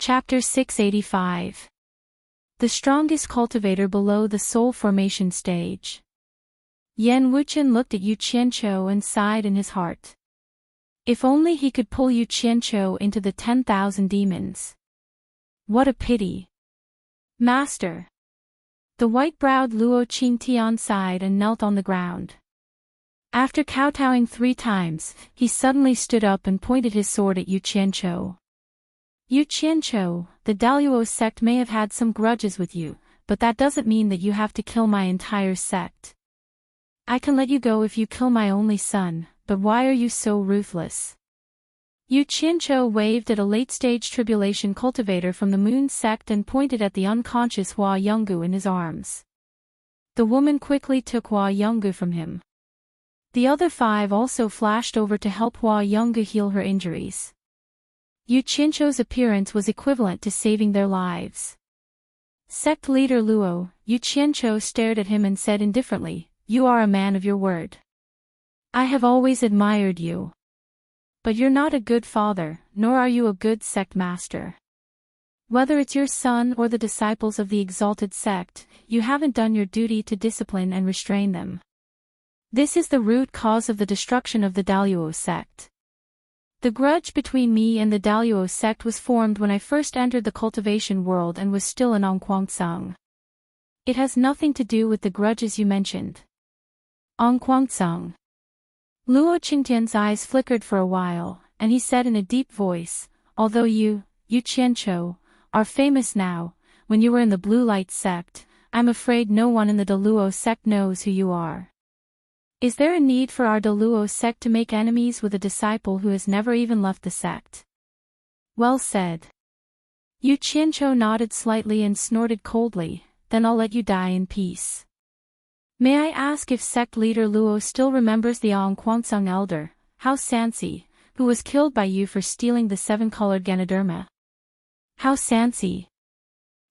Chapter 685. The strongest cultivator below the soul formation stage. Yan Wuchen looked at Yu Qianqiu and sighed in his heart. If only he could pull Yu Qianqiu into the 10,000 demons. What a pity. Master. The white-browed Luo Qingtian sighed and knelt on the ground. After kowtowing 3 times, he suddenly stood up and pointed his sword at Yu Qianqiu. Yu Qianqiu, the Daluo sect may have had some grudges with you, but that doesn't mean that you have to kill my entire sect. I can let you go if you kill my only son, but why are you so ruthless? Yu Qianqiu waved at a late-stage tribulation cultivator from the Moon sect and pointed at the unconscious Hua Yonggu in his arms. The woman quickly took Hua Yonggu from him. The other 5 also flashed over to help Hua Yonggu heal her injuries. Yu Qianqiu's appearance was equivalent to saving their lives. Sect leader Luo, Yu Qianqiu stared at him and said indifferently, "You are a man of your word. I have always admired you. But you're not a good father, nor are you a good sect master. Whether it's your son or the disciples of the exalted sect, you haven't done your duty to discipline and restrain them. This is the root cause of the destruction of the Daluo sect. The grudge between me and the Daluo sect was formed when I first entered the cultivation world and was still an Ongquangsong. It has nothing to do with the grudges you mentioned." Ongquangsong. Luo Qingtian's eyes flickered for a while, and he said in a deep voice, "Although you, Yu Qianqiu, are famous now, when you were in the Blue Light sect, I'm afraid no one in the Daluo sect knows who you are. Is there a need for our Daluo sect to make enemies with a disciple who has never even left the sect?" "Well said." Yu Qianqiu nodded slightly and snorted coldly, "Then I'll let you die in peace. May I ask if sect leader Luo still remembers the Ongquangsong elder, Hao Sansi, who was killed by you for stealing the 7-colored Ganoderma?" "Hao Sansi?"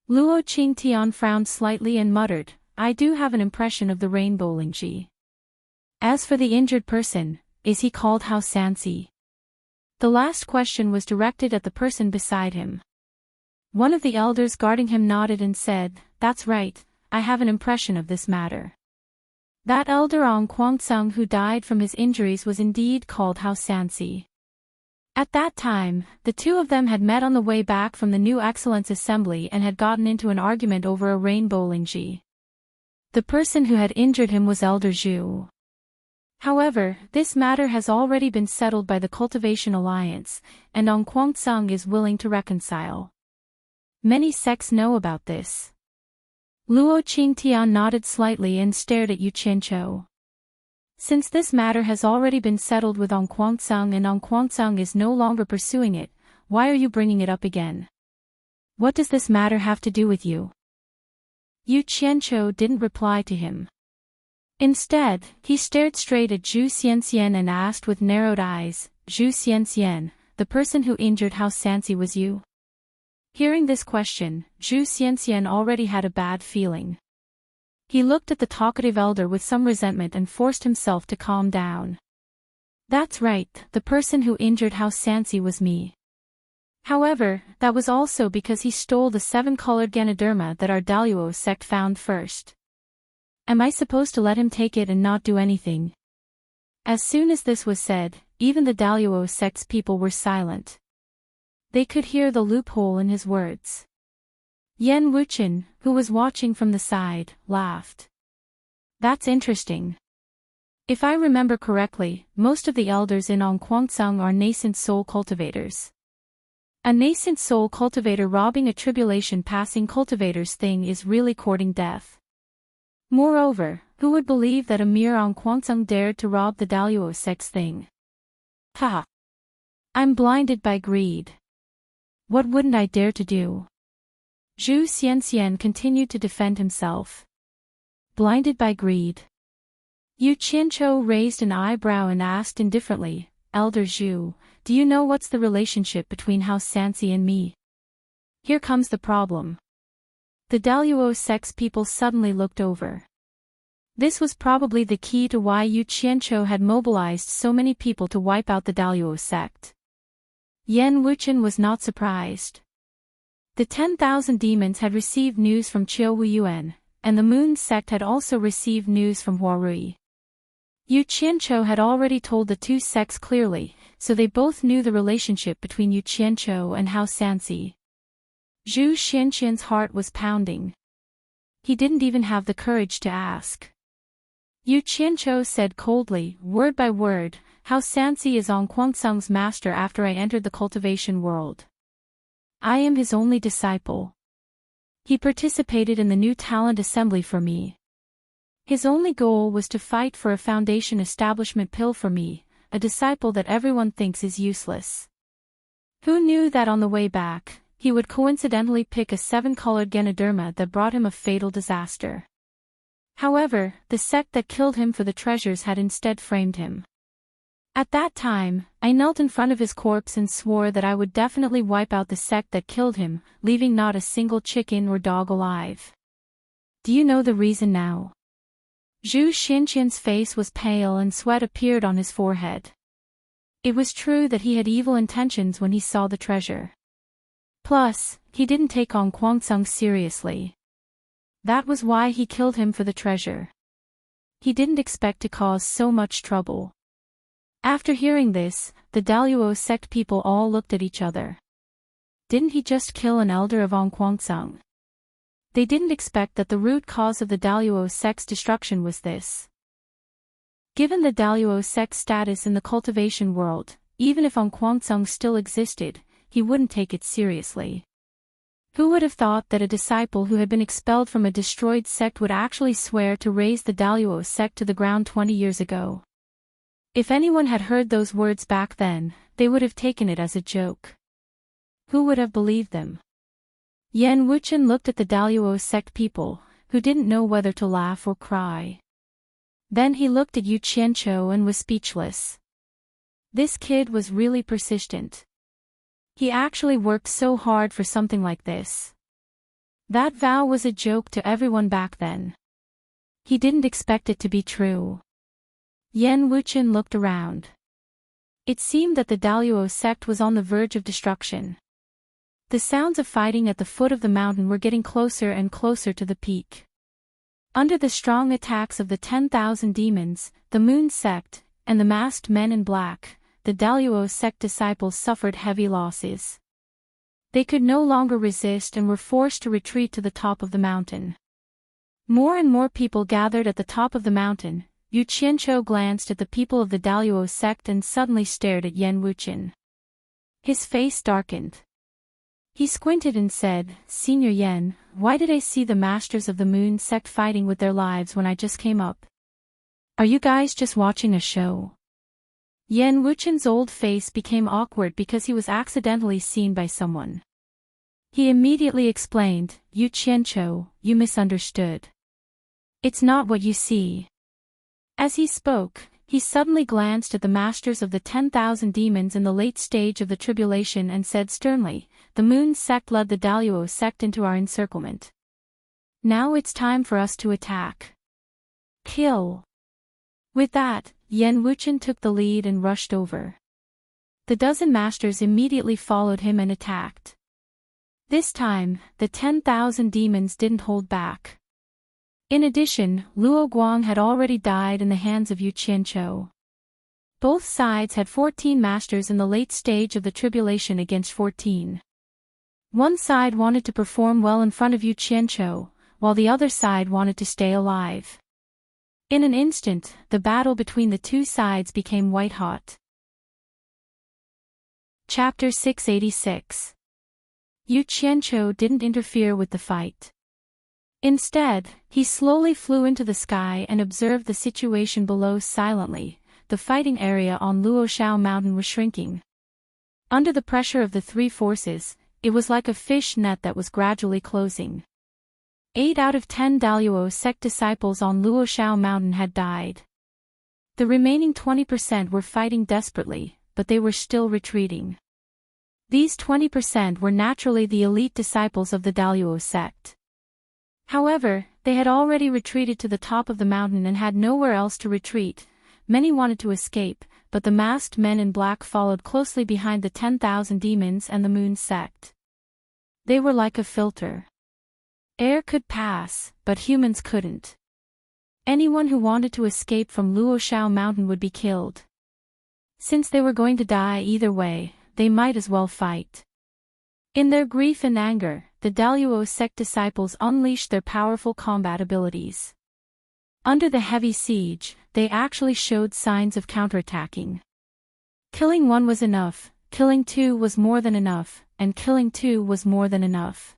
Luo Qingtian frowned slightly and muttered, "I do have an impression of the Rainbow Lingji. As for the injured person, is he called Hao Sansi?" The last question was directed at the person beside him. One of the elders guarding him nodded and said, "That's right, I have an impression of this matter. That elder Ongquangsong who died from his injuries was indeed called Hao Sansi." At that time, the 2 of them had met on the way back from the New Excellence Assembly and had gotten into an argument over a Rainbow Lingji. The person who had injured him was Elder Zhu. However, this matter has already been settled by the Cultivation Alliance, and Ongquangsong is willing to reconcile. Many sects know about this. Luo Qingtian nodded slightly and stared at Yu Qianqiu. Since this matter has already been settled with Ongquangsong and Ongquangsong is no longer pursuing it, why are you bringing it up again? What does this matter have to do with you? Yu Qianqiu didn't reply to him. Instead, he stared straight at Zhu Xianxian and asked with narrowed eyes, "Zhu Xianxian, the person who injured Hao Sansi was you?" Hearing this question, Zhu Xianxian already had a bad feeling. He looked at the talkative elder with some resentment and forced himself to calm down. "That's right, the person who injured Hao Sansi was me. However, that was also because he stole the 7-colored Ganoderma that our Daluo sect found first. Am I supposed to let him take it and not do anything?" As soon as this was said, even the Daluo sect's people were silent. They could hear the loophole in his words. Yan Wuchen, who was watching from the side, laughed. "That's interesting. If I remember correctly, most of the elders in Ongquangsong are nascent soul cultivators. A nascent soul cultivator robbing a tribulation-passing cultivator's thing is really courting death. Moreover, who would believe that a mere Ongquangsong dared to rob the Daluo sect's thing? Ha! I'm blinded by greed. What wouldn't I dare to do?" Zhu Xianxian continued to defend himself. Blinded by greed. Yu Qianqiu raised an eyebrow and asked indifferently, "Elder Zhu, do you know what's the relationship between Hao Sansi and me?" Here comes the problem. The Daluo sect's people suddenly looked over. This was probably the key to why Yu Qianqiu had mobilized so many people to wipe out the Daluo sect. Yan Wuchen was not surprised. The 10,000 demons had received news from Qiu Yuan, and the Moon sect had also received news from Huarui. Yu Qianqiu had already told the two sects clearly, so they both knew the relationship between Yu Qianqiu and Hao Sanxi. Zhu Xianqian's heart was pounding. He didn't even have the courage to ask. Yu Qianqiu said coldly, word by word, Hao Sanxi is on Guangceng's master after I entered the cultivation world. I am his only disciple. He participated in the new talent assembly for me. His only goal was to fight for a foundation establishment pill for me, a disciple that everyone thinks is useless. Who knew that on the way back, he would coincidentally pick a 7-colored Ganoderma that brought him a fatal disaster. However, the sect that killed him for the treasures had instead framed him. At that time, I knelt in front of his corpse and swore that I would definitely wipe out the sect that killed him, leaving not a single chicken or dog alive. Do you know the reason now? Zhu Xinqian's face was pale and sweat appeared on his forehead. It was true that he had evil intentions when he saw the treasure. Plus, he didn't take on Guangceng seriously. That was why he killed him for the treasure. He didn't expect to cause so much trouble. After hearing this, the Daluo sect people all looked at each other. Didn't he just kill an elder of Guangceng? They didn't expect that the root cause of the Daluo sect's destruction was this. Given the Daluo sect's status in the cultivation world, even if Guangceng still existed, he wouldn't take it seriously. Who would have thought that a disciple who had been expelled from a destroyed sect would actually swear to raise the Daluo sect to the ground 20 years ago? If anyone had heard those words back then, they would have taken it as a joke. Who would have believed them? Yan Wuchen looked at the Daluo sect people, who didn't know whether to laugh or cry. Then he looked at Yu Qianqiu and was speechless. This kid was really persistent. He actually worked so hard for something like this. That vow was a joke to everyone back then. He didn't expect it to be true. Yan Wuchen looked around. It seemed that the Daluo sect was on the verge of destruction. The sounds of fighting at the foot of the mountain were getting closer and closer to the peak. Under the strong attacks of the 10,000 demons, the Moon sect, and the masked men in black, the Daluo sect disciples suffered heavy losses. They could no longer resist and were forced to retreat to the top of the mountain. More and more people gathered at the top of the mountain. Yu Qianqiu glanced at the people of the Daluo sect and suddenly stared at Yan Wuchen. His face darkened. He squinted and said, Senior Yan, why did I see the masters of the Moon sect fighting with their lives when I just came up? Are you guys just watching a show? Yan Wuchen's old face became awkward because he was accidentally seen by someone. He immediately explained, Yu Qianqiu, you misunderstood. It's not what you see. As he spoke, he suddenly glanced at the masters of the 10,000 demons in the late stage of the tribulation and said sternly, the Moon sect led the Daluo sect into our encirclement. Now it's time for us to attack. Kill. With that, Yan Wuchen took the lead and rushed over. The dozen masters immediately followed him and attacked. This time, the 10,000 demons didn't hold back. In addition, Luo Guang had already died in the hands of Yu Qianqiu. Both sides had 14 masters in the late stage of the tribulation against 14. One side wanted to perform well in front of Yu Qianqiu, while the other side wanted to stay alive. In an instant, the battle between the two sides became white-hot. Chapter 686. Yu Qianqiu didn't interfere with the fight. Instead, he slowly flew into the sky and observed the situation below silently. The fighting area on Luoshao Mountain was shrinking. Under the pressure of the three forces, it was like a fish net that was gradually closing. 8 out of 10 Daluo sect disciples on Luoshao Mountain had died. The remaining 20% were fighting desperately, but they were still retreating. These 20% were naturally the elite disciples of the Daluo sect. However, they had already retreated to the top of the mountain and had nowhere else to retreat. Many wanted to escape, but the masked men in black followed closely behind the 10,000 demons and the Moon sect. They were like a filter. Air could pass, but humans couldn't. Anyone who wanted to escape from Luoshao Mountain would be killed. Since they were going to die either way, they might as well fight. In their grief and anger, the Daluo sect disciples unleashed their powerful combat abilities. Under the heavy siege, they actually showed signs of counterattacking. Killing one was enough, killing two was more than enough, and killing two was more than enough.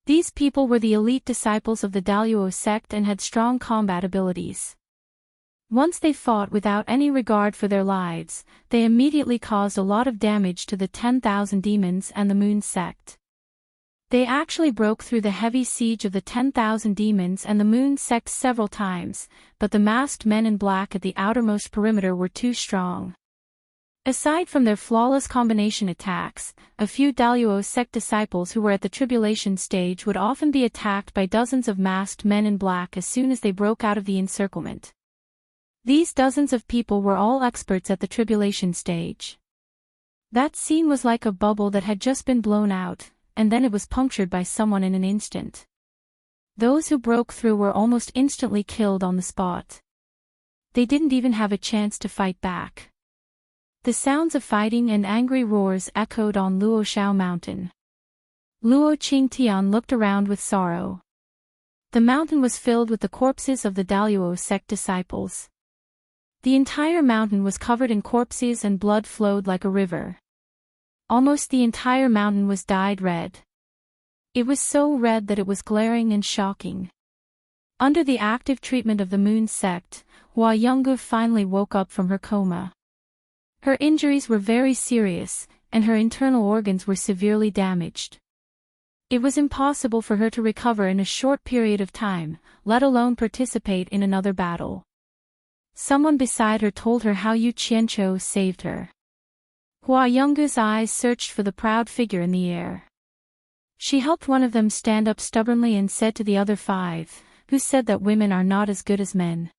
These people were the elite disciples of the Daluo sect and had strong combat abilities. Once they fought without any regard for their lives, they immediately caused a lot of damage to the 10,000 demons and the Moon sect. They actually broke through the heavy siege of the 10,000 demons and the Moon sect several times, but the masked men in black at the outermost perimeter were too strong. Aside from their flawless combination attacks, a few Daluo sect disciples who were at the tribulation stage would often be attacked by dozens of masked men in black as soon as they broke out of the encirclement. These dozens of people were all experts at the tribulation stage. That scene was like a bubble that had just been blown out, and then it was punctured by someone in an instant. Those who broke through were almost instantly killed on the spot. They didn't even have a chance to fight back. The sounds of fighting and angry roars echoed on Luoshao Mountain. Luo Qingtian looked around with sorrow. The mountain was filled with the corpses of the Daluo sect disciples. The entire mountain was covered in corpses and blood flowed like a river. Almost the entire mountain was dyed red. It was so red that it was glaring and shocking. Under the active treatment of the Moon sect, Hua Yonggu finally woke up from her coma. Her injuries were very serious, and her internal organs were severely damaged. It was impossible for her to recover in a short period of time, let alone participate in another battle. Someone beside her told her how Yu Qianqiu saved her. Hua Yonggu's eyes searched for the proud figure in the air. She helped one of them stand up stubbornly and said to the other 5, who said that women are not as good as men,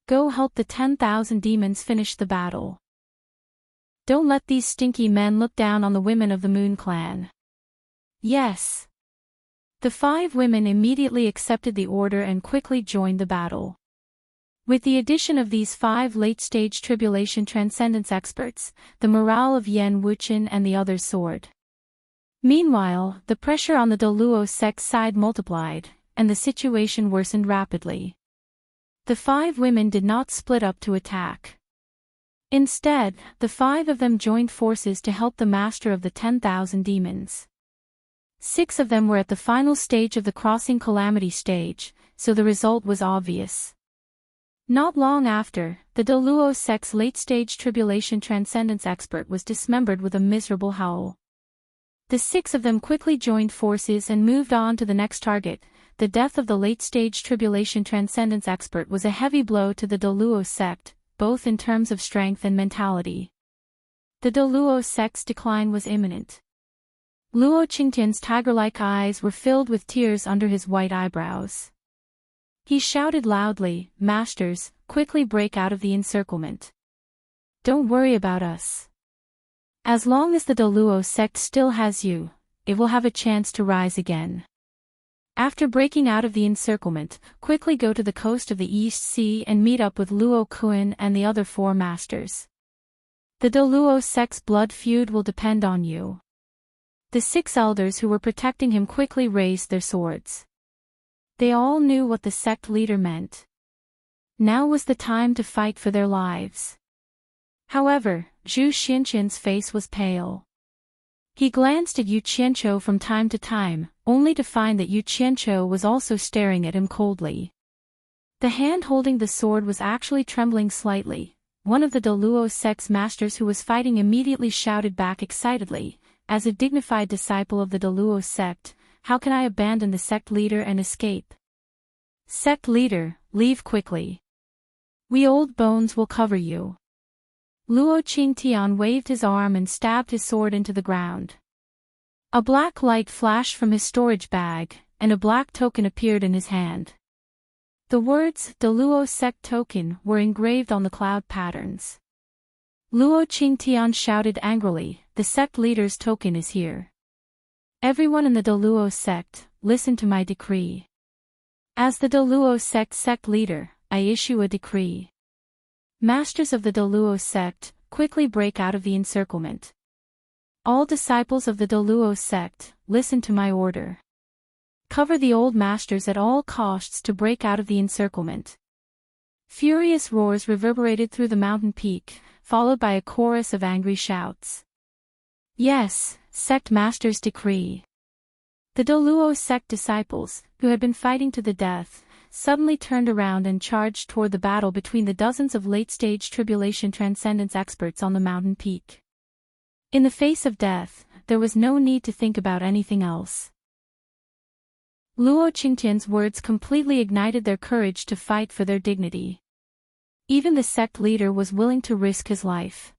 "Go help the 10,000 demons finish the battle. Don't let these stinky men look down on the women of the Moon clan." Yes. The 5 women immediately accepted the order and quickly joined the battle. With the addition of these 5 late-stage tribulation transcendence experts, the morale of Yan Wuqian and the others soared. Meanwhile, the pressure on the Daluo sect side multiplied, and the situation worsened rapidly. The 5 women did not split up to attack. Instead, the 5 of them joined forces to help the master of the 10,000 demons. 6 of them were at the final stage of the crossing calamity stage, so the result was obvious. Not long after, the Daluo sect's late-stage tribulation transcendence expert was dismembered with a miserable howl. The 6 of them quickly joined forces and moved on to the next target. The death of the late-stage tribulation transcendence expert was a heavy blow to the Daluo sect, both in terms of strength and mentality. The Daluo sect's decline was imminent. Luo Qingtian's tiger-like eyes were filled with tears under his white eyebrows. He shouted loudly, "Masters, quickly break out of the encirclement. Don't worry about us. As long as the Daluo sect still has you, it will have a chance to rise again. After breaking out of the encirclement, quickly go to the coast of the East Sea and meet up with Luo Kuan and the other 4 masters. The Daluo sect's blood feud will depend on you." The 6 elders who were protecting him quickly raised their swords. They all knew what the sect leader meant. Now was the time to fight for their lives. However, Zhu Xianqian's face was pale. He glanced at Yu Qianqiu from time to time, only to find that Yu Qianqiu was also staring at him coldly. The hand holding the sword was actually trembling slightly. One of the Daluo sect's masters who was fighting immediately shouted back excitedly, "As a dignified disciple of the Daluo sect, how can I abandon the sect leader and escape? Sect leader, leave quickly. We old bones will cover you." Luo Qingtian waved his arm and stabbed his sword into the ground. A black light flashed from his storage bag, and a black token appeared in his hand. The words, "Daluo sect token," were engraved on the cloud patterns. Luo Qingtian shouted angrily, "The sect leader's token is here." Everyone in the Deluo sect, listen to my decree. As the Deluo sect leader, I issue a decree. Masters of the Deluo sect, quickly break out of the encirclement. All disciples of the Deluo sect, listen to my order. Cover the old masters at all costs to break out of the encirclement. Furious roars reverberated through the mountain peak, followed by a chorus of angry shouts. Yes, sect masters decree. The Deluo sect disciples, who had been fighting to the death, suddenly turned around and charged toward the battle between the dozens of late-stage tribulation transcendence experts on the mountain peak. In the face of death, there was no need to think about anything else. Luo Qingtian's words completely ignited their courage to fight for their dignity. Even the sect leader was willing to risk his life.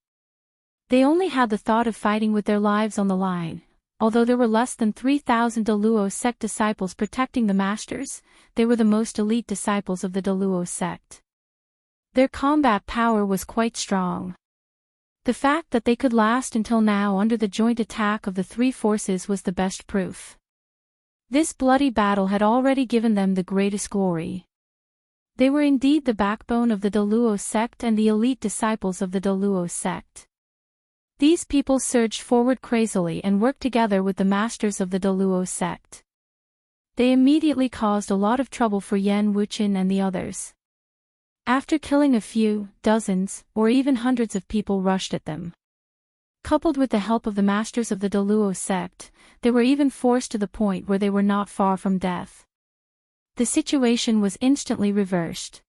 They only had the thought of fighting with their lives on the line. Although there were less than 3,000 Deluo sect disciples protecting the masters, they were the most elite disciples of the Deluo sect. Their combat power was quite strong. The fact that they could last until now under the joint attack of the three forces was the best proof. This bloody battle had already given them the greatest glory. They were indeed the backbone of the Deluo sect and the elite disciples of the Deluo sect. These people surged forward crazily and worked together with the masters of the Deluo sect. They immediately caused a lot of trouble for Yan Wuqian and the others. After killing a few, dozens, or even hundreds of people rushed at them. Coupled with the help of the masters of the Deluo sect, they were even forced to the point where they were not far from death. The situation was instantly reversed.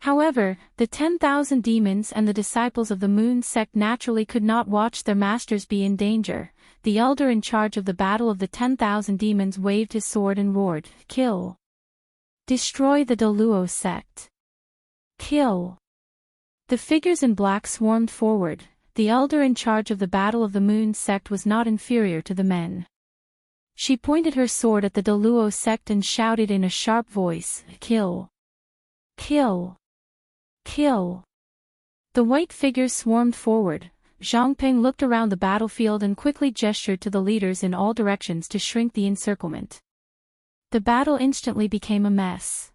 However, the 10,000 demons and the disciples of the Moon sect naturally could not watch their masters be in danger. The elder in charge of the battle of the 10,000 demons waved his sword and roared, "Kill! Destroy the Deluo sect! Kill!" The figures in black swarmed forward. The elder in charge of the battle of the Moon sect was not inferior to the men. She pointed her sword at the Deluo sect and shouted in a sharp voice, "Kill! Kill! Kill!" The white figures swarmed forward. Zhang Peng looked around the battlefield and quickly gestured to the leaders in all directions to shrink the encirclement. The battle instantly became a mess.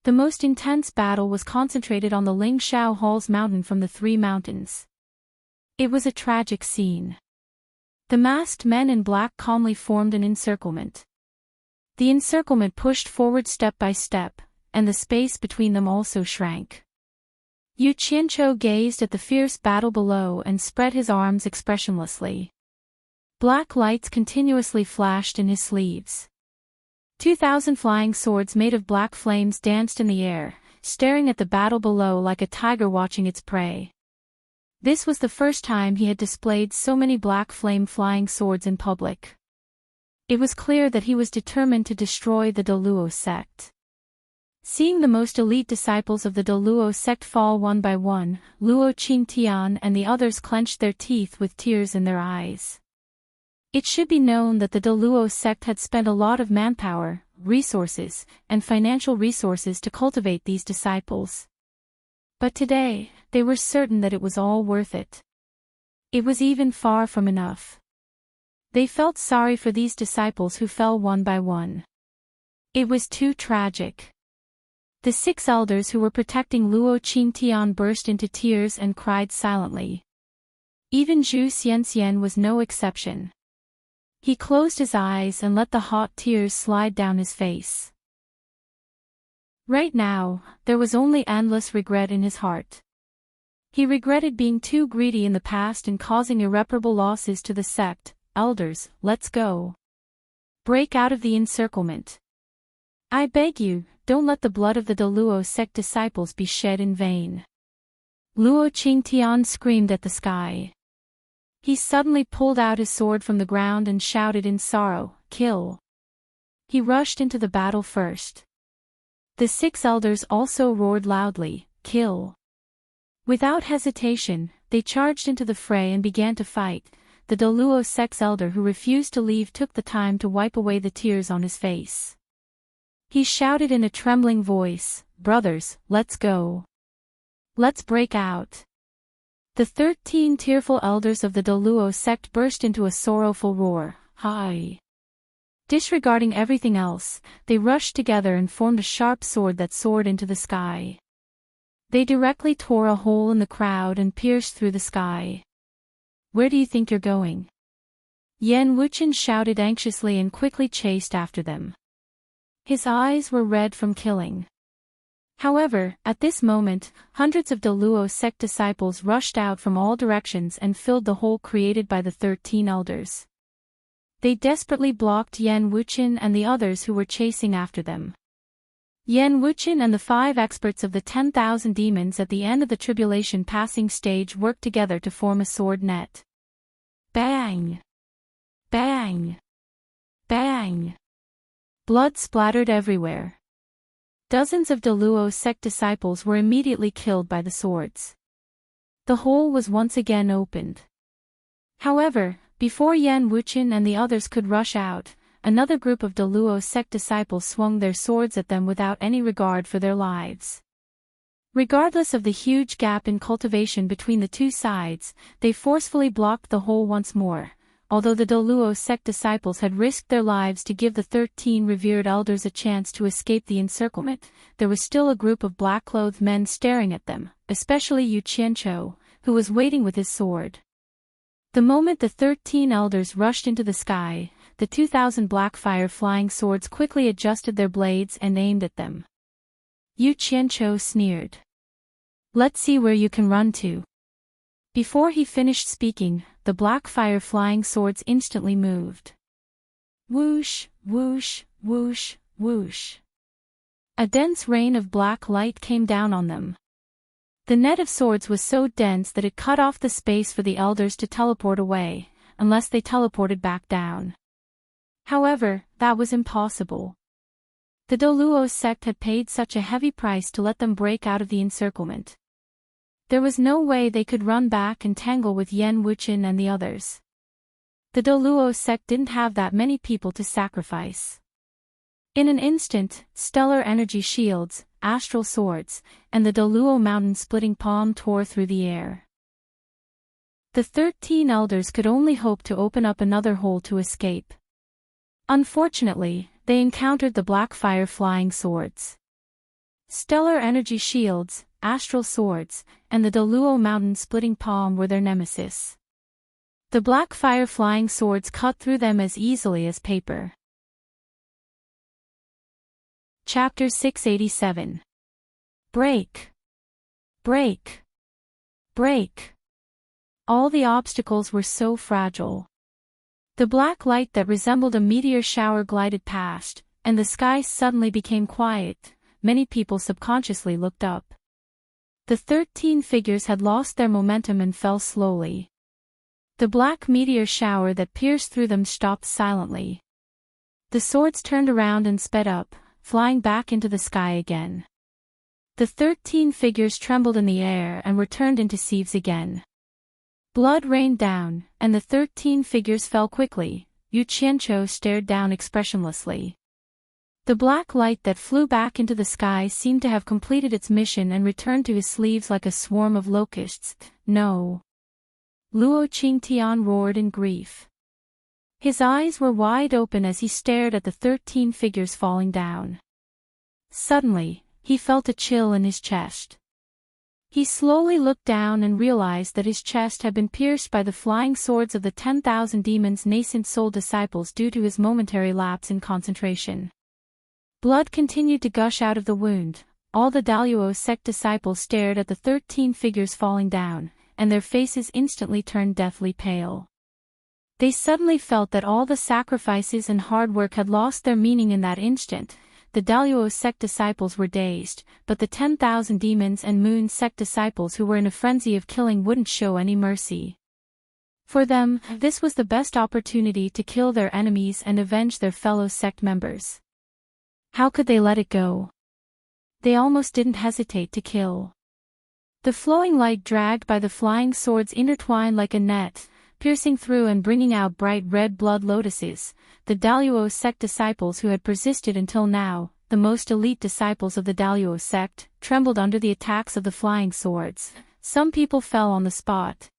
The most intense battle was concentrated on the Ling Shao Hall's mountain from the three mountains. It was a tragic scene. The masked men in black calmly formed an encirclement. The encirclement pushed forward step by step, and the space between them also shrank. Yu Qianqiu gazed at the fierce battle below and spread his arms expressionlessly. Black lights continuously flashed in his sleeves. 2,000 flying swords made of black flames danced in the air, staring at the battle below like a tiger watching its prey. This was the first time he had displayed so many black flame flying swords in public. It was clear that he was determined to destroy the Deluo sect. Seeing the most elite disciples of the Deluo sect fall one by one, Luo Qingtian and the others clenched their teeth with tears in their eyes. It should be known that the Deluo sect had spent a lot of manpower, resources, and financial resources to cultivate these disciples. But today, they were certain that it was all worth it. It was even far from enough. They felt sorry for these disciples who fell one by one. It was too tragic. The 6 elders who were protecting Luo Qingtian burst into tears and cried silently. Even Zhu Xianxian was no exception. He closed his eyes and let the hot tears slide down his face. Right now, there was only endless regret in his heart. He regretted being too greedy in the past and causing irreparable losses to the sect. Elders, let's go. Break out of the encirclement. I beg you, don't let the blood of the Deluo sect disciples be shed in vain. Luo Qingtian screamed at the sky. He suddenly pulled out his sword from the ground and shouted in sorrow, "Kill!" He rushed into the battle first. The 6 elders also roared loudly, "Kill!" Without hesitation, they charged into the fray and began to fight. The Deluo sect's elder who refused to leave took the time to wipe away the tears on his face. He shouted in a trembling voice, "Brothers, let's go. Let's break out." The 13 tearful elders of the Deluo sect burst into a sorrowful roar. Hi. Disregarding everything else, they rushed together and formed a sharp sword that soared into the sky. They directly tore a hole in the crowd and pierced through the sky. Where do you think you're going? Yan Wuchen shouted anxiously and quickly chased after them. His eyes were red from killing. However, at this moment, hundreds of Deluo sect disciples rushed out from all directions and filled the hole created by the 13 elders. They desperately blocked Yan Wuchen and the others who were chasing after them. Yan Wuchen and the 5 experts of the 10,000 demons at the end of the tribulation passing stage worked together to form a sword net. Bang! Bang! Bang! Blood splattered everywhere. Dozens of Deluo sect disciples were immediately killed by the swords. The hole was once again opened. However, before Yan Wuchen and the others could rush out, another group of Deluo sect disciples swung their swords at them without any regard for their lives. Regardless of the huge gap in cultivation between the two sides, they forcefully blocked the hole once more. Although the Deluo sect disciples had risked their lives to give the 13 revered elders a chance to escape the encirclement, there was still a group of black-clothed men staring at them, especially Yu Qianqiu, who was waiting with his sword. The moment the 13 elders rushed into the sky, the 2,000 black fire flying swords quickly adjusted their blades and aimed at them. Yu Qianqiu sneered. "Let's see where you can run to." Before he finished speaking, the black fire flying swords instantly moved. Whoosh, whoosh, whoosh, whoosh. A dense rain of black light came down on them. The net of swords was so dense that it cut off the space for the elders to teleport away, unless they teleported back down. However, that was impossible. The Deluo sect had paid such a heavy price to let them break out of the encirclement. There was no way they could run back and tangle with Yan Wuchen and the others. The Deluo sect didn't have that many people to sacrifice. In an instant, stellar energy shields, astral swords, and the Deluo mountain-splitting palm tore through the air. The 13 elders could only hope to open up another hole to escape. Unfortunately, they encountered the black fire flying swords. Stellar energy shields, astral swords, and the Deluo mountain-splitting palm were their nemesis. The black fire flying swords cut through them as easily as paper. Chapter 687. Break! Break! Break! All the obstacles were so fragile. The black light that resembled a meteor shower glided past, and the sky suddenly became quiet. Many people subconsciously looked up. The 13 figures had lost their momentum and fell slowly. The black meteor shower that pierced through them stopped silently. The swords turned around and sped up, flying back into the sky again. The 13 figures trembled in the air and were turned into sieves again. Blood rained down, and the 13 figures fell quickly. Yu Qianqiu stared down expressionlessly. The black light that flew back into the sky seemed to have completed its mission and returned to his sleeves like a swarm of locusts. No. Luo Qingtian roared in grief. His eyes were wide open as he stared at the 13 figures falling down. Suddenly, he felt a chill in his chest. He slowly looked down and realized that his chest had been pierced by the flying swords of the 10,000 demons' nascent soul disciples due to his momentary lapse in concentration. Blood continued to gush out of the wound. All the Deluo sect disciples stared at the 13 figures falling down, and their faces instantly turned deathly pale. They suddenly felt that all the sacrifices and hard work had lost their meaning in that instant. The Deluo sect disciples were dazed, but the 10,000 demons and moon sect disciples who were in a frenzy of killing wouldn't show any mercy. For them, this was the best opportunity to kill their enemies and avenge their fellow sect members. How could they let it go? They almost didn't hesitate to kill. The flowing light dragged by the flying swords intertwined like a net, piercing through and bringing out bright red blood lotuses. The Deluo sect disciples who had persisted until now, the most elite disciples of the Deluo sect, trembled under the attacks of the flying swords. Some people fell on the spot.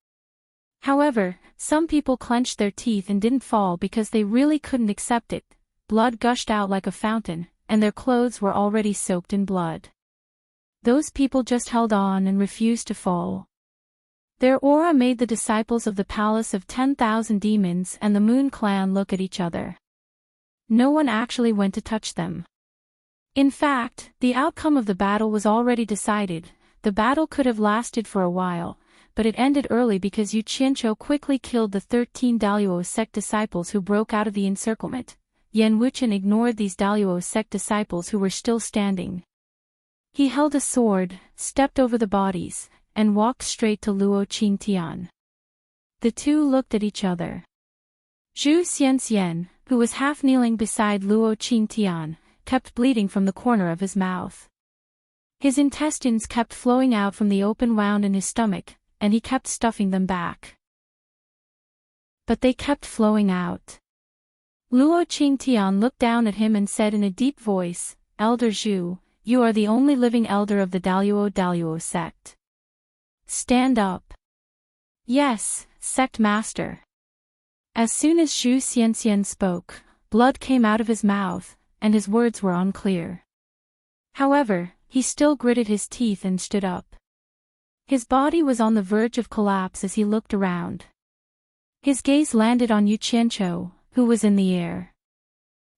However, some people clenched their teeth and didn't fall because they really couldn't accept it. Blood gushed out like a fountain, and their clothes were already soaked in blood. Those people just held on and refused to fall. Their aura made the disciples of the Palace of 10,000 Demons and the Moon Clan look at each other. No one actually went to touch them. In fact, the outcome of the battle was already decided. The battle could have lasted for a while, but it ended early because Yu Qianqiu quickly killed the 13 Daluo sect disciples who broke out of the encirclement. Yan Wuchen ignored these Daluo sect disciples who were still standing. He held a sword, stepped over the bodies, and walked straight to Luo Qingtian. The two looked at each other. Zhu Xianxian, who was half kneeling beside Luo Qingtian, kept bleeding from the corner of his mouth. His intestines kept flowing out from the open wound in his stomach, and he kept stuffing them back. But they kept flowing out. Luo Qingtian looked down at him and said in a deep voice, "Elder Zhu, you are the only living elder of the Daluo sect. Stand up." "Yes, sect master." As soon as Zhu Xianxian spoke, blood came out of his mouth, and his words were unclear. However, he still gritted his teeth and stood up. His body was on the verge of collapse as he looked around. His gaze landed on Yu Qianqiu, who was in the air.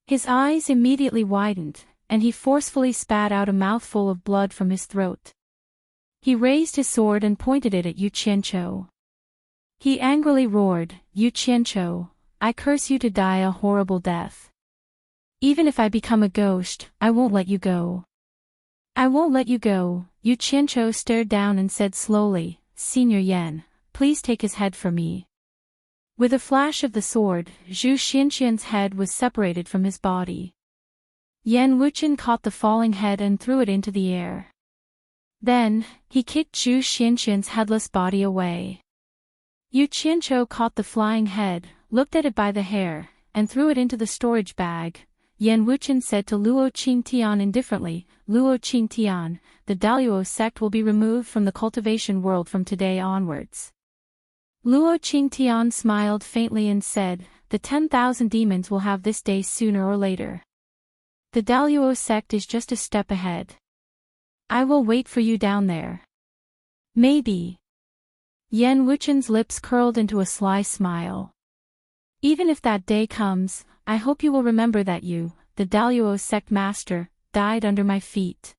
His eyes immediately widened, and he forcefully spat out a mouthful of blood from his throat. He raised his sword and pointed it at Yu Qianqiu. He angrily roared, "Yu Qianqiu, I curse you to die a horrible death. Even if I become a ghost, I won't let you go. I won't let you go." Yu Qianqiu stared down and said slowly, "Senior Yan, please take his head from me." With a flash of the sword, Zhu Xianxian's head was separated from his body. Yan Wuchen caught the falling head and threw it into the air. Then, he kicked Zhu Xianxian's headless body away. Yu Qianqiu caught the flying head, looked at it by the hair, and threw it into the storage bag. Yan Wuchen said to Luo Qingtian indifferently, "Luo Qingtian, the Daluo sect will be removed from the cultivation world from today onwards." Luo Qingtian smiled faintly and said, "The 10,000 demons will have this day sooner or later. The Daluo sect is just a step ahead. I will wait for you down there. Maybe." Yan Wuchen's lips curled into a sly smile. "Even if that day comes, I hope you will remember that you, the Daluo sect master, died under my feet."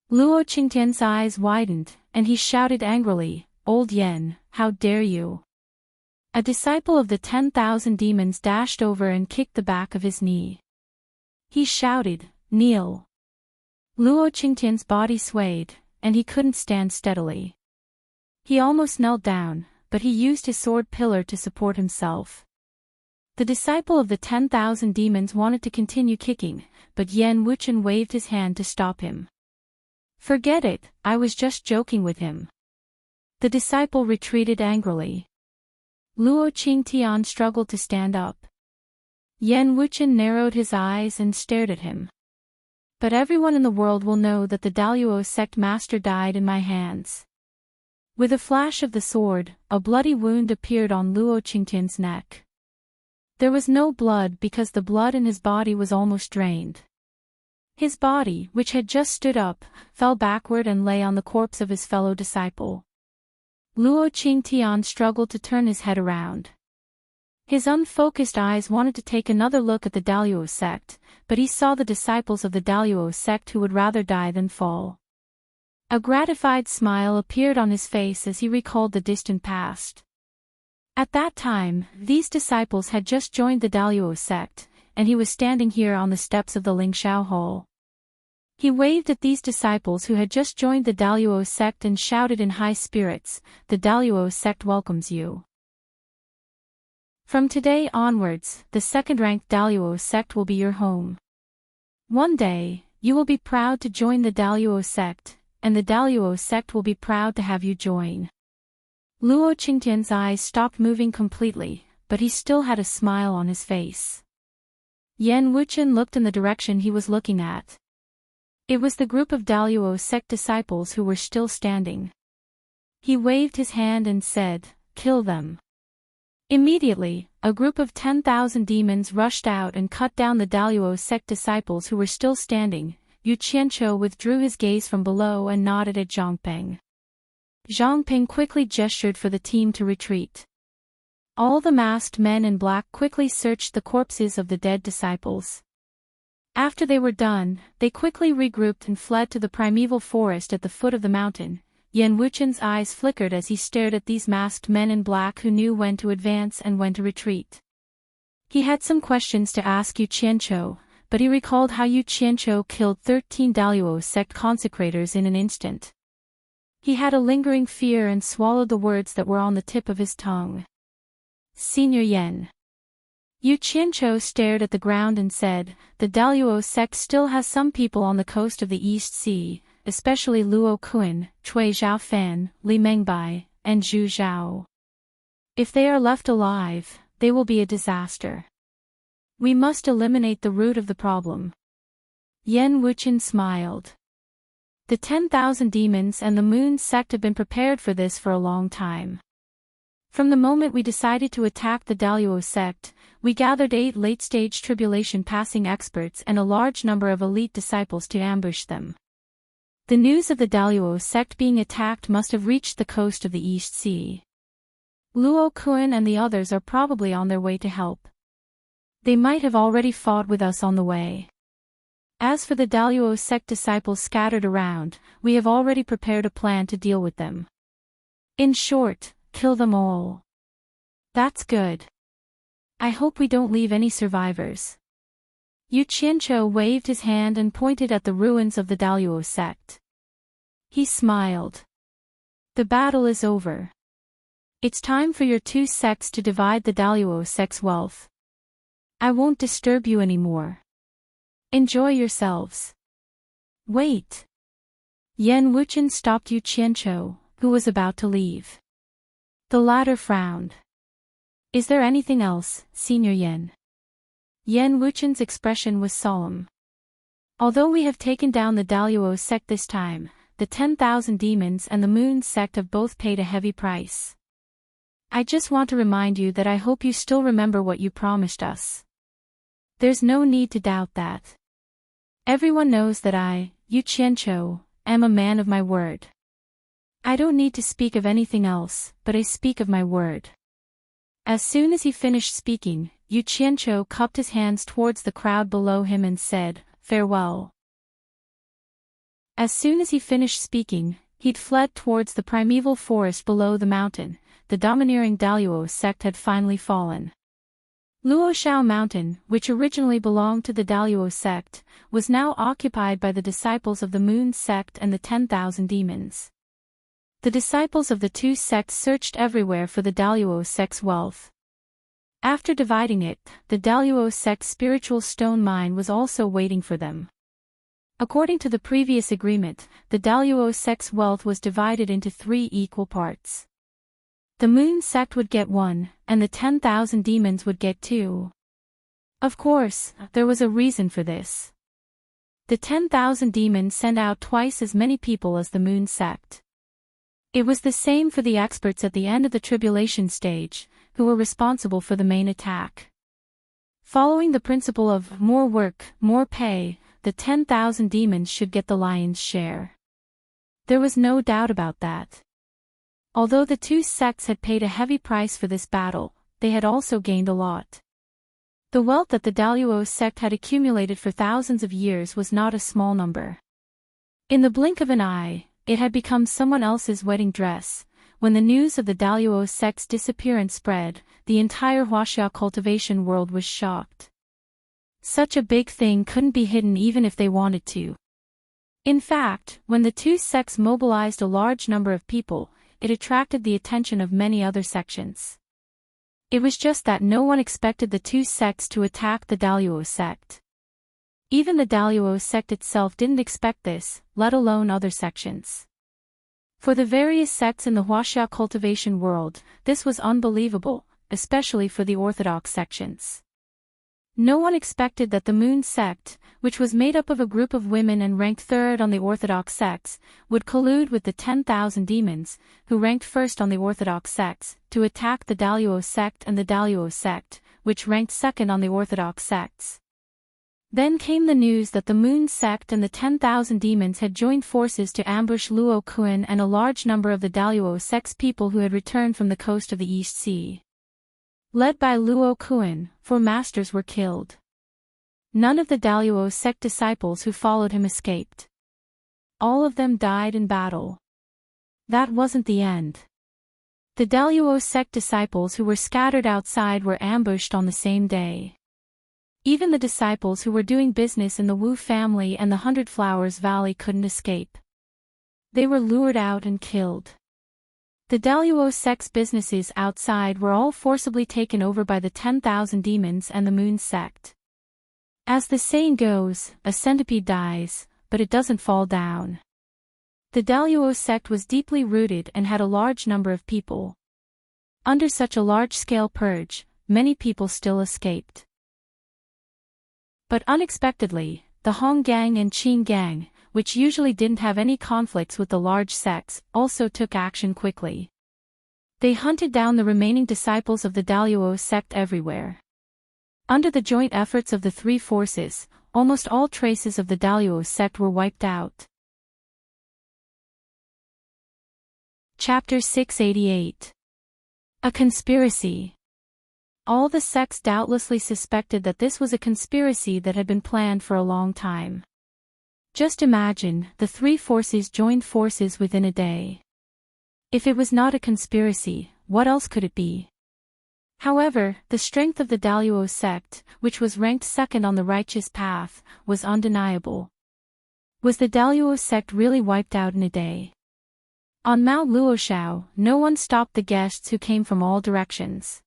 Luo Qingtian's eyes widened, and he shouted angrily, "Old Yan, how dare you!" A disciple of the 10,000 demons dashed over and kicked the back of his knee. He shouted, "Kneel!" Luo Qingtian's body swayed, and he couldn't stand steadily. He almost knelt down, but he used his sword pillar to support himself. The disciple of the 10,000 demons wanted to continue kicking, but Yan Wuchen waved his hand to stop him. "Forget it, I was just joking with him." The disciple retreated angrily. Luo Qingtian struggled to stand up. Yan Wuchen narrowed his eyes and stared at him. "But everyone in the world will know that the Daluo sect master died in my hands." With a flash of the sword, a bloody wound appeared on Luo Qingtian's neck. There was no blood because the blood in his body was almost drained. His body, which had just stood up, fell backward and lay on the corpse of his fellow disciple. Luo Qingtian struggled to turn his head around. His unfocused eyes wanted to take another look at the Daluo sect, but he saw the disciples of the Daluo sect who would rather die than fall. A gratified smile appeared on his face as he recalled the distant past. At that time, these disciples had just joined the Daluo sect, and he was standing here on the steps of the Lingxiao Hall. He waved at these disciples who had just joined the Daluo sect and shouted in high spirits, "The Daluo sect welcomes you. From today onwards, the second-ranked Daluo sect will be your home. One day, you will be proud to join the Daluo sect, and the Daluo sect will be proud to have you join." Luo Qingtian's eyes stopped moving completely, but he still had a smile on his face. Yan Wuchen looked in the direction he was looking at. It was the group of Daluo sect disciples who were still standing. He waved his hand and said, kill them. Immediately, a group of 10,000 demons rushed out and cut down the Daluo sect disciples who were still standing. Yu Qianqiu withdrew his gaze from below and nodded at Zhangping. Zhangping quickly gestured for the team to retreat. All the masked men in black quickly searched the corpses of the dead disciples. After they were done, they quickly regrouped and fled to the primeval forest at the foot of the mountain. Yan Wuchen's eyes flickered as he stared at these masked men in black who knew when to advance and when to retreat. He had some questions to ask Yu Qianqiu, but he recalled how Yu Qianqiu killed 13 Daluo sect consecrators in an instant. He had a lingering fear and swallowed the words that were on the tip of his tongue. Senior Yan. Yu Qianqiu stared at the ground and said, "The Daluo sect still has some people on the coast of the East Sea, especially Luo Kun, Cui Zhaofan, Li Mengbai, and Zhu Zhao. If they are left alive, they will be a disaster. We must eliminate the root of the problem." Yan Wuchen smiled. The 10,000 demons and the Moon sect have been prepared for this for a long time. From the moment we decided to attack the Daluo sect, we gathered 8 late-stage tribulation-passing experts and a large number of elite disciples to ambush them. The news of the Daluo sect being attacked must have reached the coast of the East Sea. Luo Kun and the others are probably on their way to help. They might have already fought with us on the way. As for the Daluo sect disciples scattered around, we have already prepared a plan to deal with them. In short, kill them all. That's good. I hope we don't leave any survivors. Yu Qianqiu waved his hand and pointed at the ruins of the Daluo sect. He smiled. The battle is over. It's time for your 2 sects to divide the Daluo sect's wealth. I won't disturb you anymore. Enjoy yourselves. Wait. Yan Wuchen stopped Yu Qianqiu, who was about to leave. The latter frowned. Is there anything else, Senior Yan? Yan Wuchen's expression was solemn. Although we have taken down the Daluo sect this time, the 10,000 demons and the Moon sect have both paid a heavy price. I just want to remind you that I hope you still remember what you promised us. There's no need to doubt that. Everyone knows that I, Yu Qianqiu, am a man of my word. I don't need to speak of anything else, but I speak of my word. As soon as he finished speaking, Yu Qianqiu cupped his hands towards the crowd below him and said, "Farewell." As soon as he finished speaking, he'd fled towards the primeval forest below the mountain. The domineering Daluo sect had finally fallen. Luoshao Mountain, which originally belonged to the Daluo sect, was now occupied by the disciples of the Moon sect and the 10,000 demons. The disciples of the 2 sects searched everywhere for the Daluo sect's wealth. After dividing it, the Daluo sect's spiritual stone mine was also waiting for them. According to the previous agreement, the Daluo sect's wealth was divided into 3 equal parts. The Moon sect would get 1, and the 10,000 demons would get 2. Of course, there was a reason for this. The 10,000 demons sent out twice as many people as the Moon sect. It was the same for the experts at the end of the tribulation stage, who were responsible for the main attack. Following the principle of more work, more pay, the 10,000 demons should get the lion's share. There was no doubt about that. Although the 2 sects had paid a heavy price for this battle, they had also gained a lot. The wealth that the Daluo sect had accumulated for thousands of years was not a small number. In the blink of an eye, it had become someone else's wedding dress. When the news of the Daluo sect's disappearance spread, the entire Huaxia cultivation world was shocked. Such a big thing couldn't be hidden even if they wanted to. In fact, when the 2 sects mobilized a large number of people, it attracted the attention of many other sections. It was just that no one expected the 2 sects to attack the Daluo sect. Even the Daluo sect itself didn't expect this, let alone other sections. For the various sects in the Huaxia cultivation world, this was unbelievable, especially for the orthodox sections. No one expected that the Moon sect, which was made up of a group of women and ranked third on the orthodox sects, would collude with the 10,000 demons, who ranked first on the orthodox sects, to attack the Daluo sect and the Daluo sect, which ranked second on the orthodox sects. Then came the news that the Moon sect and the 10,000 demons had joined forces to ambush Luo Kuan and a large number of the Daluo sect's people who had returned from the coast of the East Sea. Led by Luo Kuan, 4 masters were killed. None of the Daluo sect disciples who followed him escaped. All of them died in battle. That wasn't the end. The Daluo sect disciples who were scattered outside were ambushed on the same day. Even the disciples who were doing business in the Wu family and the 100 Flowers Valley couldn't escape. They were lured out and killed. The Daluo sect's businesses outside were all forcibly taken over by the 10,000 demons and the Moon sect. As the saying goes, a centipede dies, but it doesn't fall down. The Daluo sect was deeply rooted and had a large number of people. Under such a large-scale purge, many people still escaped. But unexpectedly, the Hong gang and Qing gang, which usually didn't have any conflicts with the large sects, also took action quickly. They hunted down the remaining disciples of the Daluo sect everywhere. Under the joint efforts of the 3 forces, almost all traces of the Daluo sect were wiped out. Chapter 688. A Conspiracy. All the sects doubtlessly suspected that this was a conspiracy that had been planned for a long time. Just imagine, the 3 forces joined forces within a day. If it was not a conspiracy, what else could it be? However, the strength of the Daluo sect, which was ranked second on the righteous path, was undeniable. Was the Daluo sect really wiped out in a day? On Mount Luoshao, no one stopped the guests who came from all directions.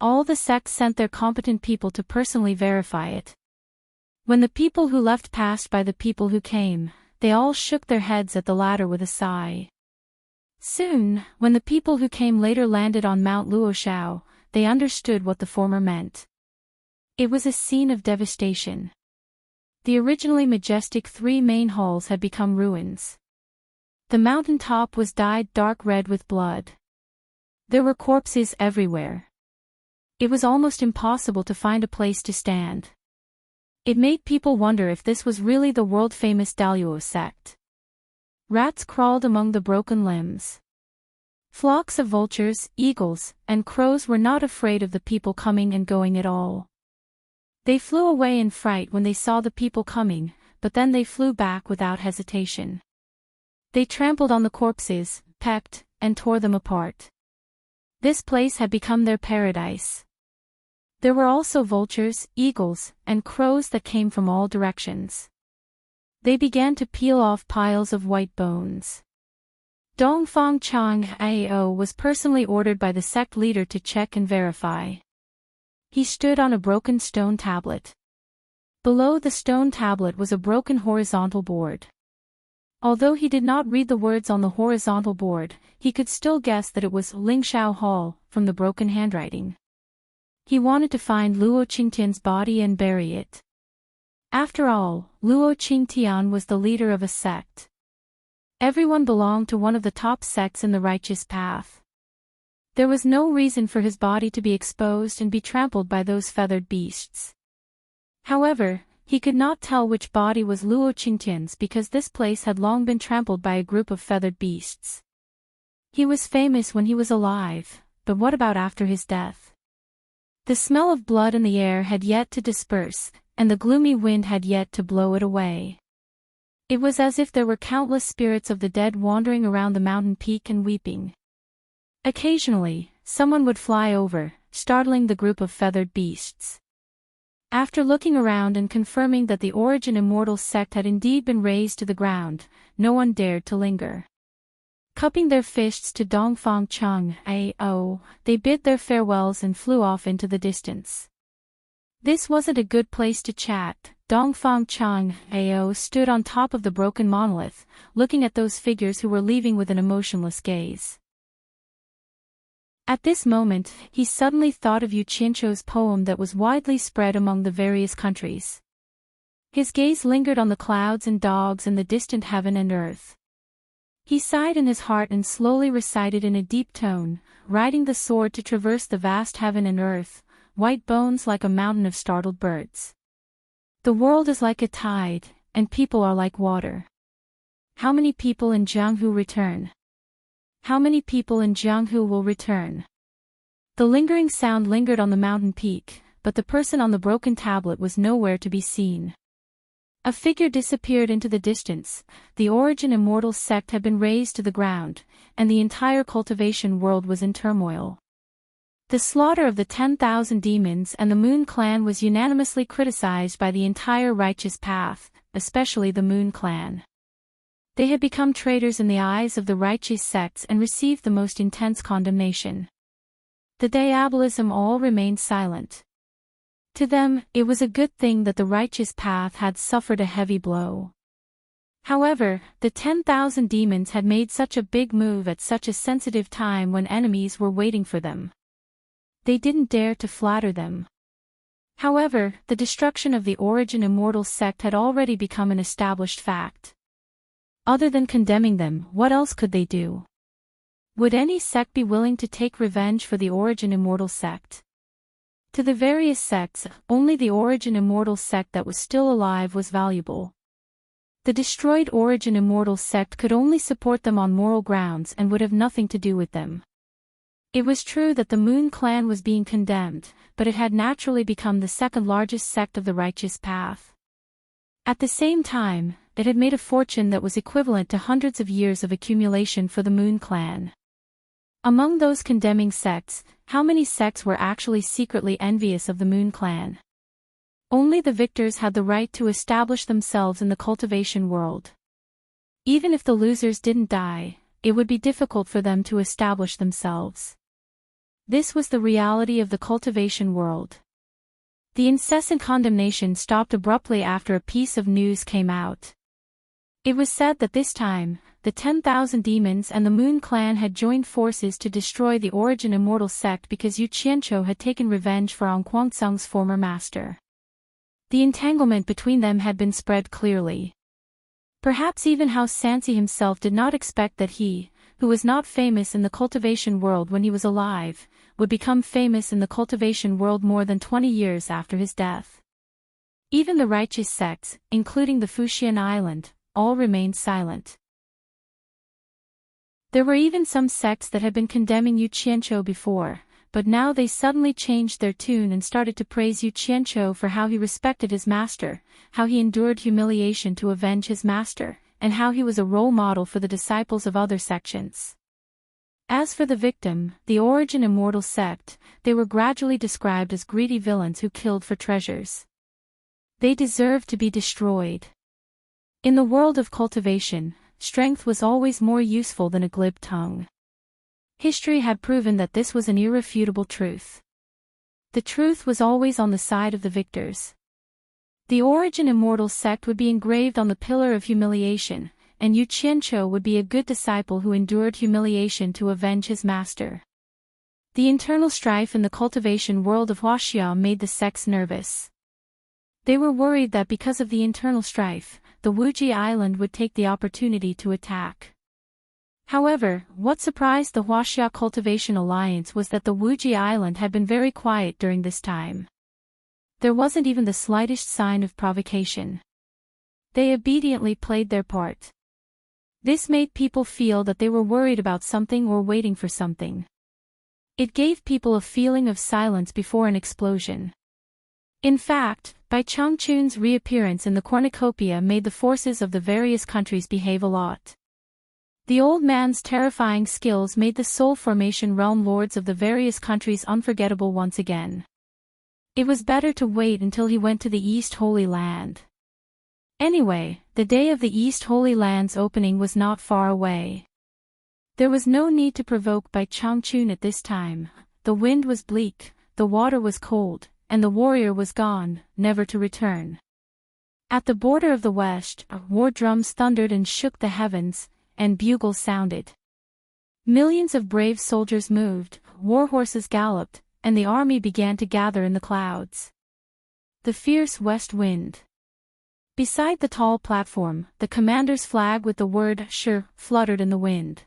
All the sects sent their competent people to personally verify it. When the people who left passed by the people who came, they all shook their heads at the latter with a sigh. Soon, when the people who came later landed on Mount Luoshao, they understood what the former meant. It was a scene of devastation. The originally majestic 3 main halls had become ruins. The mountain top was dyed dark red with blood. There were corpses everywhere. It was almost impossible to find a place to stand. It made people wonder if this was really the world-famous Daluo sect. Rats crawled among the broken limbs. Flocks of vultures, eagles, and crows were not afraid of the people coming and going at all. They flew away in fright when they saw the people coming, but then they flew back without hesitation. They trampled on the corpses, pecked, and tore them apart. This place had become their paradise. There were also vultures, eagles, and crows that came from all directions. They began to peel off piles of white bones. Dongfang Chang Ao was personally ordered by the sect leader to check and verify. He stood on a broken stone tablet. Below the stone tablet was a broken horizontal board. Although he did not read the words on the horizontal board, he could still guess that it was Lingshao Hall, from the broken handwriting. He wanted to find Luo Qingtian's body and bury it. After all, Luo Qingtian was the leader of a sect. Everyone belonged to one of the top sects in the righteous path. There was no reason for his body to be exposed and be trampled by those feathered beasts. However, he could not tell which body was Luo Qingtian's because this place had long been trampled by a group of feathered beasts. He was famous when he was alive, but what about after his death? The smell of blood in the air had yet to disperse, and the gloomy wind had yet to blow it away. It was as if there were countless spirits of the dead wandering around the mountain peak and weeping. Occasionally, someone would fly over, startling the group of feathered beasts. After looking around and confirming that the Origin Immortal sect had indeed been razed to the ground, no one dared to linger. Cupping their fists to Dongfang Chang Ao, they bid their farewells and flew off into the distance. This wasn't a good place to chat. Dongfang Chang Ao stood on top of the broken monolith, looking at those figures who were leaving with an emotionless gaze. At this moment, he suddenly thought of Yu Qianqiu's poem that was widely spread among the various countries. His gaze lingered on the clouds and dogs and the distant heaven and earth. He sighed in his heart and slowly recited in a deep tone, riding the sword to traverse the vast heaven and earth, white bones like a mountain of startled birds. The world is like a tide, and people are like water. How many people in Jianghu return? How many people in Jianghu will return? The lingering sound lingered on the mountain peak, but the person on the broken tablet was nowhere to be seen. A figure disappeared into the distance. The Origin Immortal sect had been razed to the ground, and the entire cultivation world was in turmoil. The slaughter of the 10,000 demons and the Moon Clan was unanimously criticized by the entire righteous path, especially the Moon Clan. They had become traitors in the eyes of the righteous sects and received the most intense condemnation. The Diabolism all remained silent. To them, it was a good thing that the righteous path had suffered a heavy blow. However, the 10,000 demons had made such a big move at such a sensitive time when enemies were waiting for them. They didn't dare to flatter them. However, the destruction of the Origin Immortal sect had already become an established fact. Other than condemning them, what else could they do? Would any sect be willing to take revenge for the Origin Immortal sect? To the various sects, only the Origin Immortal sect that was still alive was valuable. The destroyed Origin Immortal sect could only support them on moral grounds and would have nothing to do with them. It was true that the Moon Clan was being condemned, but it had naturally become the second largest sect of the righteous path. At the same time, it had made a fortune that was equivalent to hundreds of years of accumulation for the Moon Clan. Among those condemning sects, how many sects were actually secretly envious of the Moon Clan? Only the victors had the right to establish themselves in the cultivation world. Even if the losers didn't die, it would be difficult for them to establish themselves. This was the reality of the cultivation world. The incessant condemnation stopped abruptly after a piece of news came out. It was said that this time, the 10,000 demons and the Moon Clan had joined forces to destroy the Origin Immortal sect because Yu Qianqiu had taken revenge for An Guangceng's former master. The entanglement between them had been spread clearly. Perhaps even Hao Sansi himself did not expect that he, who was not famous in the cultivation world when he was alive, would become famous in the cultivation world more than 20 years after his death. Even the righteous sects, including the Fuxian Island, all remained silent. There were even some sects that had been condemning Yu Qianqiu before, but now they suddenly changed their tune and started to praise Yu Qianqiu for how he respected his master, how he endured humiliation to avenge his master, and how he was a role model for the disciples of other sections. As for the victim, the Origin Immortal sect, they were gradually described as greedy villains who killed for treasures. They deserved to be destroyed. In the world of cultivation, strength was always more useful than a glib tongue. History had proven that this was an irrefutable truth. The truth was always on the side of the victors. The Origin Immortal sect would be engraved on the pillar of humiliation, and Yu Qianqiu would be a good disciple who endured humiliation to avenge his master. The internal strife in the cultivation world of Huaxia made the sects nervous. They were worried that because of the internal strife, the Wuji Island would take the opportunity to attack. However, what surprised the Huaxia Cultivation Alliance was that the Wuji Island had been very quiet during this time. There wasn't even the slightest sign of provocation. They obediently played their part. This made people feel that they were worried about something or waiting for something. It gave people a feeling of silence before an explosion. In fact, Bai Changchun's reappearance in the cornucopia made the forces of the various countries behave a lot. The old man's terrifying skills made the soul formation realm lords of the various countries unforgettable once again. It was better to wait until he went to the East Holy Land. Anyway, the day of the East Holy Land's opening was not far away. There was no need to provoke Bai Changchun at this time. The wind was bleak, the water was cold, and the warrior was gone, never to return. At the border of the west, war drums thundered and shook the heavens, and bugles sounded. Millions of brave soldiers moved, war horses galloped, and the army began to gather in the clouds. The fierce west wind. Beside the tall platform, the commander's flag with the word "Sure" fluttered in the wind.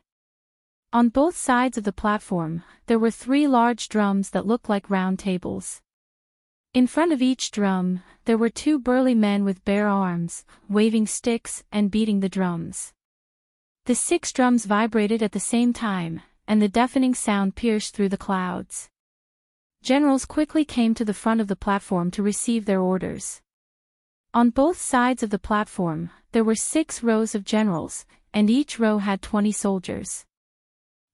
On both sides of the platform, there were 3 large drums that looked like round tables. In front of each drum, there were 2 burly men with bare arms, waving sticks and beating the drums. The 6 drums vibrated at the same time, and the deafening sound pierced through the clouds. Generals quickly came to the front of the platform to receive their orders. On both sides of the platform, there were 6 rows of generals, and each row had 20 soldiers.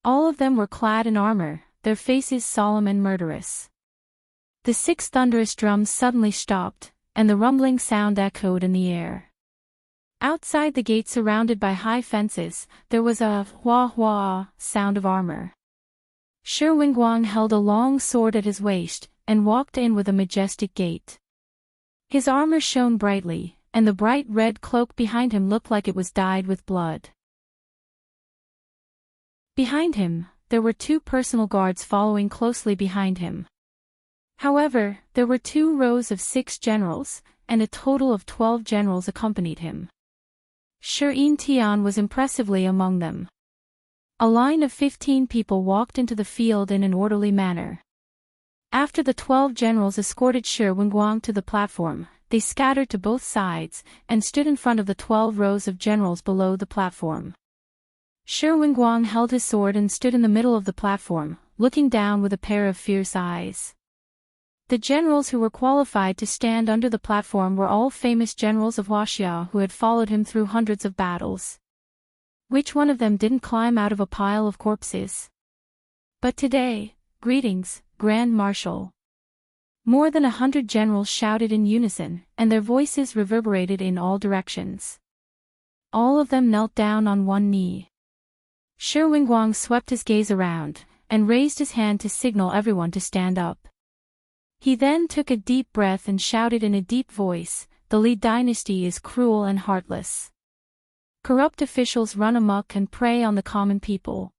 All of them were clad in armor, their faces solemn and murderous. The 6 thunderous drums suddenly stopped, and the rumbling sound echoed in the air. Outside the gate surrounded by high fences, there was a wah-wah sound of armor. Shi Wenguang held a long sword at his waist, and walked in with a majestic gait. His armor shone brightly, and the bright red cloak behind him looked like it was dyed with blood. Behind him, there were 2 personal guards following closely behind him. However, there were 2 rows of 6 generals, and a total of 12 generals accompanied him. Shi Tian was impressively among them. A line of 15 people walked into the field in an orderly manner. After the 12 generals escorted Shi Wenguang to the platform, they scattered to both sides, and stood in front of the 12 rows of generals below the platform. Shi Wenguang held his sword and stood in the middle of the platform, looking down with a pair of fierce eyes. The generals who were qualified to stand under the platform were all famous generals of Huaxia who had followed him through hundreds of battles. Which one of them didn't climb out of a pile of corpses? But today, greetings, Grand Marshal. More than 100 generals shouted in unison, and their voices reverberated in all directions. All of them knelt down on one knee. Shi Wenguang swept his gaze around, and raised his hand to signal everyone to stand up. He then took a deep breath and shouted in a deep voice, "The Li dynasty is cruel and heartless. Corrupt officials run amok and prey on the common people.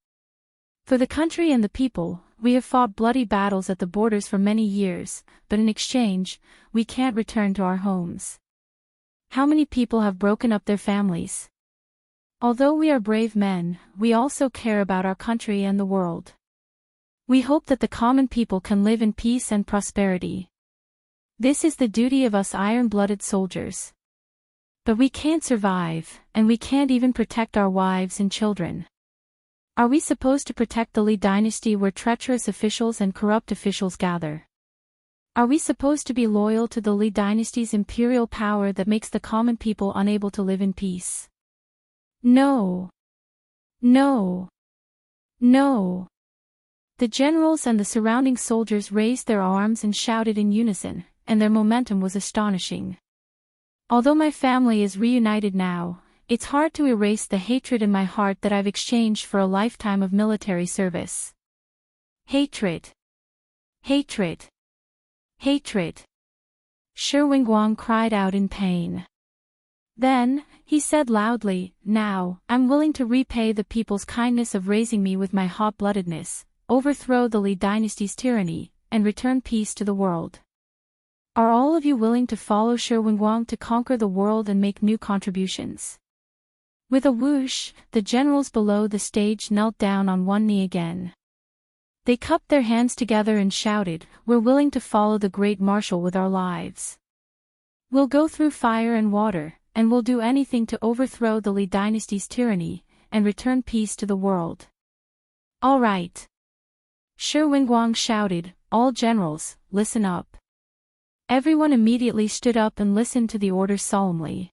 For the country and the people, we have fought bloody battles at the borders for many years, but in exchange, we can't return to our homes. How many people have broken up their families? Although we are brave men, we also care about our country and the world. We hope that the common people can live in peace and prosperity. This is the duty of us iron-blooded soldiers. But we can't survive, and we can't even protect our wives and children. Are we supposed to protect the Li dynasty where treacherous officials and corrupt officials gather? Are we supposed to be loyal to the Li dynasty's imperial power that makes the common people unable to live in peace? No. No. No. The generals and the surrounding soldiers raised their arms and shouted in unison, and their momentum was astonishing. Although my family is reunited now, it's hard to erase the hatred in my heart that I've exchanged for a lifetime of military service. Hatred. Hatred. Hatred. Shi Wenguang cried out in pain. Then, he said loudly, "Now, I'm willing to repay the people's kindness of raising me with my hot-bloodedness, overthrow the Li dynasty's tyranny, and return peace to the world. Are all of you willing to follow Shi Wenguang to conquer the world and make new contributions?" With a whoosh, the generals below the stage knelt down on one knee again. They cupped their hands together and shouted, "We're willing to follow the great marshal with our lives. We'll go through fire and water, and we'll do anything to overthrow the Li dynasty's tyranny, and return peace to the world." "All right." Shi Wenguang shouted, "All generals, listen up." Everyone immediately stood up and listened to the orders solemnly.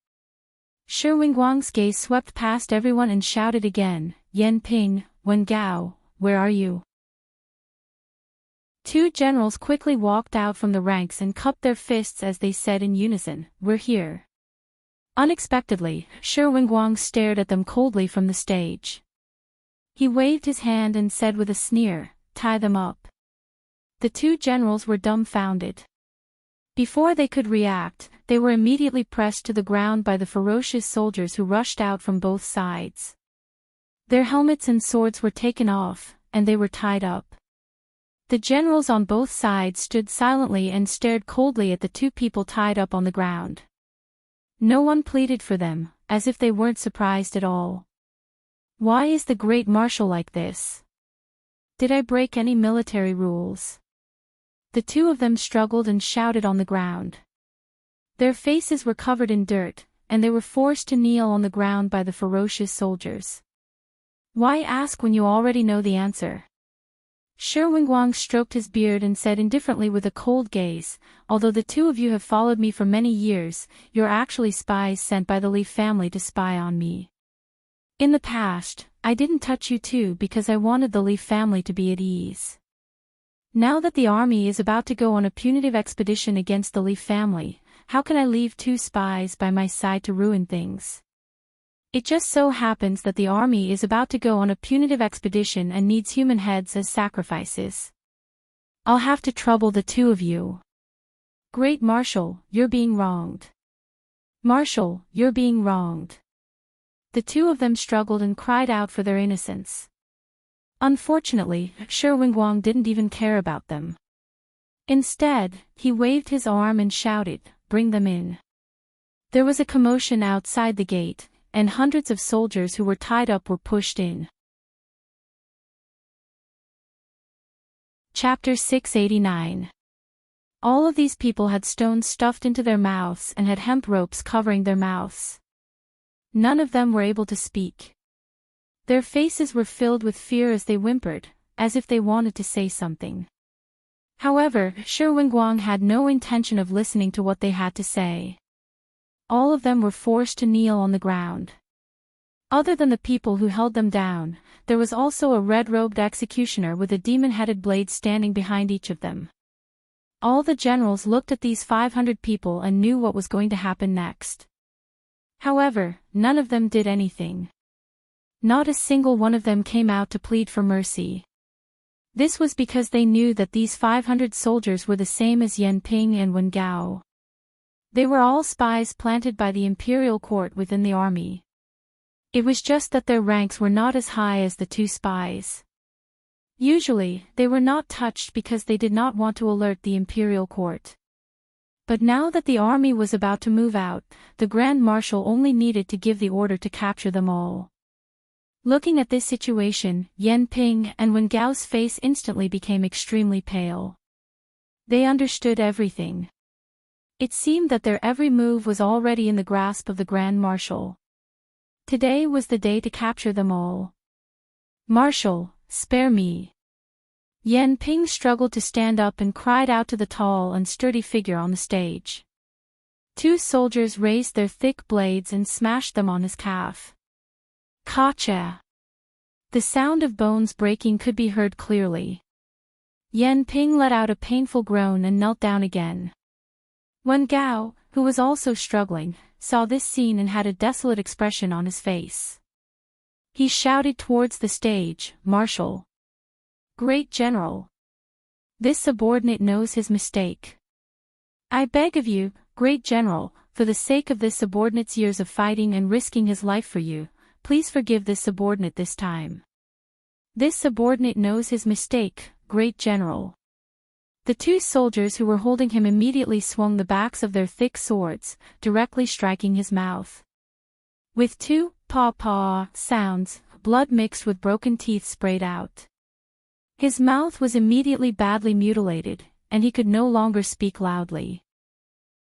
Shi Wenguang's gaze swept past everyone and shouted again, "Yan Ping, Wen Gao, where are you?" 2 generals quickly walked out from the ranks and cupped their fists as they said in unison, "We're here." Unexpectedly, Shi Wenguang stared at them coldly from the stage. He waved his hand and said with a sneer, "Tie them up." The 2 generals were dumbfounded. Before they could react, they were immediately pressed to the ground by the ferocious soldiers who rushed out from both sides. Their helmets and swords were taken off, and they were tied up. The generals on both sides stood silently and stared coldly at the two people tied up on the ground. No one pleaded for them, as if they weren't surprised at all. Why is the great marshal like this? Did I break any military rules? The two of them struggled and shouted on the ground. Their faces were covered in dirt, and they were forced to kneel on the ground by the ferocious soldiers. Why ask when you already know the answer? Shi Wenguang stroked his beard and said indifferently with a cold gaze, although the two of you have followed me for many years, you're actually spies sent by the Li family to spy on me. In the past, I didn't touch you two because I wanted the Li family to be at ease. Now that the army is about to go on a punitive expedition against the Li family, how can I leave two spies by my side to ruin things? It just so happens that the army is about to go on a punitive expedition and needs human heads as sacrifices. I'll have to trouble the two of you. Great Marshal, you're being wronged. Marshal, you're being wronged. The two of them struggled and cried out for their innocence. Unfortunately, Shi Wenguang didn't even care about them. Instead, he waved his arm and shouted, "Bring them in." There was a commotion outside the gate, and hundreds of soldiers who were tied up were pushed in. Chapter 689. All of these people had stones stuffed into their mouths and had hemp ropes covering their mouths. None of them were able to speak. Their faces were filled with fear as they whimpered, as if they wanted to say something. However, Shi Wenguang had no intention of listening to what they had to say. All of them were forced to kneel on the ground. Other than the people who held them down, there was also a red-robed executioner with a demon-headed blade standing behind each of them. All the generals looked at these 500 people and knew what was going to happen next. However, none of them did anything. Not a single one of them came out to plead for mercy. This was because they knew that these 500 soldiers were the same as Yan Ping and Wen Gao. They were all spies planted by the imperial court within the army. It was just that their ranks were not as high as the two spies. Usually, they were not touched because they did not want to alert the imperial court. But now that the army was about to move out, the Grand Marshal only needed to give the order to capture them all. Looking at this situation, Yan Ping and Wen Gao's face instantly became extremely pale. They understood everything. It seemed that their every move was already in the grasp of the Grand Marshal. Today was the day to capture them all. Marshal, spare me. Yan Ping struggled to stand up and cried out to the tall and sturdy figure on the stage. Two soldiers raised their thick blades and smashed them on his calf. Ka-cha! The sound of bones breaking could be heard clearly. Yan Ping let out a painful groan and knelt down again. Wen Gao, who was also struggling, saw this scene and had a desolate expression on his face. He shouted towards the stage, "Marshal! Great General! This subordinate knows his mistake. I beg of you, Great General, for the sake of this subordinate's years of fighting and risking his life for you, please forgive this subordinate this time. This subordinate knows his mistake, Great General." The two soldiers who were holding him immediately swung the backs of their thick swords, directly striking his mouth. With two paw-paw sounds, blood mixed with broken teeth sprayed out. His mouth was immediately badly mutilated, and he could no longer speak loudly.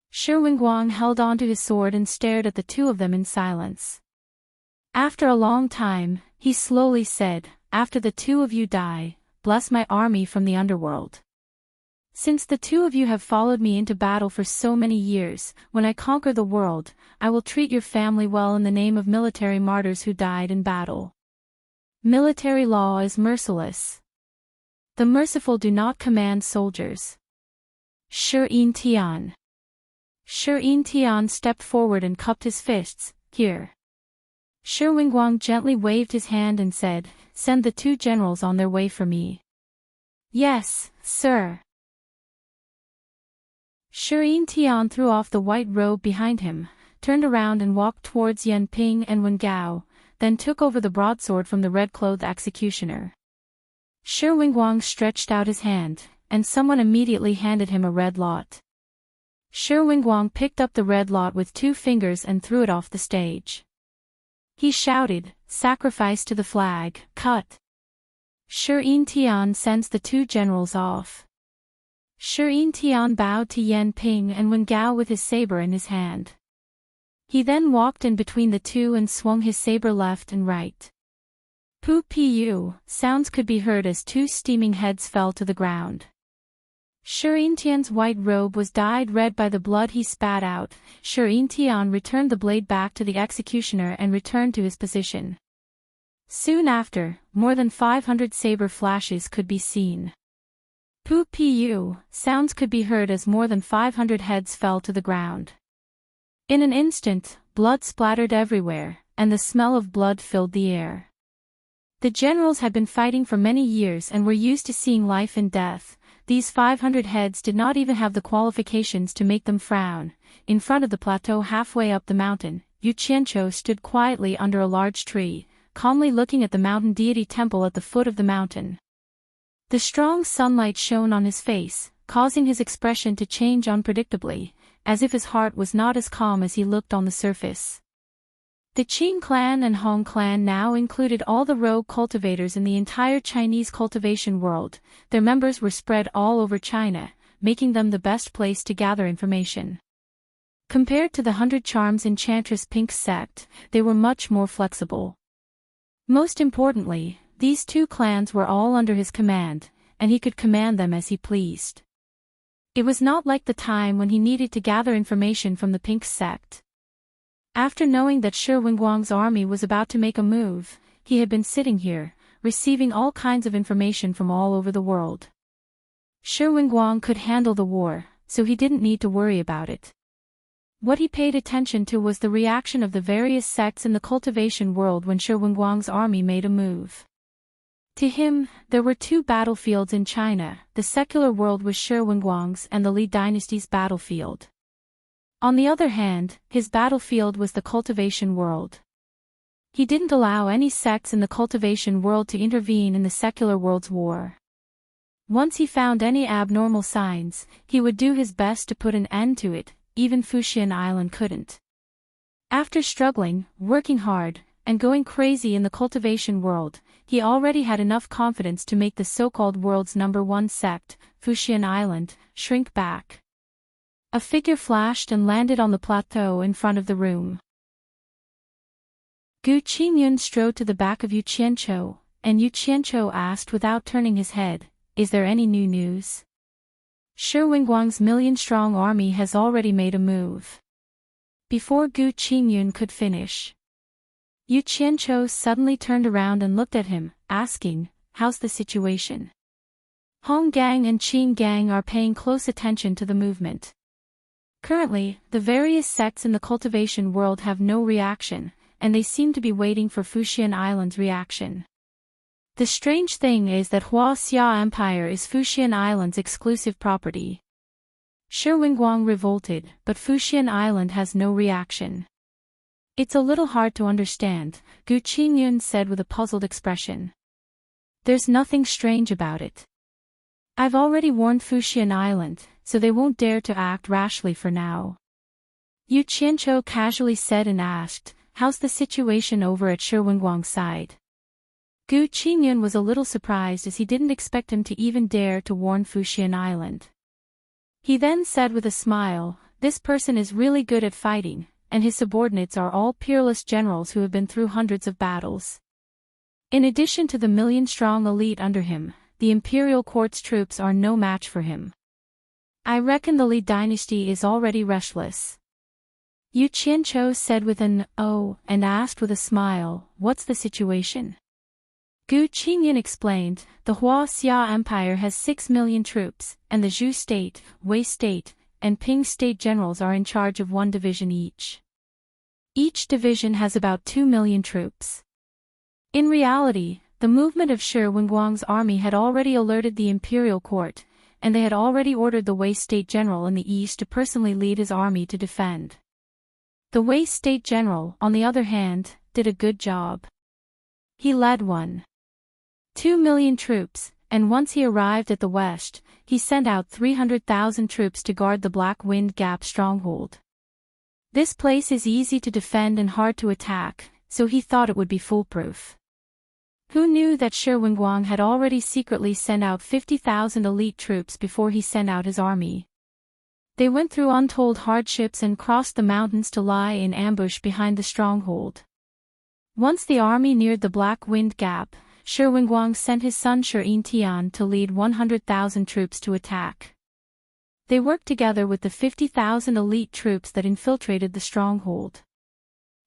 Shi Wenguang held onto his sword and stared at the two of them in silence. After a long time, he slowly said, "After the two of you die, bless my army from the underworld. Since the two of you have followed me into battle for so many years, when I conquer the world, I will treat your family well in the name of military martyrs who died in battle. Military law is merciless. The merciful do not command soldiers." Shi Tian. Shi Tian stepped forward and cupped his fists, "Here." Shi Wenguang gently waved his hand and said, "Send the two generals on their way for me." "Yes, sir." Shi Tian threw off the white robe behind him, turned around and walked towards Yan Ping and Wen Gao, then took over the broadsword from the red-clothed executioner. Shi Wingguang stretched out his hand, and someone immediately handed him a red lot. Shi Wingguang picked up the red lot with 2 fingers and threw it off the stage. He shouted, "Sacrifice to the flag, cut!" Shi Yintian sends the 2 generals off. Shi Yintian bowed to Yan Ping and Wen Gao with his saber in his hand. He then walked in between the 2 and swung his saber left and right. Pu sounds could be heard as 2 steaming heads fell to the ground. Shi Yintian's white robe was dyed red by the blood he spat out. Shi Yintian returned the blade back to the executioner and returned to his position. Soon after, more than 500 saber flashes could be seen. Pu sounds could be heard as more than 500 heads fell to the ground. In an instant, blood splattered everywhere, and the smell of blood filled the air. The generals had been fighting for many years and were used to seeing life and death. These 500 heads did not even have the qualifications to make them frown. In front of the plateau halfway up the mountain, Yu Qianqiu stood quietly under a large tree, calmly looking at the mountain deity temple at the foot of the mountain. The strong sunlight shone on his face, causing his expression to change unpredictably, as if his heart was not as calm as he looked on the surface. The Qing clan and Hong clan now included all the rogue cultivators in the entire Chinese cultivation world. Their members were spread all over China, making them the best place to gather information. Compared to the 100 Charms Enchantress Pink sect, they were much more flexible. Most importantly, these 2 clans were all under his command, and he could command them as he pleased. It was not like the time when he needed to gather information from the Pink sect. After knowing that Shi Wingguang's army was about to make a move, he had been sitting here, receiving all kinds of information from all over the world. Shi Wingguang could handle the war, so he didn't need to worry about it. What he paid attention to was the reaction of the various sects in the cultivation world when Shi Wingguang's army made a move. To him, there were 2 battlefields in China. The secular world was Shi Wingguang's and the Li dynasty's battlefield. On the other hand, his battlefield was the cultivation world. He didn't allow any sects in the cultivation world to intervene in the secular world's war. Once he found any abnormal signs, he would do his best to put an end to it. Even Fuxian Island couldn't. After struggling, working hard, and going crazy in the cultivation world, he already had enough confidence to make the so-called world's #1 sect, Fuxian Island, shrink back. A figure flashed and landed on the plateau in front of the room. Gu Qingyun strode to the back of Yu Qianqiu, and Yu Qianqiu asked without turning his head, "Is there any new news?" Shi Wingguang's million-strong army has already made a move. Before Gu Qingyun could finish, Yu Qianqiu suddenly turned around and looked at him, asking, "How's the situation?" Hong Gang and Qin Gang are paying close attention to the movement. Currently, the various sects in the cultivation world have no reaction, and they seem to be waiting for Fuxian Island's reaction. The strange thing is that Huaxia Empire is Fuxian Island's exclusive property. Shi Wingguang revolted, but Fuxian Island has no reaction. "It's a little hard to understand," Gu Qingyun said with a puzzled expression. "There's nothing strange about it. I've already warned Fuxian Island, so they won't dare to act rashly for now." Yu Qianqiu casually said and asked, "How's the situation over at Shi Wingguang's side?" Gu Qingyun was a little surprised as he didn't expect him to even dare to warn Fuxian Island. He then said with a smile, "This person is really good at fighting, and his subordinates are all peerless generals who have been through hundreds of battles. In addition to the million-strong elite under him, the imperial court's troops are no match for him. I reckon the Li dynasty is already restless." Yu Qianqiu said with an "oh" and asked with a smile, "What's the situation?" Gu Qingyun explained, "The Huaxia Empire has 6 million troops, and the Zhu State, Wei State, and Ping State generals are in charge of 1 division each. Each division has about 2 million troops." In reality, the movement of Shi Wingguang's army had already alerted the imperial court, and they had already ordered the Wei State general in the east to personally lead his army to defend. The Wei State general, on the other hand, did a good job. He led one 2 million troops, and once he arrived at the west, he sent out 300,000 troops to guard the Black Wind Gap stronghold. This place is easy to defend and hard to attack, so he thought it would be foolproof. Who knew that Shi Wenguang had already secretly sent out 50,000 elite troops before he sent out his army? They went through untold hardships and crossed the mountains to lie in ambush behind the stronghold. Once the army neared the Black Wind Gap, Shi Wenguang sent his son Shi Tian to lead 100,000 troops to attack. They worked together with the 50,000 elite troops that infiltrated the stronghold.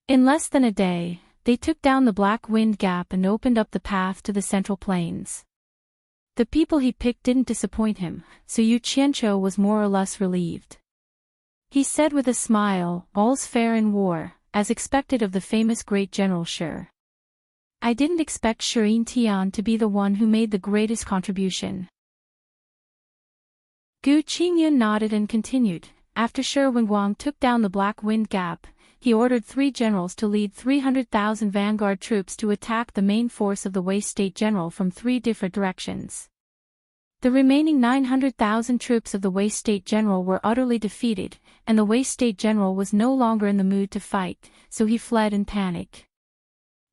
In less than a day, they took down the Black Wind Gap and opened up the path to the Central Plains. The people he picked didn't disappoint him, so Yu Qianzhou was more or less relieved. He said with a smile, "All's fair in war," as expected of the famous great General Shi. "I didn't expect Shi Tian to be the one who made the greatest contribution." Gu Qingyun nodded and continued, "After Shi Wenguang took down the Black Wind Gap, he ordered 3 generals to lead 300,000 vanguard troops to attack the main force of the Wei State General from 3 different directions. The remaining 900,000 troops of the Wei State General were utterly defeated, and the Wei State General was no longer in the mood to fight, so he fled in panic.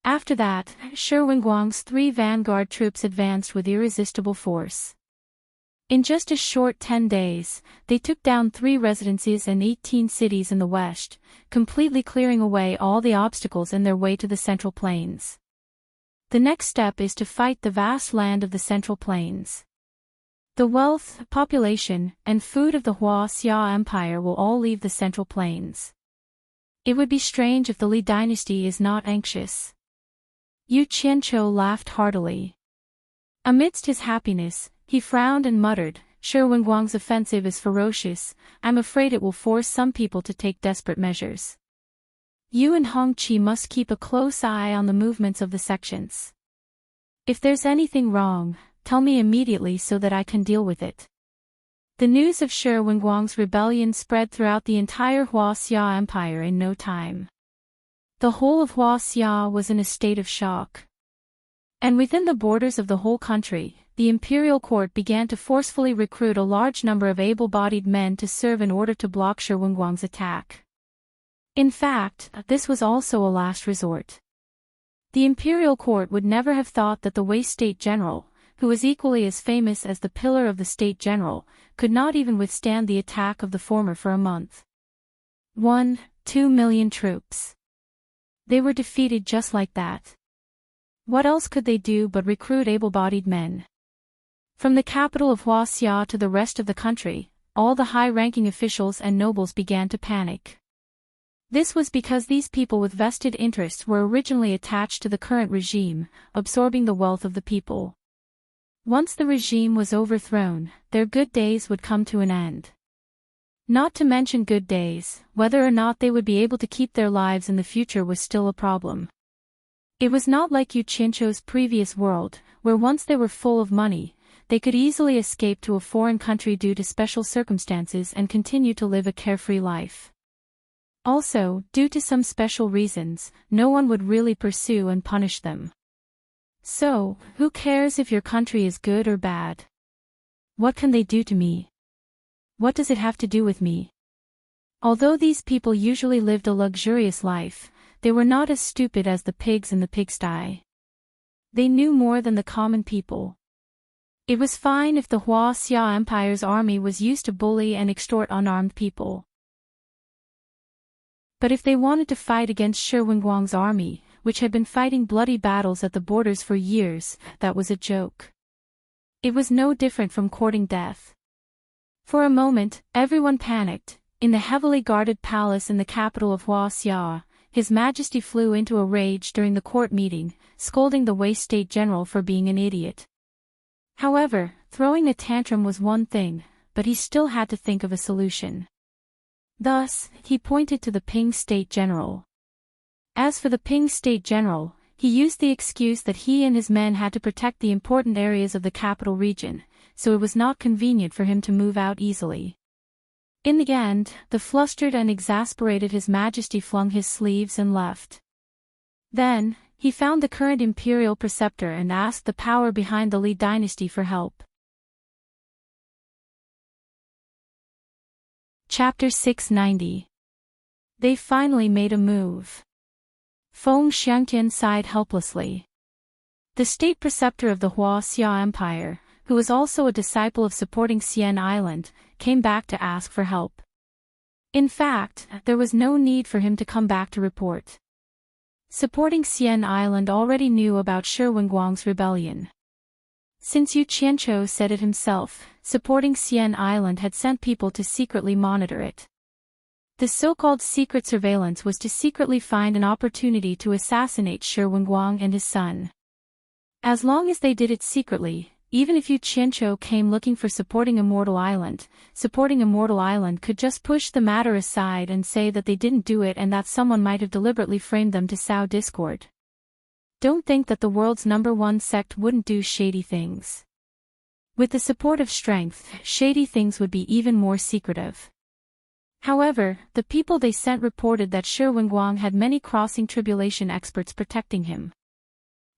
After that, Shi Wenguang's 3 vanguard troops advanced with irresistible force. In just a short 10 days, they took down 3 residencies and 18 cities in the west, completely clearing away all the obstacles in their way to the Central Plains. The next step is to fight the vast land of the Central Plains. The wealth, population, and food of the Hua-Xia Empire will all leave the Central Plains. It would be strange if the Li dynasty is not anxious. Yu Qianzhou laughed heartily. Amidst his happiness, he frowned and muttered, "Shi Wenguang's offensive is ferocious. I'm afraid it will force some people to take desperate measures. You and Hongqi must keep a close eye on the movements of the sections. If there's anything wrong, tell me immediately so that I can deal with it." The news of Shi Wenguang's rebellion spread throughout the entire Hua-Xia Empire in no time. The whole of Hua-Xia was in a state of shock. And within the borders of the whole country, the imperial court began to forcefully recruit a large number of able-bodied men to serve in order to block Shi Wenguang's attack. In fact, this was also a last resort. The imperial court would never have thought that the Wei State General, who was equally as famous as the pillar of the State General, could not even withstand the attack of the former for a month. 2 million troops. They were defeated just like that. What else could they do but recruit able-bodied men? From the capital of Hua-Xia to the rest of the country, all the high-ranking officials and nobles began to panic. This was because these people with vested interests were originally attached to the current regime, absorbing the wealth of the people. Once the regime was overthrown, their good days would come to an end. Not to mention good days, whether or not they would be able to keep their lives in the future was still a problem. It was not like Yu Qianzhou's previous world, where once they were full of money, they could easily escape to a foreign country due to special circumstances and continue to live a carefree life. Also, due to some special reasons, no one would really pursue and punish them. So, who cares if your country is good or bad? What can they do to me? What does it have to do with me? Although these people usually lived a luxurious life, they were not as stupid as the pigs in the pigsty. They knew more than the common people. It was fine if the Hua-Xia Empire's army was used to bully and extort unarmed people. But if they wanted to fight against Shi Wenguang's army, which had been fighting bloody battles at the borders for years, that was a joke. It was no different from courting death. For a moment, everyone panicked. In the heavily guarded palace in the capital of Hua-Xia, His Majesty flew into a rage during the court meeting, scolding the Wei State General for being an idiot. However, throwing a tantrum was one thing, but he still had to think of a solution. Thus, he pointed to the Ping State General. As for the Ping State General, he used the excuse that he and his men had to protect the important areas of the capital region, so it was not convenient for him to move out easily. In the end, the flustered and exasperated His Majesty flung his sleeves and left. Then, He found the current imperial preceptor and asked the power behind the Li dynasty for help. Chapter 690. They finally made a move. Feng Xiangtian sighed helplessly. The state preceptor of the Hua-Xia Empire, who was also a disciple of supporting Xian Island, came back to ask for help. In fact, there was no need for him to come back to report. Supporting Xian Island already knew about Shi Wenguang's rebellion. Since Yu Qianzhou said it himself, supporting Xian Island had sent people to secretly monitor it. The so-called secret surveillance was to secretly find an opportunity to assassinate Shi Wenguang and his son. As long as they did it secretly, even if Yu Qianzhou came looking for supporting Immortal Island could just push the matter aside and say that they didn't do it and that someone might have deliberately framed them to sow discord. Don't think that the world's #1 sect wouldn't do shady things. With the support of strength, shady things would be even more secretive. However, the people they sent reported that Shi Wenguang had many crossing tribulation experts protecting him.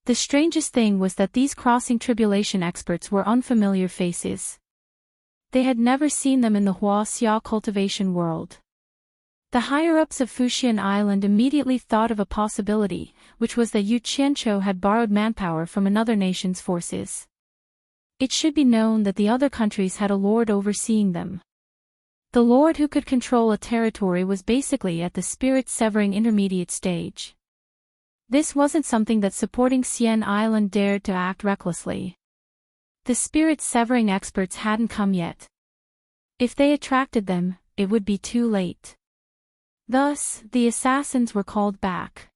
The strangest thing was that these crossing tribulation experts were unfamiliar faces. They had never seen them in the Hua-Xia cultivation world. The higher-ups of Fuxian Island immediately thought of a possibility, which was that Yu Qianzhou had borrowed manpower from another nation's forces. It should be known that the other countries had a lord overseeing them. The lord who could control a territory was basically at the spirit-severing intermediate stage. This wasn't something that supporting Xian Island dared to act recklessly. The spirit-severing experts hadn't come yet. If they attracted them, it would be too late. Thus, the assassins were called back.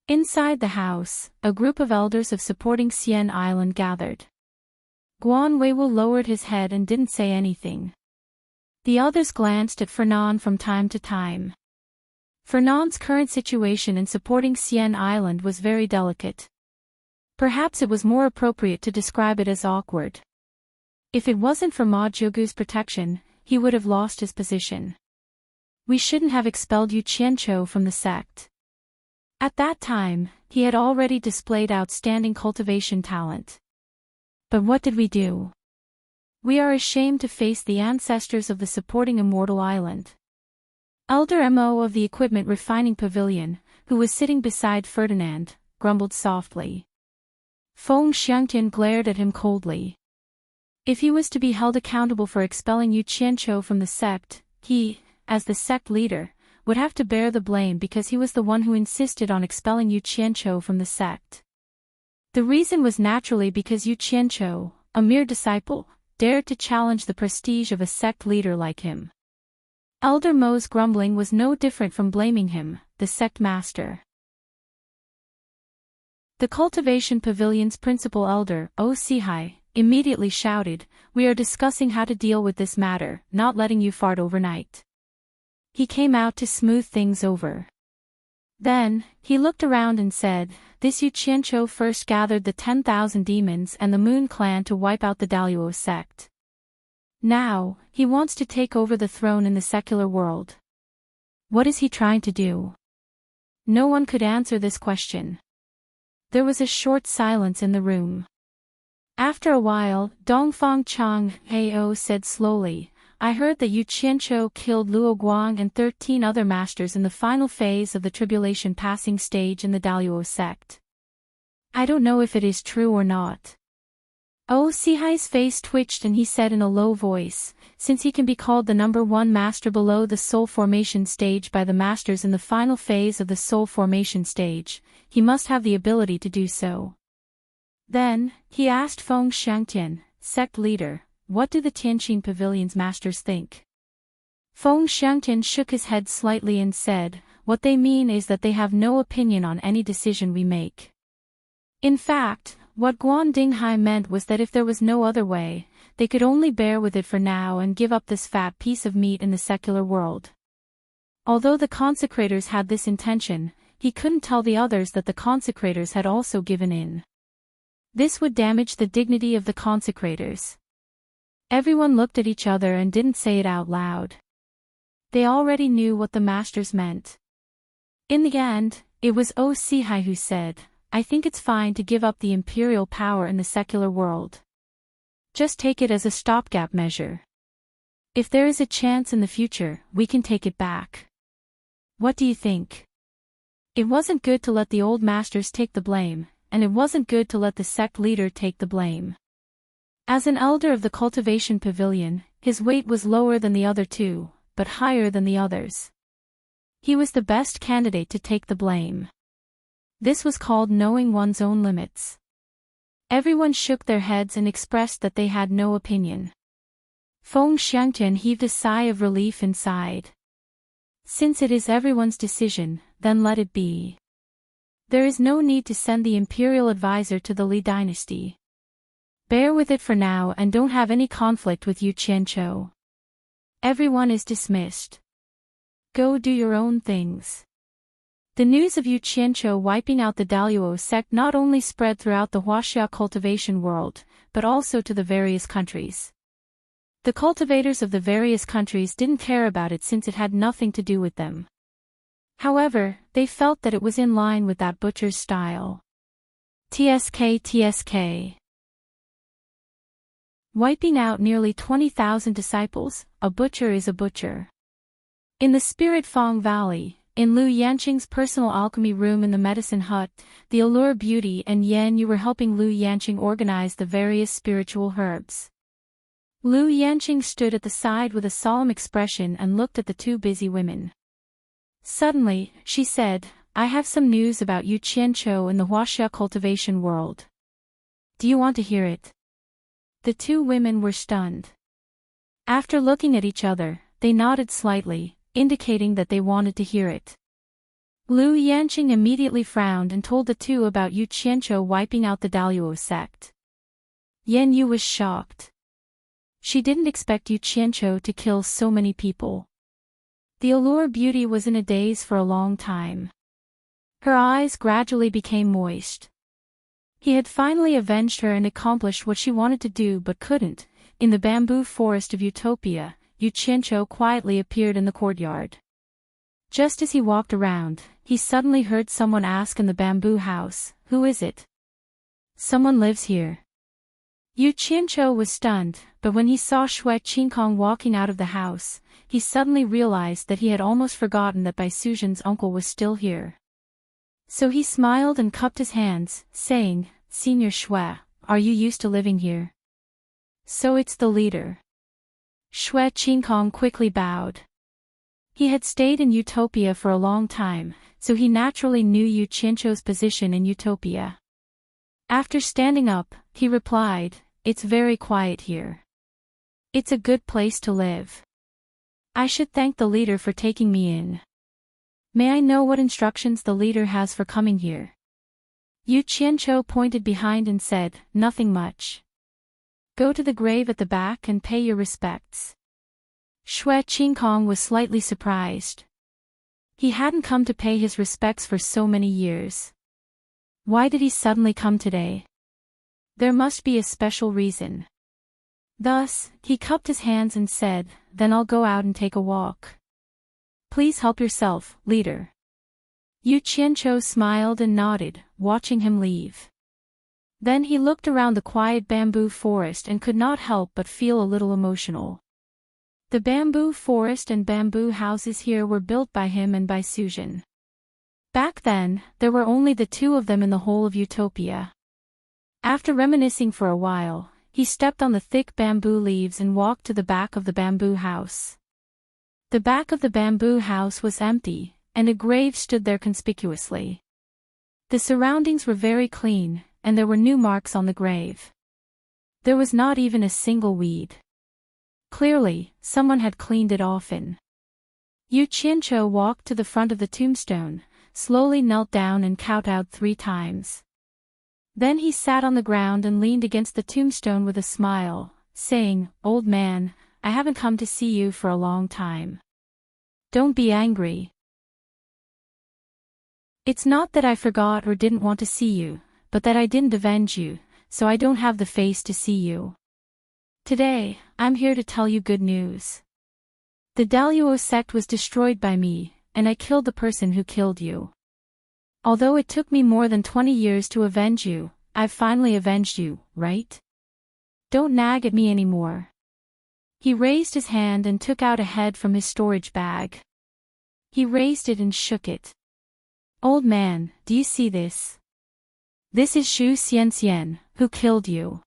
Inside the house, a group of elders of supporting Xian Island gathered. Guan Weiwu lowered his head and didn't say anything. The others glanced at Fernand from time to time. Fernand's current situation in supporting Xian Island was very delicate. Perhaps it was more appropriate to describe it as awkward. If it wasn't for Ma Zhugu's protection, he would have lost his position. We shouldn't have expelled Yu Qianzhou from the sect. At that time, he had already displayed outstanding cultivation talent. But what did we do? We are ashamed to face the ancestors of the supporting Immortal Island. Elder Mo of the Equipment Refining Pavilion, who was sitting beside Ferdinand, grumbled softly. Feng Xiangtian glared at him coldly. If he was to be held accountable for expelling Yu Qianzhou from the sect, he, as the sect leader, would have to bear the blame because he was the one who insisted on expelling Yu Qianzhou from the sect. The reason was naturally because Yu Qianzhou, a mere disciple, dared to challenge the prestige of a sect leader like him. Elder Mo's grumbling was no different from blaming him, the sect master. The cultivation pavilion's principal elder, O Sihai, immediately shouted, "We are discussing how to deal with this matter, not letting you fart overnight." He came out to smooth things over. Then, he looked around and said, "This Yu Qianzhou first gathered the 10,000 demons and the Moon Clan to wipe out the Daluo sect. Now, he wants to take over the throne in the secular world. What is he trying to do?" No one could answer this question. There was a short silence in the room. After a while, Dongfang Chang Ao said slowly, "I heard that Yu Qianzhou killed Luo Guang and 13 other masters in the final phase of the tribulation passing stage in the Daluo sect. I don't know if it is true or not." O Sihai's face twitched and he said in a low voice, "Since he can be called the #1 master below the soul formation stage by the masters in the final phase of the soul formation stage, he must have the ability to do so." Then, he asked Feng Xiangtian, sect leader, "What do the Tianqing Pavilion's masters think?" Feng Xiangtian shook his head slightly and said, "What they mean is that they have no opinion on any decision we make." In fact, what Guan Dinghai meant was that if there was no other way, they could only bear with it for now and give up this fat piece of meat in the secular world. Although the consecrators had this intention, he couldn't tell the others that the consecrators had also given in. This would damage the dignity of the consecrators. Everyone looked at each other and didn't say it out loud. They already knew what the masters meant. In the end, it was O Sihai who said, I think it's fine to give up the imperial power in the secular world. Just take it as a stopgap measure. If there is a chance in the future, we can take it back. What do you think? It wasn't good to let the old masters take the blame, and it wasn't good to let the sect leader take the blame. As an elder of the cultivation pavilion, his weight was lower than the other two, but higher than the others. He was the best candidate to take the blame. This was called knowing one's own limits. Everyone shook their heads and expressed that they had no opinion. Feng Xiangtian heaved a sigh of relief inside. Since it is everyone's decision, then let it be. There is no need to send the imperial advisor to the Li dynasty. Bear with it for now and don't have any conflict with Yu Qianqiu. Everyone is dismissed. Go do your own things. The news of Yu Qianqiu wiping out the Daluo sect not only spread throughout the Huaxia cultivation world, but also to the various countries. The cultivators of the various countries didn't care about it since it had nothing to do with them. However, they felt that it was in line with that butcher's style. TSK. Wiping out nearly 20,000 disciples, a butcher is a butcher. In the Spirit Fong Valley, in Lu Yanqing's personal alchemy room in the medicine hut, the Allure Beauty and Yan Yu were helping Lu Yanqing organize the various spiritual herbs. Lu Yanqing stood at the side with a solemn expression and looked at the two busy women. Suddenly, she said, I have some news about Yu Qianqiu in the Huaxia cultivation world. Do you want to hear it? The two women were stunned. After looking at each other, they nodded slightly, indicating that they wanted to hear it. Lu Yanqing immediately frowned and told the two about Yu Qianqiu wiping out the Daluo sect. Yan Yu was shocked. She didn't expect Yu Qianqiu to kill so many people. The Allure Beauty was in a daze for a long time. Her eyes gradually became moist. He had finally avenged her and accomplished what she wanted to do but couldn't. In the bamboo forest of Utopia, Yu Qianqiu quietly appeared in the courtyard. Just as he walked around, he suddenly heard someone ask in the bamboo house, "Who is it?" "Someone lives here." Yu Qianqiu was stunned, but when he saw Shui Qingkong walking out of the house, he suddenly realized that he had almost forgotten that Bai Suzhen's uncle was still here. So he smiled and cupped his hands, saying, "Senior Shui, are you used to living here?" "So it's the leader." Shui Qingkong quickly bowed. He had stayed in Utopia for a long time, so he naturally knew Yu Qianqiu's position in Utopia. After standing up, he replied, "It's very quiet here. It's a good place to live. I should thank the leader for taking me in. May I know what instructions the leader has for coming here?" Yu Qianqiu pointed behind and said, "Nothing much. Go to the grave at the back and pay your respects." Shui Qingkong was slightly surprised. He hadn't come to pay his respects for so many years. Why did he suddenly come today? There must be a special reason. Thus, he cupped his hands and said, "Then I'll go out and take a walk." "Please help yourself, leader." Yu Qianqiu smiled and nodded, watching him leave. Then he looked around the quiet bamboo forest and could not help but feel a little emotional. The bamboo forest and bamboo houses here were built by him and by Suzhen. Back then, there were only the two of them in the whole of Utopia. After reminiscing for a while, he stepped on the thick bamboo leaves and walked to the back of the bamboo house. The back of the bamboo house was empty, and a grave stood there conspicuously. The surroundings were very clean, and there were new marks on the grave. There was not even a single weed. Clearly, someone had cleaned it often. Yu Qianqiu walked to the front of the tombstone, slowly knelt down and kowtowed 3 times. Then he sat on the ground and leaned against the tombstone with a smile, saying, "Old man, I haven't come to see you for a long time. Don't be angry. It's not that I forgot or didn't want to see you, but that I didn't avenge you, so I don't have the face to see you. Today, I'm here to tell you good news. The Daluo sect was destroyed by me, and I killed the person who killed you." Although it took me more than 20 years to avenge you, I've finally avenged you, right? Don't nag at me anymore. He raised his hand and took out a head from his storage bag. He raised it and shook it. Old man, do you see this? This is Shu Xian, who killed you.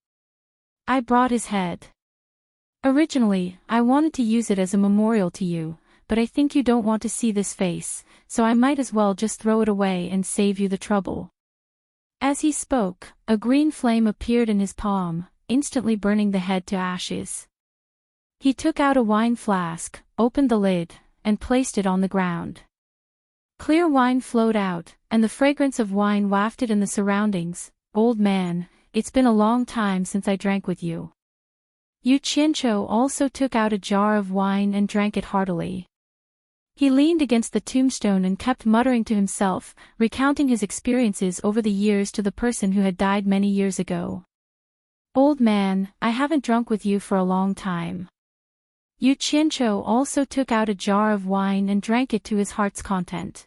I brought his head. Originally, I wanted to use it as a memorial to you, but I think you don't want to see this face, so I might as well just throw it away and save you the trouble. As he spoke, a green flame appeared in his palm, instantly burning the head to ashes. He took out a wine flask, opened the lid, and placed it on the ground. Clear wine flowed out, and the fragrance of wine wafted in the surroundings. Old man, it's been a long time since I drank with you. Yu Qianqiu also took out a jar of wine and drank it heartily. He leaned against the tombstone and kept muttering to himself, recounting his experiences over the years to the person who had died many years ago. Old man, I haven't drunk with you for a long time. Yu Qianqiu also took out a jar of wine and drank it to his heart's content.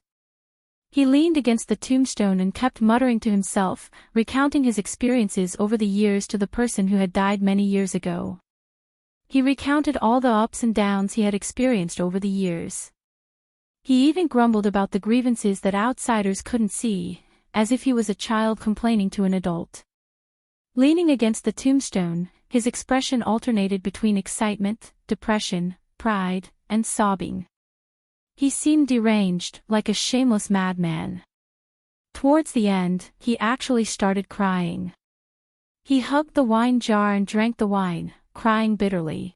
He leaned against the tombstone and kept muttering to himself, recounting his experiences over the years to the person who had died many years ago. He recounted all the ups and downs he had experienced over the years. He even grumbled about the grievances that outsiders couldn't see, as if he was a child complaining to an adult. Leaning against the tombstone, his expression alternated between excitement, depression, pride, and sobbing. He seemed deranged, like a shameless madman. Towards the end, he actually started crying. He hugged the wine jar and drank the wine, crying bitterly.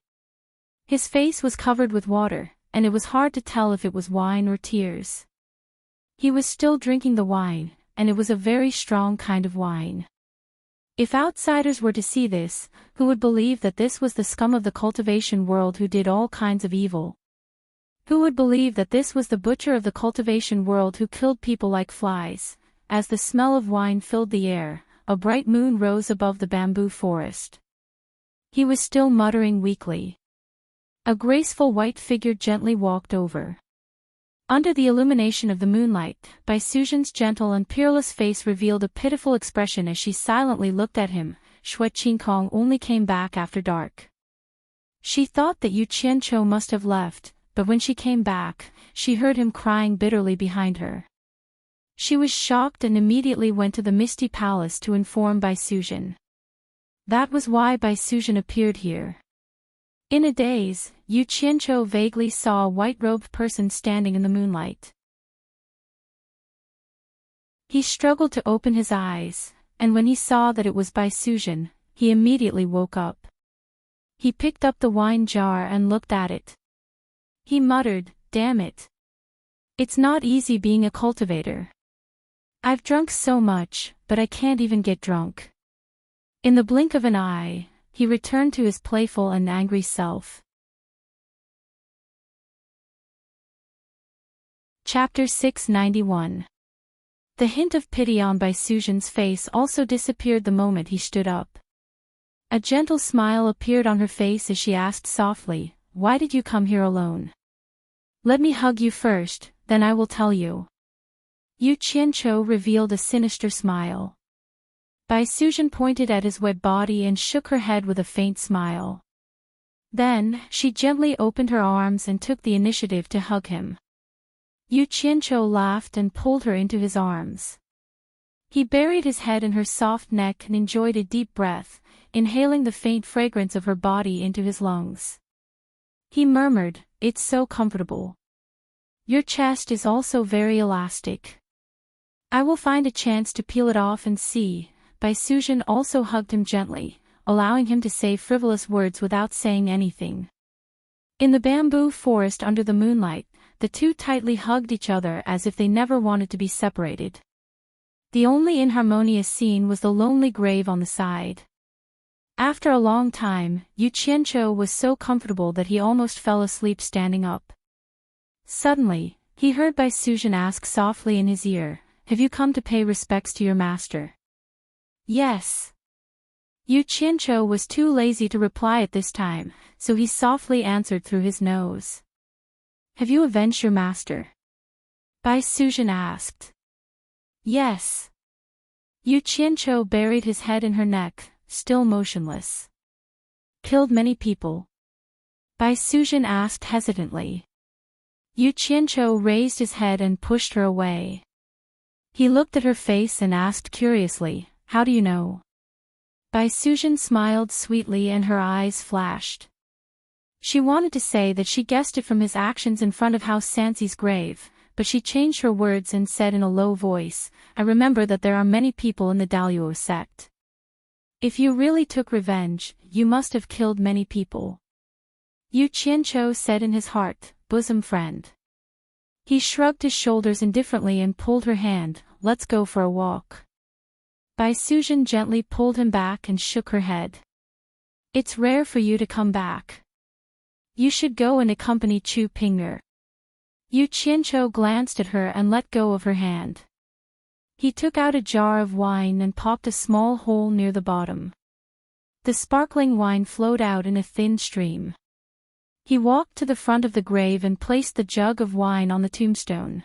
His face was covered with water, and it was hard to tell if it was wine or tears. He was still drinking the wine, and it was a very strong kind of wine. If outsiders were to see this, who would believe that this was the scum of the cultivation world who did all kinds of evil? Who would believe that this was the butcher of the cultivation world who killed people like flies? As the smell of wine filled the air, a bright moon rose above the bamboo forest. He was still muttering weakly. A graceful white figure gently walked over. Under the illumination of the moonlight, Bai Suzhen's gentle and peerless face revealed a pitiful expression as she silently looked at him. Shui Qingkong only came back after dark. She thought that Yu Qianqiu must have left, but when she came back, she heard him crying bitterly behind her. She was shocked and immediately went to the Misty Palace to inform Bai Suzhen. That was why Bai Suzhen appeared here. In a daze, Yu Qianqiu vaguely saw a white-robed person standing in the moonlight. He struggled to open his eyes, and when he saw that it was Bai Suzhen, he immediately woke up. He picked up the wine jar and looked at it. He muttered, "Damn it. It's not easy being a cultivator. I've drunk so much, but I can't even get drunk." In the blink of an eye, he returned to his playful and angry self. Chapter 691. The hint of pity on Bai Suzhen's face also disappeared the moment he stood up. A gentle smile appeared on her face as she asked softly, "Why did you come here alone?" "Let me hug you first, then I will tell you." Yu Qianqiu revealed a sinister smile. Bai Suzhen pointed at his wet body and shook her head with a faint smile. Then, she gently opened her arms and took the initiative to hug him. Yu Qianqiu laughed and pulled her into his arms. He buried his head in her soft neck and enjoyed a deep breath, inhaling the faint fragrance of her body into his lungs. He murmured, "It's so comfortable. Your chest is also very elastic. I will find a chance to peel it off and see." Bai Suzhen also hugged him gently, allowing him to say frivolous words without saying anything. In the bamboo forest under the moonlight, the two tightly hugged each other as if they never wanted to be separated. The only inharmonious scene was the lonely grave on the side. After a long time, Yu Qianqiu was so comfortable that he almost fell asleep standing up. Suddenly, he heard Bai Suzhen ask softly in his ear, "Have you come to pay respects to your master?" "Yes." Yu Qianqiu was too lazy to reply at this time, so he softly answered through his nose. "Have you avenged your master?" Bai Suzhen asked. Yes. Yu Qianqiu buried his head in her neck, still motionless. Killed many people? Bai Suzhen asked hesitantly. Yu Qianqiu raised his head and pushed her away. He looked at her face and asked curiously, "How do you know?" Bai Suzhen smiled sweetly and her eyes flashed. She wanted to say that she guessed it from his actions in front of House Sanxi's grave, but she changed her words and said in a low voice, "I remember that there are many people in the Daluo sect. If you really took revenge, you must have killed many people." Yu Qianqiu said in his heart, "Bosom friend." He shrugged his shoulders indifferently and pulled her hand, "Let's go for a walk." Bai Suzhen gently pulled him back and shook her head. "It's rare for you to come back. You should go and accompany Chu Ping'er." Yu Qianqiu glanced at her and let go of her hand. He took out a jar of wine and popped a small hole near the bottom. The sparkling wine flowed out in a thin stream. He walked to the front of the grave and placed the jug of wine on the tombstone.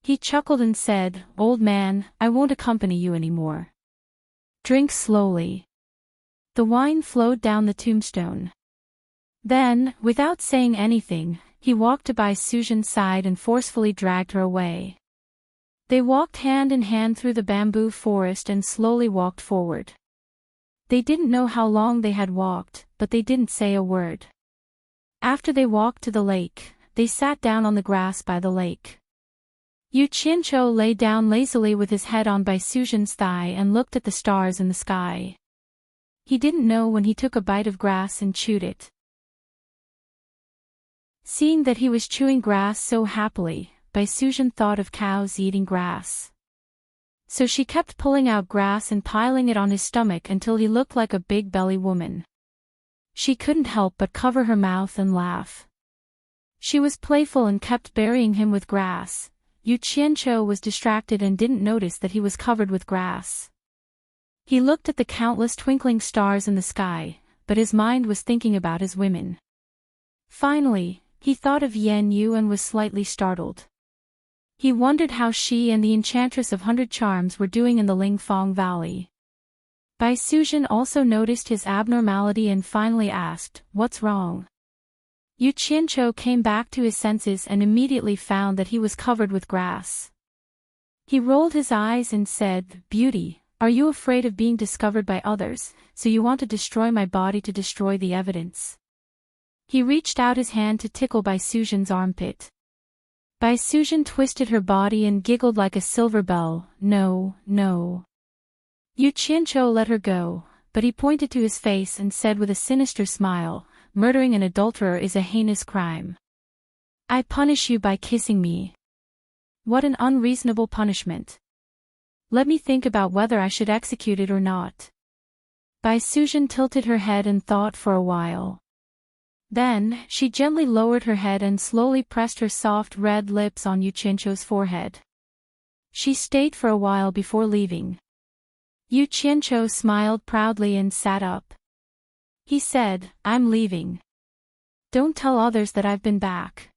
He chuckled and said, "Old man, I won't accompany you anymore. Drink slowly." The wine flowed down the tombstone. Then, without saying anything, he walked to Bai Suzhen's side and forcefully dragged her away. They walked hand in hand through the bamboo forest and slowly walked forward. They didn't know how long they had walked, but they didn't say a word. After they walked to the lake, they sat down on the grass by the lake. Yu Qianqiu lay down lazily with his head on Bai Suzhen's thigh and looked at the stars in the sky. He didn't know when he took a bite of grass and chewed it. Seeing that he was chewing grass so happily, Bai Suzhen thought of cows eating grass. So she kept pulling out grass and piling it on his stomach until he looked like a big belly woman. She couldn't help but cover her mouth and laugh. She was playful and kept burying him with grass. Yu Qianqiu was distracted and didn't notice that he was covered with grass. He looked at the countless twinkling stars in the sky, but his mind was thinking about his women. Finally, he thought of Yan Yu and was slightly startled. He wondered how she and the Enchantress of 100 Charms were doing in the Lingfang Valley. Bai Suzhen also noticed his abnormality and finally asked, "What's wrong?" Yu Qianqiu came back to his senses and immediately found that he was covered with grass. He rolled his eyes and said, "Beauty, are you afraid of being discovered by others, so you want to destroy my body to destroy the evidence?" He reached out his hand to tickle Bai Suzhen's armpit. Bai Suzhen twisted her body and giggled like a silver bell, "No, no." Yu Qianqiu let her go, but he pointed to his face and said with a sinister smile, "Murdering an adulterer is a heinous crime. I punish you by kissing me." What an unreasonable punishment. Let me think about whether I should execute it or not. Bai Suzhen tilted her head and thought for a while. Then, she gently lowered her head and slowly pressed her soft red lips on Yu Qianqiu's forehead. She stayed for a while before leaving. Yu Qianqiu smiled proudly and sat up. He said, "I'm leaving. Don't tell others that I've been back."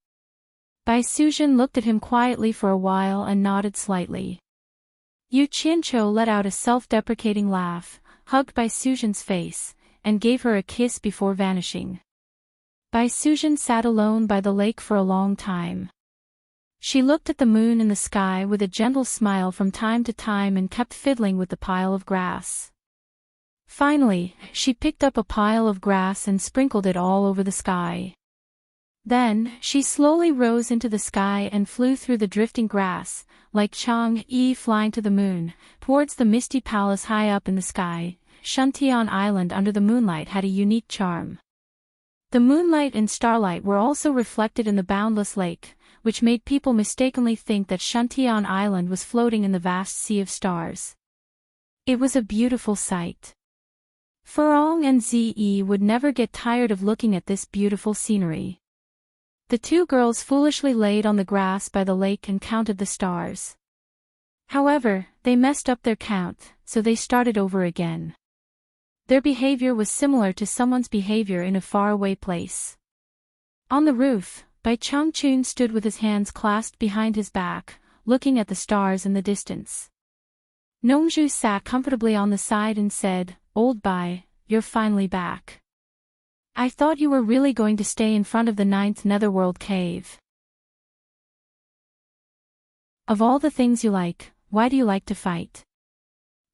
Bai Suzhen looked at him quietly for a while and nodded slightly. Yu Qianqiu let out a self-deprecating laugh, hugged Bai Suzhen's face, and gave her a kiss before vanishing. Bai Suzhen sat alone by the lake for a long time. She looked at the moon in the sky with a gentle smile from time to time and kept fiddling with the pile of grass. Finally, she picked up a pile of grass and sprinkled it all over the sky. Then, she slowly rose into the sky and flew through the drifting grass, like Chang'e flying to the moon, towards the misty palace high up in the sky. Shantian Island under the moonlight had a unique charm. The moonlight and starlight were also reflected in the boundless lake, which made people mistakenly think that Shantian Island was floating in the vast sea of stars. It was a beautiful sight. Furong and Zi would never get tired of looking at this beautiful scenery. The two girls foolishly laid on the grass by the lake and counted the stars. However, they messed up their count, so they started over again. Their behavior was similar to someone's behavior in a faraway place. On the roof, Bai Changchun stood with his hands clasped behind his back, looking at the stars in the distance. Nongju sat comfortably on the side and said, "Old Bai, you're finally back. I thought you were really going to stay in front of the 9th Netherworld cave. Of all the things you like, why do you like to fight?"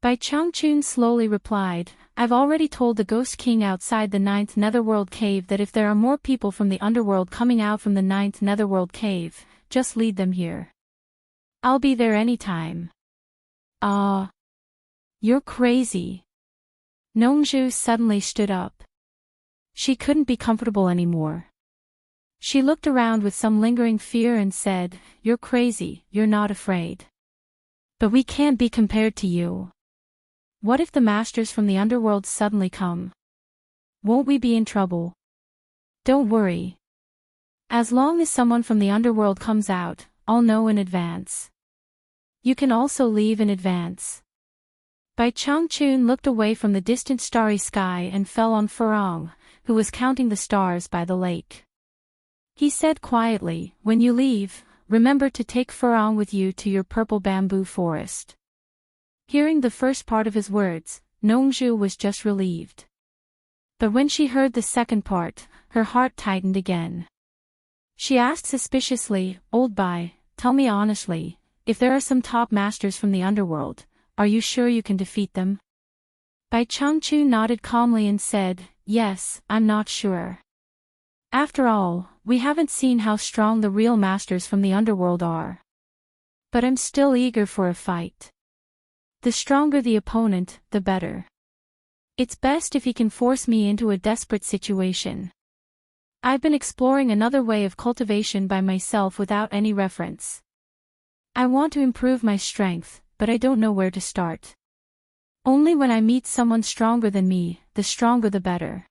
Bai Changchun slowly replied, "I've already told the Ghost King outside the 9th Netherworld cave that if there are more people from the underworld coming out from the 9th Netherworld cave, just lead them here. I'll be there anytime." "Ah. You're crazy." Nongju suddenly stood up. She couldn't be comfortable anymore. She looked around with some lingering fear and said, "You're crazy, you're not afraid. But we can't be compared to you. What if the masters from the underworld suddenly come? Won't we be in trouble?" "Don't worry. As long as someone from the underworld comes out, I'll know in advance. You can also leave in advance." Bai Changchun looked away from the distant starry sky and fell on Furong, who was counting the stars by the lake. He said quietly, "When you leave, remember to take Furong with you to your purple bamboo forest." Hearing the first part of his words, Nongju was just relieved. But when she heard the second part, her heart tightened again. She asked suspiciously, "Old Bai, tell me honestly, if there are some top masters from the underworld, are you sure you can defeat them?" Bai Changchun nodded calmly and said, "Yes, I'm not sure. After all, we haven't seen how strong the real masters from the underworld are. But I'm still eager for a fight. The stronger the opponent, the better. It's best if he can force me into a desperate situation. I've been exploring another way of cultivation by myself without any reference. I want to improve my strength, but I don't know where to start. Only when I meet someone stronger than me, the stronger the better.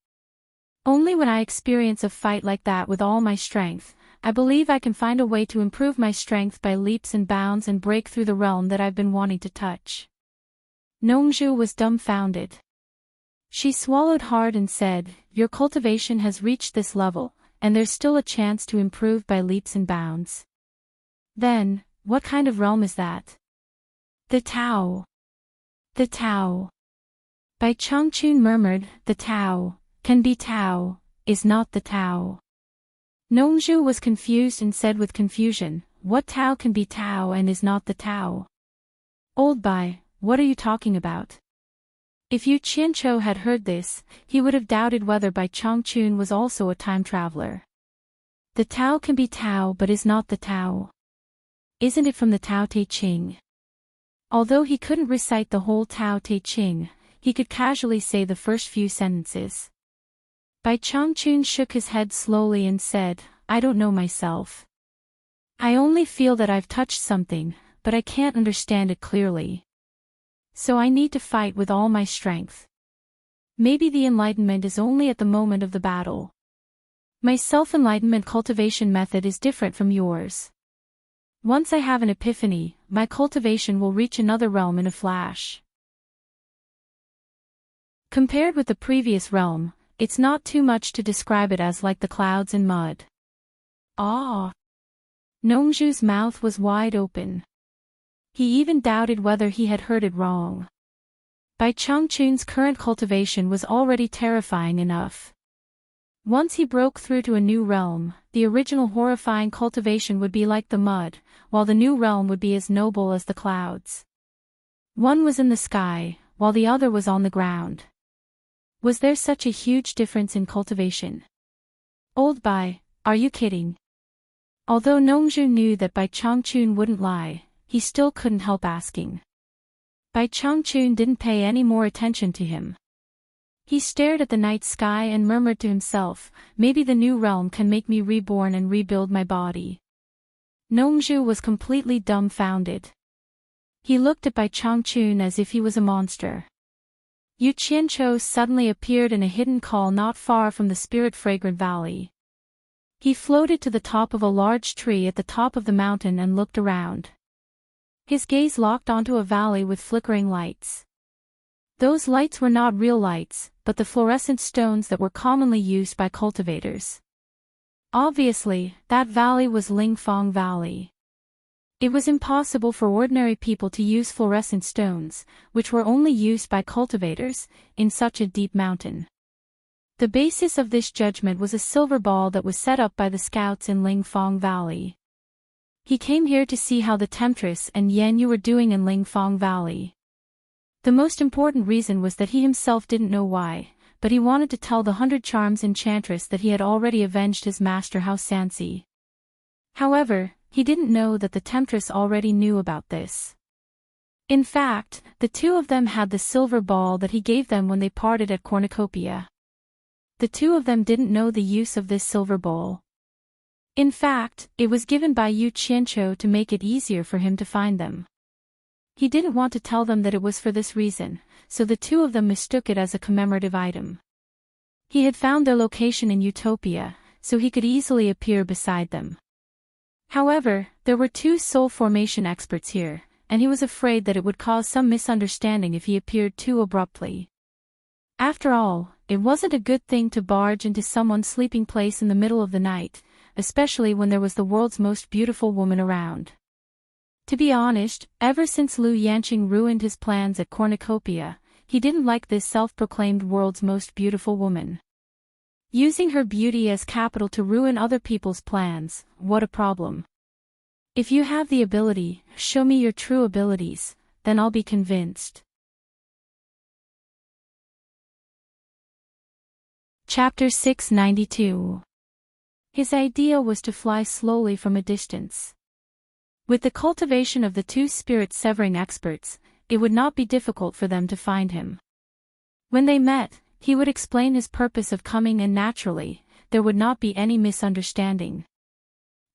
Only when I experience a fight like that with all my strength, I believe I can find a way to improve my strength by leaps and bounds and break through the realm that I've been wanting to touch." Nongju was dumbfounded. She swallowed hard and said, "Your cultivation has reached this level, and there's still a chance to improve by leaps and bounds. Then, what kind of realm is that?" "The Tao." "The Tao." Bai Changchun murmured, "The Tao can be Tao, is not the Tao." Nongju was confused and said with confusion, "What Tao can be Tao and is not the Tao?" "Old Bai, what are you talking about?" If Yu Qianqiu had heard this, he would have doubted whether Bai Changchun was also a time traveler. "The Tao can be Tao but is not the Tao. Isn't it from the Tao Te Ching?" Although he couldn't recite the whole Tao Te Ching, he could casually say the first few sentences. Bai Changchun shook his head slowly and said, "I don't know myself. I only feel that I've touched something, but I can't understand it clearly. So I need to fight with all my strength. Maybe the enlightenment is only at the moment of the battle. My self-enlightenment cultivation method is different from yours. Once I have an epiphany, my cultivation will reach another realm in a flash. Compared with the previous realm, it's not too much to describe it as like the clouds in mud." "Ah!" Nongju's mouth was wide open. He even doubted whether he had heard it wrong. Bai Changchun's current cultivation was already terrifying enough. Once he broke through to a new realm, the original horrifying cultivation would be like the mud, while the new realm would be as noble as the clouds. One was in the sky, while the other was on the ground. Was there such a huge difference in cultivation? "Old Bai, are you kidding?" Although Nongju knew that Bai Changchun wouldn't lie, he still couldn't help asking. Bai Changchun didn't pay any more attention to him. He stared at the night sky and murmured to himself, "Maybe the new realm can make me reborn and rebuild my body." Nongju was completely dumbfounded. He looked at Bai Changchun as if he was a monster. Yu Qianqiu suddenly appeared in a hidden call not far from the spirit-fragrant valley. He floated to the top of a large tree at the top of the mountain and looked around. His gaze locked onto a valley with flickering lights. Those lights were not real lights, but the fluorescent stones that were commonly used by cultivators. Obviously, that valley was Lingfang Valley. It was impossible for ordinary people to use fluorescent stones, which were only used by cultivators, in such a deep mountain. The basis of this judgment was a silver ball that was set up by the scouts in Lingfong Valley. He came here to see how the Temptress and Yan Yu were doing in Lingfong Valley. The most important reason was that he himself didn't know why, but he wanted to tell the 100 Charms Enchantress that he had already avenged his master Hao Sansi. However, he didn't know that the Temptress already knew about this. In fact, the two of them had the silver ball that he gave them when they parted at Cornucopia. The two of them didn't know the use of this silver bowl. In fact, it was given by Yu Qianqiu to make it easier for him to find them. He didn't want to tell them that it was for this reason, so the two of them mistook it as a commemorative item. He had found their location in Utopia, so he could easily appear beside them. However, there were two soul formation experts here, and he was afraid that it would cause some misunderstanding if he appeared too abruptly. After all, it wasn't a good thing to barge into someone's sleeping place in the middle of the night, especially when there was the world's most beautiful woman around. To be honest, ever since Lu Yanqing ruined his plans at Cornucopia, he didn't like this self-proclaimed world's most beautiful woman. Using her beauty as capital to ruin other people's plans, what a problem. If you have the ability, show me your true abilities, then I'll be convinced. Chapter 692. His idea was to fly slowly from a distance. With the cultivation of the two spirit-severing experts, it would not be difficult for them to find him. When they met, he would explain his purpose of coming and naturally, there would not be any misunderstanding.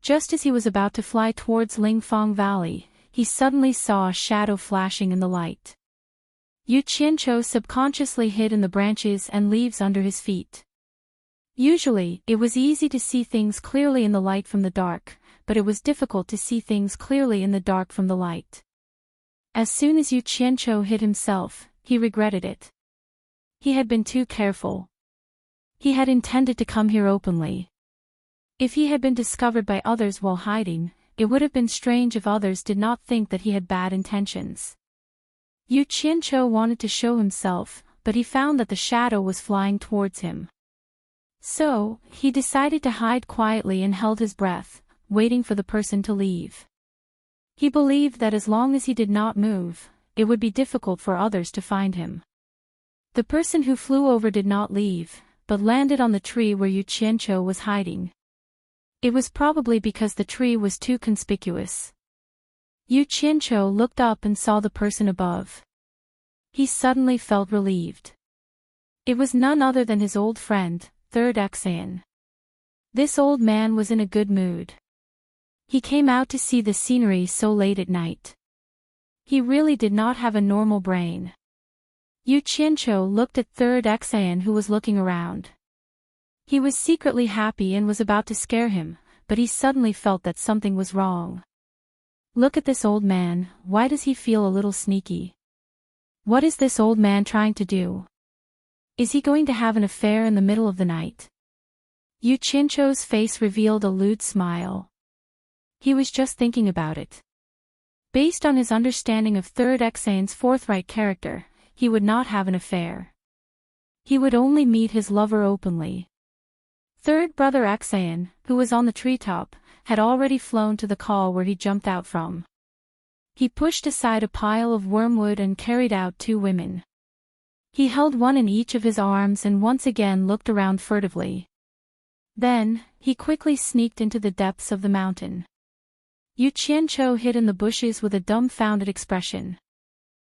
Just as he was about to fly towards Lingfong Valley, he suddenly saw a shadow flashing in the light. Yu Qianqiu subconsciously hid in the branches and leaves under his feet. Usually, it was easy to see things clearly in the light from the dark, but it was difficult to see things clearly in the dark from the light. As soon as Yu Qianqiu hid himself, he regretted it. He had been too careful. He had intended to come here openly. If he had been discovered by others while hiding, it would have been strange if others did not think that he had bad intentions. Yu Qianqiu wanted to show himself, but he found that the shadow was flying towards him. So, he decided to hide quietly and held his breath, waiting for the person to leave. He believed that as long as he did not move, it would be difficult for others to find him. The person who flew over did not leave, but landed on the tree where Yu Qianqiu was hiding. It was probably because the tree was too conspicuous. Yu Qianqiu looked up and saw the person above. He suddenly felt relieved. It was none other than his old friend, Third Exayan. This old man was in a good mood. He came out to see the scenery so late at night. He really did not have a normal brain. Yu Qianqiu looked at Third Exayan who was looking around. He was secretly happy and was about to scare him, but he suddenly felt that something was wrong. Look at this old man, why does he feel a little sneaky? What is this old man trying to do? Is he going to have an affair in the middle of the night? Yu Qianqiu's face revealed a lewd smile. He was just thinking about it. Based on his understanding of Third Exayan's forthright character, he would not have an affair. He would only meet his lover openly. Third brother Exayan, who was on the treetop, had already flown to the call where he jumped out from. He pushed aside a pile of wormwood and carried out two women. He held one in each of his arms and once again looked around furtively. Then, he quickly sneaked into the depths of the mountain. Yu Qianqiu hid in the bushes with a dumbfounded expression.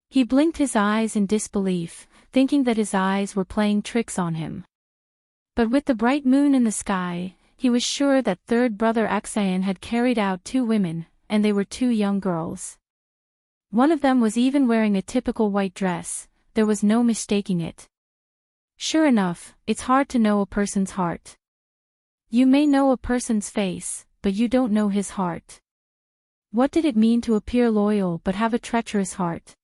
He blinked his eyes in disbelief, thinking that his eyes were playing tricks on him. But with the bright moon in the sky, he was sure that third brother Exayan had carried out two women, and they were two young girls. One of them was even wearing a typical white dress, there was no mistaking it. Sure enough, it's hard to know a person's heart. You may know a person's face, but you don't know his heart. What did it mean to appear loyal but have a treacherous heart?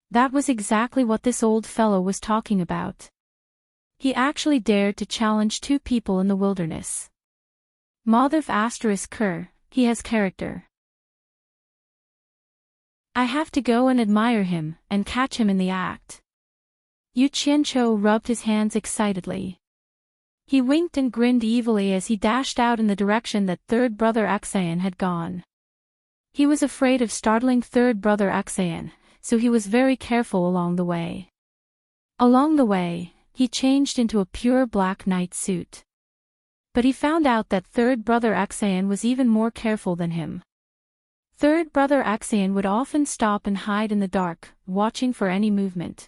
That was exactly what this old fellow was talking about. He actually dared to challenge two people in the wilderness. Madhav *Ker, he has character. I have to go and admire him, and catch him in the act. Yu Qianqiu rubbed his hands excitedly. He winked and grinned evilly as he dashed out in the direction that third brother Axayan had gone. He was afraid of startling third brother Axayan, so he was very careful along the way. Along the way, he changed into a pure black night suit. But he found out that third brother Axayan was even more careful than him. Third brother Axayan would often stop and hide in the dark, watching for any movement.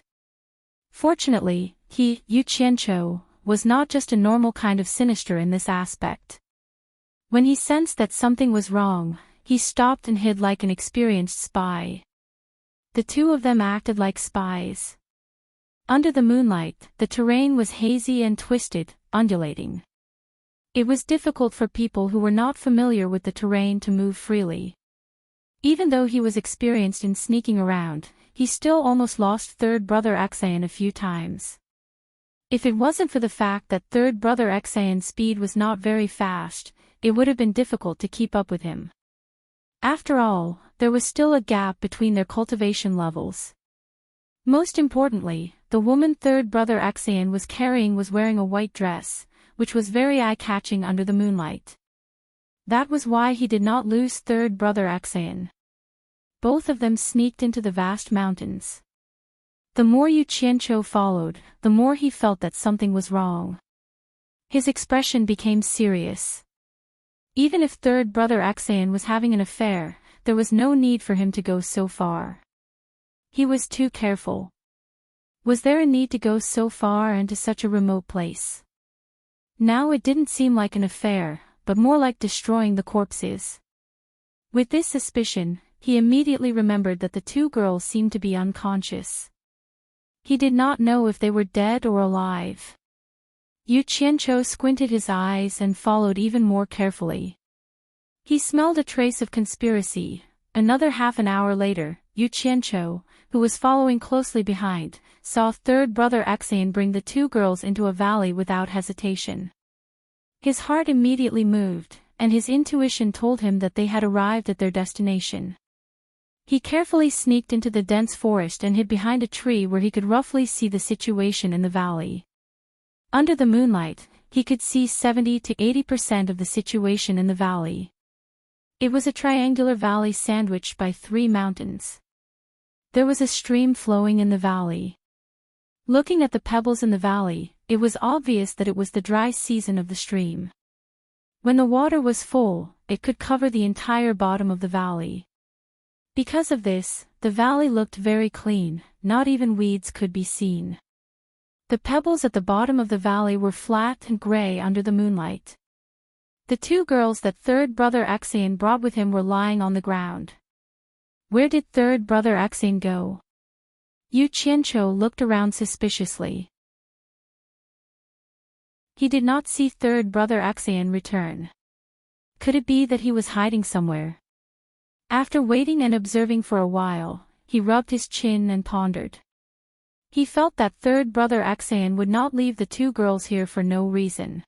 Fortunately, he, Yu Qianqiu, was not just a normal kind of sinister in this aspect. When he sensed that something was wrong, he stopped and hid like an experienced spy. The two of them acted like spies. Under the moonlight, the terrain was hazy and twisted, undulating. It was difficult for people who were not familiar with the terrain to move freely. Even though he was experienced in sneaking around, he still almost lost third brother Axayan a few times. If it wasn't for the fact that third brother Axayan's speed was not very fast, it would have been difficult to keep up with him. After all, there was still a gap between their cultivation levels. Most importantly, the woman third brother Axayan was carrying was wearing a white dress, which was very eye-catching under the moonlight. That was why he did not lose third brother Axayan. Both of them sneaked into the vast mountains. The more Yu Qianqiu followed, the more he felt that something was wrong. His expression became serious. Even if third brother Axayan was having an affair, there was no need for him to go so far. He was too careful. Was there a need to go so far and to such a remote place? Now it didn't seem like an affair, but more like destroying the corpses. With this suspicion, he immediately remembered that the two girls seemed to be unconscious. He did not know if they were dead or alive. Yu Qianqiu squinted his eyes and followed even more carefully. He smelled a trace of conspiracy. Another half an hour later, Yu Qianqiu, who was following closely behind, saw third brother Axayan bring the two girls into a valley without hesitation. His heart immediately moved, and his intuition told him that they had arrived at their destination. He carefully sneaked into the dense forest and hid behind a tree where he could roughly see the situation in the valley. Under the moonlight, he could see 70 to 80% of the situation in the valley. It was a triangular valley sandwiched by 3 mountains. There was a stream flowing in the valley. Looking at the pebbles in the valley, it was obvious that it was the dry season of the stream. When the water was full, it could cover the entire bottom of the valley. Because of this, the valley looked very clean, not even weeds could be seen. The pebbles at the bottom of the valley were flat and gray under the moonlight. The two girls that third brother Axayan brought with him were lying on the ground. Where did third brother Axayan go? Yu Qianqiu looked around suspiciously. He did not see third brother Axayan return. Could it be that he was hiding somewhere? After waiting and observing for a while, he rubbed his chin and pondered. He felt that third brother Axayan would not leave the two girls here for no reason.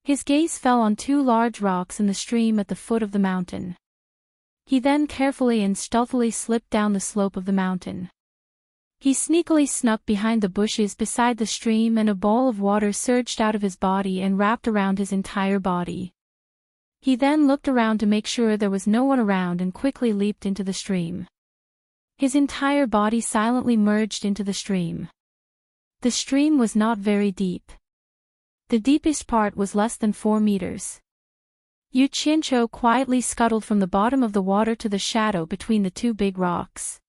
His gaze fell on 2 large rocks in the stream at the foot of the mountain. He then carefully and stealthily slipped down the slope of the mountain. He sneakily snuck behind the bushes beside the stream and a ball of water surged out of his body and wrapped around his entire body. He then looked around to make sure there was no one around and quickly leaped into the stream. His entire body silently merged into the stream. The stream was not very deep. The deepest part was less than 4 meters. Yu Qianqiu quietly scuttled from the bottom of the water to the shadow between the 2 big rocks.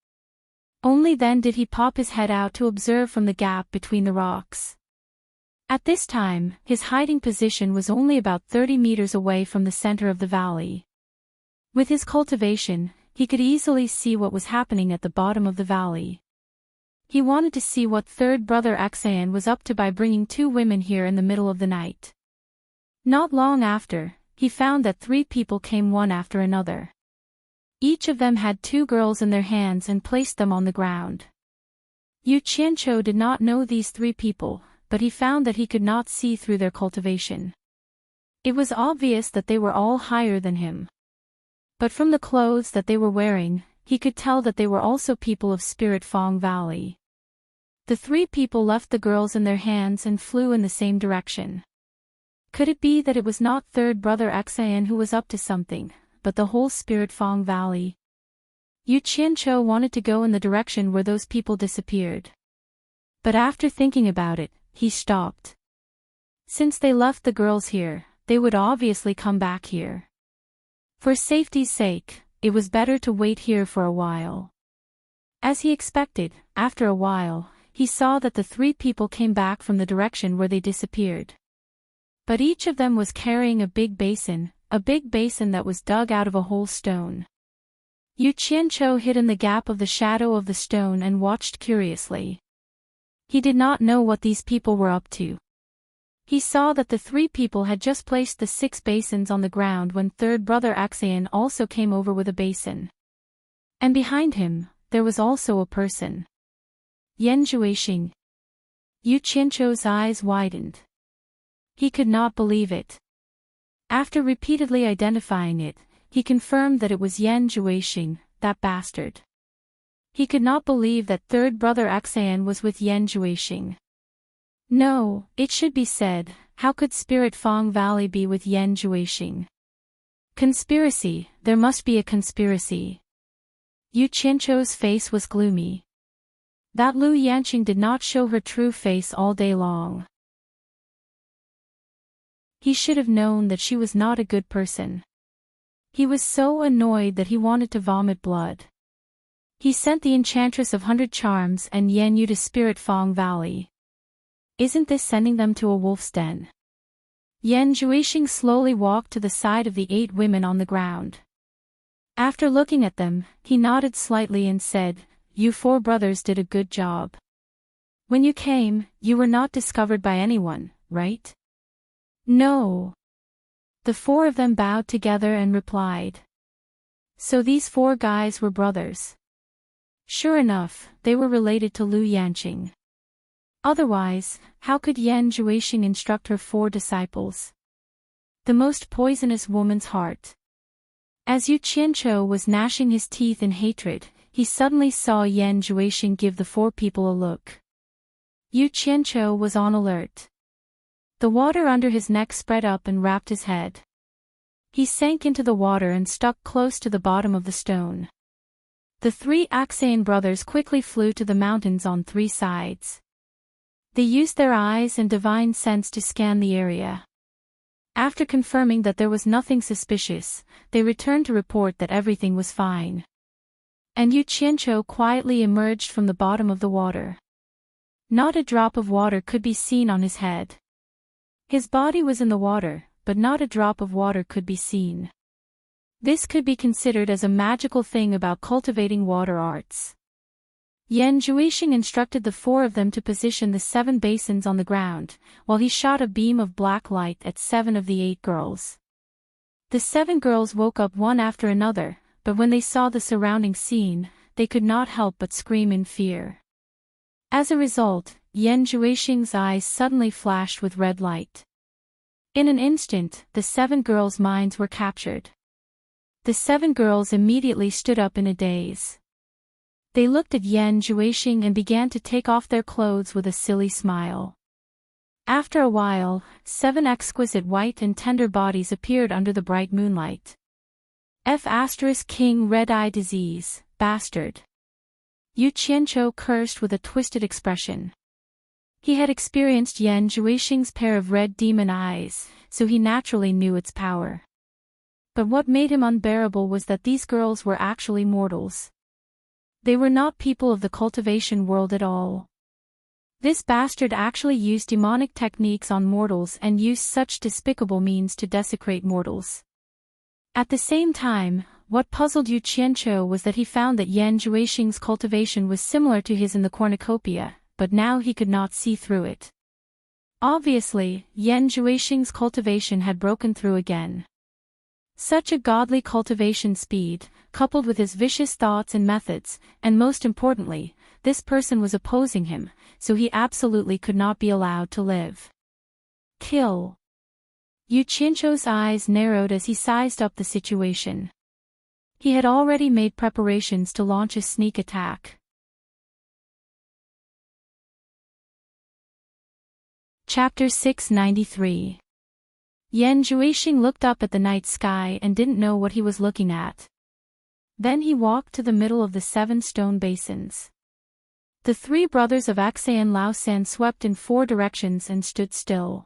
Only then did he pop his head out to observe from the gap between the rocks. At this time, his hiding position was only about 30 meters away from the center of the valley. With his cultivation, he could easily see what was happening at the bottom of the valley. He wanted to see what third brother Axayan was up to by bringing 2 women here in the middle of the night. Not long after, he found that 3 people came one after another. Each of them had 2 girls in their hands and placed them on the ground. Yu Qianqiu did not know these 3 people, but he found that he could not see through their cultivation. It was obvious that they were all higher than him. But from the clothes that they were wearing, he could tell that they were also people of Spirit Fong Valley. The three people left the girls in their hands and flew in the same direction. Could it be that it was not third brother Xian who was up to something, but the whole Spirit Fong Valley? Yu Qianqiu wanted to go in the direction where those people disappeared. But after thinking about it, he stopped. Since they left the girls here, they would obviously come back here. For safety's sake, it was better to wait here for a while. As he expected, after a while, he saw that the three people came back from the direction where they disappeared. But each of them was carrying a big basin that was dug out of a whole stone. Yu Qianqiu hid in the gap of the shadow of the stone and watched curiously. He did not know what these people were up to. He saw that the three people had just placed the 6 basins on the ground when third brother Xian also came over with a basin. And behind him, there was also a person. Yan Zhuixing. Yu Qianqiu's eyes widened. He could not believe it. After repeatedly identifying it, he confirmed that it was Yan Zhuixing, that bastard. He could not believe that third brother Xian was with Yan Zhuixing. No, it should be said, how could Spirit Fong Valley be with Yan Zhuixing? Conspiracy, there must be a conspiracy. Yu Qianqiu's face was gloomy. That Lu Yanqing did not show her true face all day long. He should have known that she was not a good person. He was so annoyed that he wanted to vomit blood. He sent the Enchantress of 100 Charms and Yan Yu to Spirit Fong Valley. Isn't this sending them to a wolf's den? Yan Zhuixing slowly walked to the side of the 8 women on the ground. After looking at them, he nodded slightly and said, "You 4 brothers did a good job. When you came, you were not discovered by anyone, right?" "No." The 4 of them bowed together and replied. So these 4 guys were brothers. Sure enough, they were related to Lu Yanqing. Otherwise, how could Yan Zhuixing instruct her 4 disciples? The most poisonous woman's heart. As Yu Qianqiu was gnashing his teeth in hatred, he suddenly saw Yan Zhuixing give the 4 people a look. Yu Qianqiu was on alert. The water under his neck spread up and wrapped his head. He sank into the water and stuck close to the bottom of the stone. The 3 Xian brothers quickly flew to the mountains on 3 sides. They used their eyes and divine sense to scan the area. After confirming that there was nothing suspicious, they returned to report that everything was fine. And Yu Qianqiu quietly emerged from the bottom of the water. Not a drop of water could be seen on his head. His body was in the water, but not a drop of water could be seen. This could be considered as a magical thing about cultivating water arts. Yan Zhuixing instructed the 4 of them to position the 7 basins on the ground, while he shot a beam of black light at 7 of the 8 girls. The 7 girls woke up one after another, but when they saw the surrounding scene, they could not help but scream in fear. As a result, Yan Zhuixing's eyes suddenly flashed with red light. In an instant, the 7 girls' minds were captured. The 7 girls immediately stood up in a daze. They looked at Yan Zhuixing and began to take off their clothes with a silly smile. After a while, 7 exquisite white and tender bodies appeared under the bright moonlight. King Red-Eye Disease, bastard. Yu Qianqiu cursed with a twisted expression. He had experienced Yan Zhuixing's pair of red demon eyes, so he naturally knew its power. But what made him unbearable was that these girls were actually mortals. They were not people of the cultivation world at all. This bastard actually used demonic techniques on mortals and used such despicable means to desecrate mortals. At the same time, what puzzled Yu Qianqiu was that he found that Yan Zhuixing's cultivation was similar to his in the cornucopia, but now he could not see through it. Obviously, Yan Zhuixing's cultivation had broken through again. Such a godly cultivation speed, coupled with his vicious thoughts and methods, and most importantly, this person was opposing him, so he absolutely could not be allowed to live. Kill. Yu Qianqiu's eyes narrowed as he sized up the situation. He had already made preparations to launch a sneak attack. Chapter 693. Yan Zhuixing looked up at the night sky and didn't know what he was looking at. Then he walked to the middle of the 7 stone basins. The 3 brothers of Aksai and Lao San swept in 4 directions and stood still.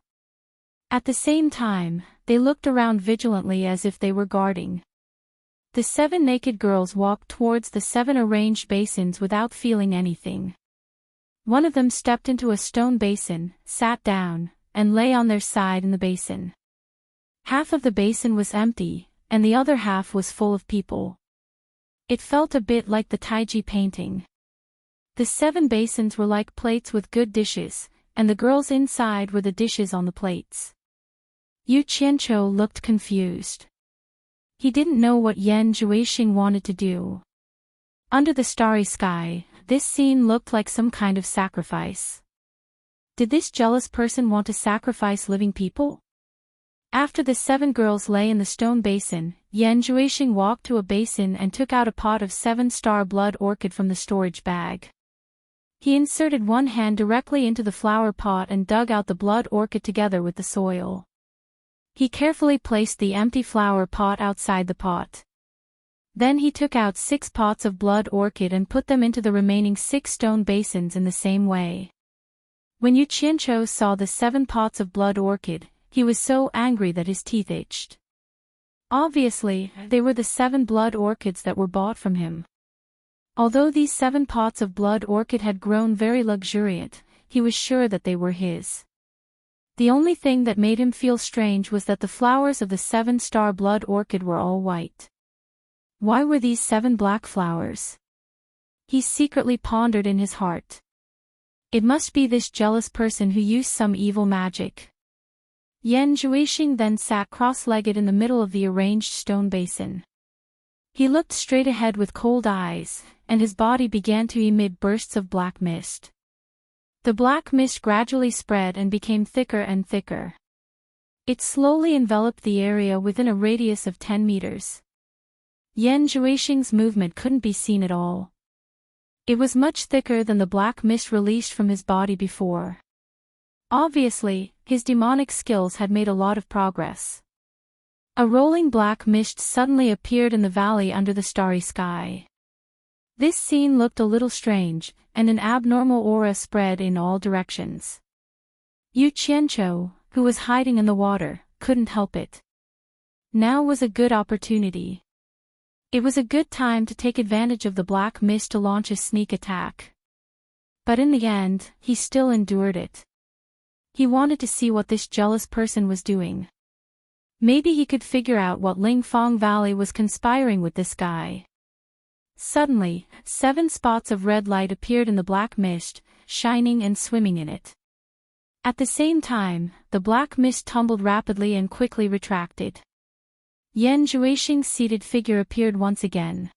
At the same time, they looked around vigilantly as if they were guarding. The 7 naked girls walked towards the 7 arranged basins without feeling anything. One of them stepped into a stone basin, sat down, and lay on their side in the basin. Half of the basin was empty, and the other half was full of people. It felt a bit like the Taiji painting. The 7 basins were like plates with good dishes, and the girls inside were the dishes on the plates. Yu Qianqiu looked confused. He didn't know what Yan Zhuixing wanted to do. Under the starry sky, this scene looked like some kind of sacrifice. Did this jealous person want to sacrifice living people? After the 7 girls lay in the stone basin, Yan Zhuixing walked to a basin and took out a pot of 7-star blood orchid from the storage bag. He inserted one hand directly into the flower pot and dug out the blood orchid together with the soil. He carefully placed the empty flower pot outside the pot. Then he took out 6 pots of blood orchid and put them into the remaining 6 stone basins in the same way. When Yu Qianqiu saw the 7 pots of blood orchid, he was so angry that his teeth itched. Obviously, they were the 7 blood orchids that were bought from him. Although these 7 pots of blood orchid had grown very luxuriant, he was sure that they were his. The only thing that made him feel strange was that the flowers of the 7-star blood orchid were all white. Why were these 7 black flowers? He secretly pondered in his heart. It must be this jealous person who used some evil magic. Yan Zhuixing then sat cross-legged in the middle of the arranged stone basin. He looked straight ahead with cold eyes, and his body began to emit bursts of black mist. The black mist gradually spread and became thicker and thicker. It slowly enveloped the area within a radius of 10 meters. Yan Zhuixing's movement couldn't be seen at all. It was much thicker than the black mist released from his body before. Obviously, his demonic skills had made a lot of progress. A rolling black mist suddenly appeared in the valley under the starry sky. This scene looked a little strange, and an abnormal aura spread in all directions. Yu Qianqiu, who was hiding in the water, couldn't help it. Now was a good opportunity. It was a good time to take advantage of the black mist to launch a sneak attack. But in the end, he still endured it. He wanted to see what this jealous person was doing. Maybe he could figure out what Lingfang Valley was conspiring with this guy. Suddenly, 7 spots of red light appeared in the black mist, shining and swimming in it. At the same time, the black mist tumbled rapidly and quickly retracted. Yan Zhuixing's seated figure appeared once again.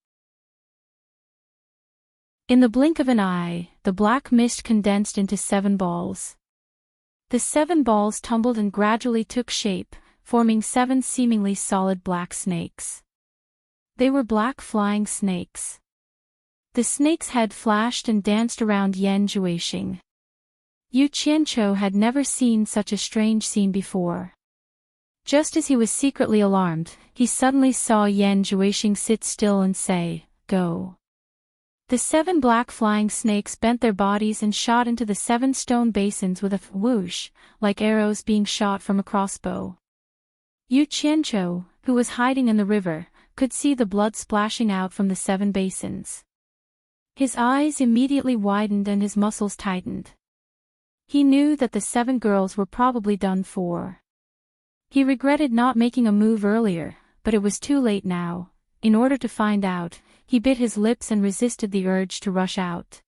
In the blink of an eye, the black mist condensed into 7 balls. The 7 balls tumbled and gradually took shape, forming 7 seemingly solid black snakes. They were black flying snakes. The snake's head flashed and danced around Yan Zhuixing. Yu Qianqiu had never seen such a strange scene before. Just as he was secretly alarmed, he suddenly saw Yan Zhuixing sit still and say, "Go." The 7 black flying snakes bent their bodies and shot into the 7 stone basins with a whoosh, like arrows being shot from a crossbow. Yu Qianqiu, who was hiding in the river, could see the blood splashing out from the 7 basins. His eyes immediately widened and his muscles tightened. He knew that the 7 girls were probably done for. He regretted not making a move earlier, but it was too late now. In order to find out, he bit his lips and resisted the urge to rush out.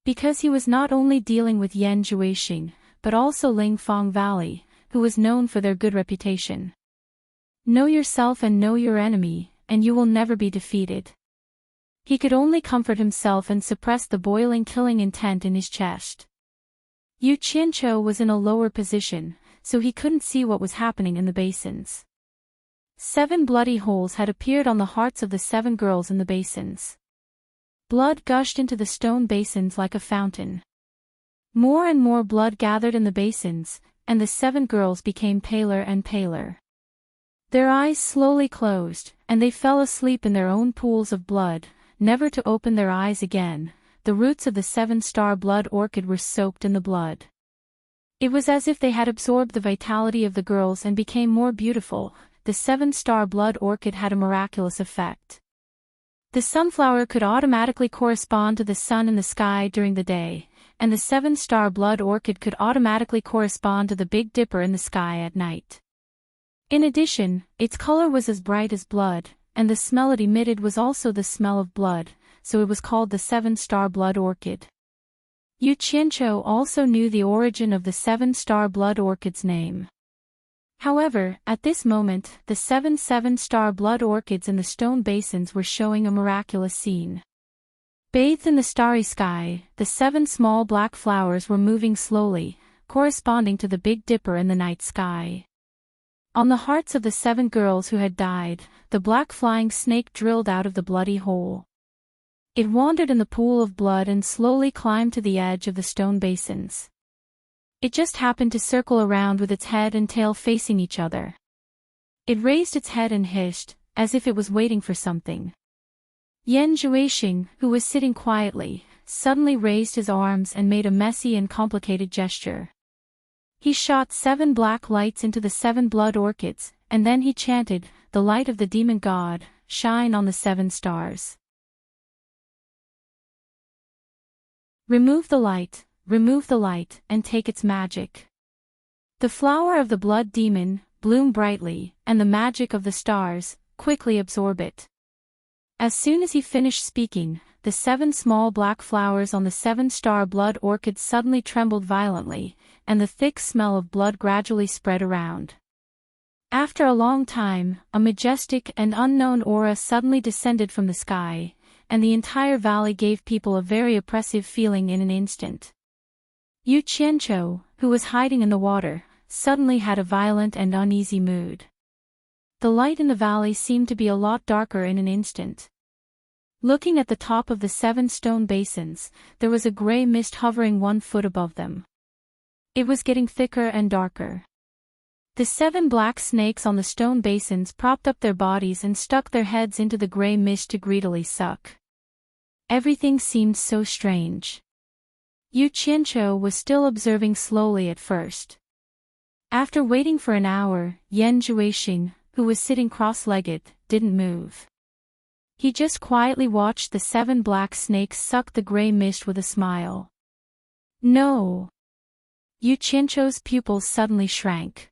Because he was not only dealing with Yan Zhuixing, but also Lingfang Valley, who was known for their good reputation. Know yourself and know your enemy, and you will never be defeated. He could only comfort himself and suppress the boiling killing intent in his chest. Yu Qianqiu was in a lower position, so he couldn't see what was happening in the basins. 7 bloody holes had appeared on the hearts of the 7 girls in the basins. Blood gushed into the stone basins like a fountain. More and more blood gathered in the basins, and the 7 girls became paler and paler. Their eyes slowly closed, and they fell asleep in their own pools of blood, never to open their eyes again. The roots of the 7-star blood orchid were soaked in the blood. It was as if they had absorbed the vitality of the girls and became more beautiful. The 7-star blood orchid had a miraculous effect. The sunflower could automatically correspond to the sun in the sky during the day, and the 7-star blood orchid could automatically correspond to the Big Dipper in the sky at night. In addition, its color was as bright as blood, and the smell it emitted was also the smell of blood, so it was called the 7-star blood orchid. Yu Qianqiu also knew the origin of the 7-star blood orchid's name. However, at this moment, the 7-star blood orchids in the stone basins were showing a miraculous scene. Bathed in the starry sky, the 7 small black flowers were moving slowly, corresponding to the Big Dipper in the night sky. On the hearts of the 7 girls who had died, the black flying snake drilled out of the bloody hole. It wandered in the pool of blood and slowly climbed to the edge of the stone basins. It just happened to circle around with its head and tail facing each other. It raised its head and hissed, as if it was waiting for something. Yan Zhuixing, who was sitting quietly, suddenly raised his arms and made a messy and complicated gesture. He shot 7 black lights into the 7 blood orchids, and then he chanted, "The light of the demon god, shine on the 7 stars. Remove the light, and take its magic. The flower of the blood demon, bloom brightly, and the magic of the stars, quickly absorb it." As soon as he finished speaking, the 7 small black flowers on the 7-star blood orchid suddenly trembled violently, and the thick smell of blood gradually spread around. After a long time, a majestic and unknown aura suddenly descended from the sky, and the entire valley gave people a very oppressive feeling in an instant. Yu Qianqiu, who was hiding in the water, suddenly had a violent and uneasy mood. The light in the valley seemed to be a lot darker in an instant. Looking at the top of the 7 stone basins, there was a gray mist hovering 1 foot above them. It was getting thicker and darker. The 7 black snakes on the stone basins propped up their bodies and stuck their heads into the gray mist to greedily suck. Everything seemed so strange. Yu Qianqiu was still observing slowly at first. After waiting for an hour, Yan Zhuixing, who was sitting cross-legged, didn't move. He just quietly watched the 7 black snakes suck the gray mist with a smile. No! Yu Qianqiu's pupils suddenly shrank.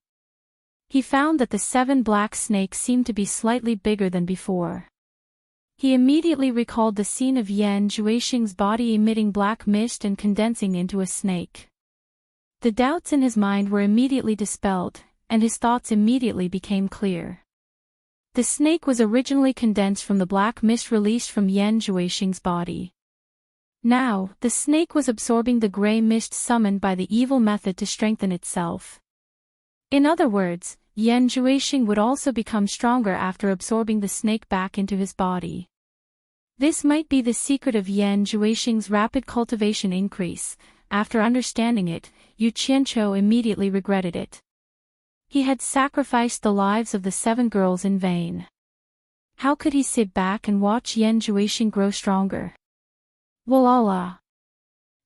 He found that the 7 black snakes seemed to be slightly bigger than before. He immediately recalled the scene of Yan Zhuixing's body emitting black mist and condensing into a snake. The doubts in his mind were immediately dispelled, and his thoughts immediately became clear. The snake was originally condensed from the black mist released from Yan Zhuixing's body. Now, the snake was absorbing the gray mist summoned by the evil method to strengthen itself. In other words, Yan Zhuixing would also become stronger after absorbing the snake back into his body. This might be the secret of Yan Zhuixing's rapid cultivation increase. After understanding it, Yu Qianqiu immediately regretted it. He had sacrificed the lives of the 7 girls in vain. How could he sit back and watch Yan Zhuixing grow stronger? Walala!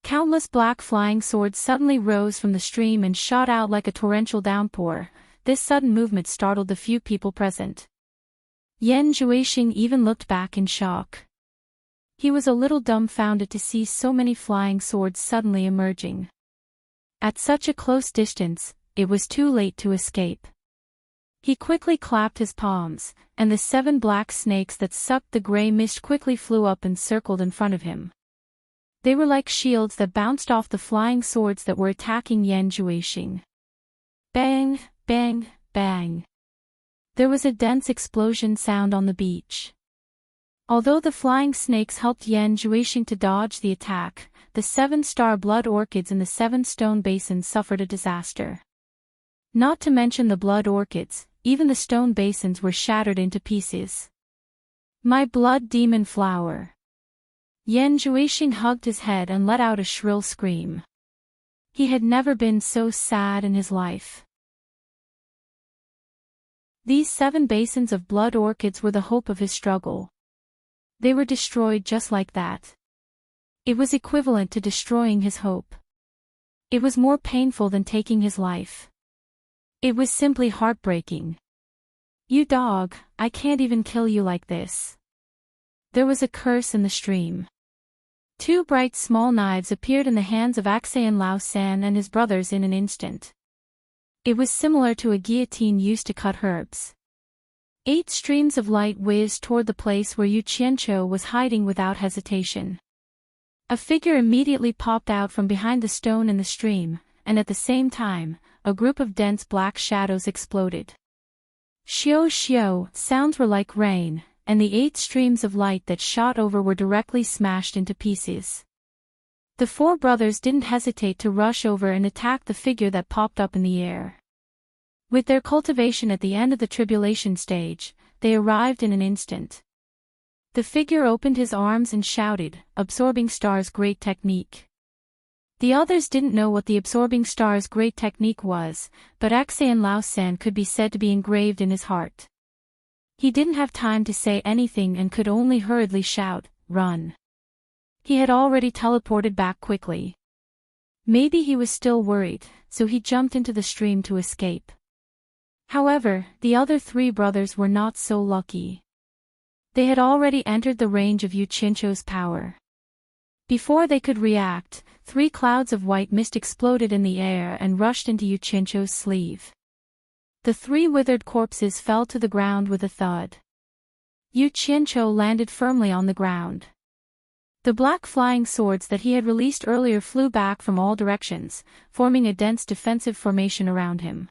Countless black flying swords suddenly rose from the stream and shot out like a torrential downpour. This sudden movement startled the few people present. Yan Zhuixing even looked back in shock. He was a little dumbfounded to see so many flying swords suddenly emerging. At such a close distance, it was too late to escape. He quickly clapped his palms, and the 7 black snakes that sucked the gray mist quickly flew up and circled in front of him. They were like shields that bounced off the flying swords that were attacking Yan Zhuixing. Bang, bang, bang. There was a dense explosion sound on the beach. Although the flying snakes helped Yan Zhuixing to dodge the attack, the 7-star blood orchids in the 7 stone basins suffered a disaster. Not to mention the blood orchids, even the stone basins were shattered into pieces. My blood demon flower. Yan Zhuixing hugged his head and let out a shrill scream. He had never been so sad in his life. These 7 basins of blood orchids were the hope of his struggle. They were destroyed just like that. It was equivalent to destroying his hope. It was more painful than taking his life. It was simply heartbreaking. You dog, I can't even kill you like this. There was a curse in the stream. 2 bright small knives appeared in the hands of Axayan Lao San and his brothers in an instant. It was similar to a guillotine used to cut herbs. 8 streams of light whizzed toward the place where Yu Qianqiu was hiding without hesitation. A figure immediately popped out from behind the stone in the stream, and at the same time, a group of dense black shadows exploded. Xiao xiao, sounds were like rain, and the 8 streams of light that shot over were directly smashed into pieces. The 4 brothers didn't hesitate to rush over and attack the figure that popped up in the air. With their cultivation at the end of the tribulation stage, they arrived in an instant. The figure opened his arms and shouted, "Absorbing Star's great technique." The others didn't know what the Absorbing Star's great technique was, but Axayan Lao San could be said to be engraved in his heart. He didn't have time to say anything and could only hurriedly shout, "Run." He had already teleported back quickly. Maybe he was still worried, so he jumped into the stream to escape. However, the other 3 brothers were not so lucky. They had already entered the range of Yu Qianqiu's power. Before they could react, 3 clouds of white mist exploded in the air and rushed into Yu Qianqiu's sleeve. The 3 withered corpses fell to the ground with a thud. Yu Qianqiu landed firmly on the ground. The black flying swords that he had released earlier flew back from all directions, forming a dense defensive formation around him.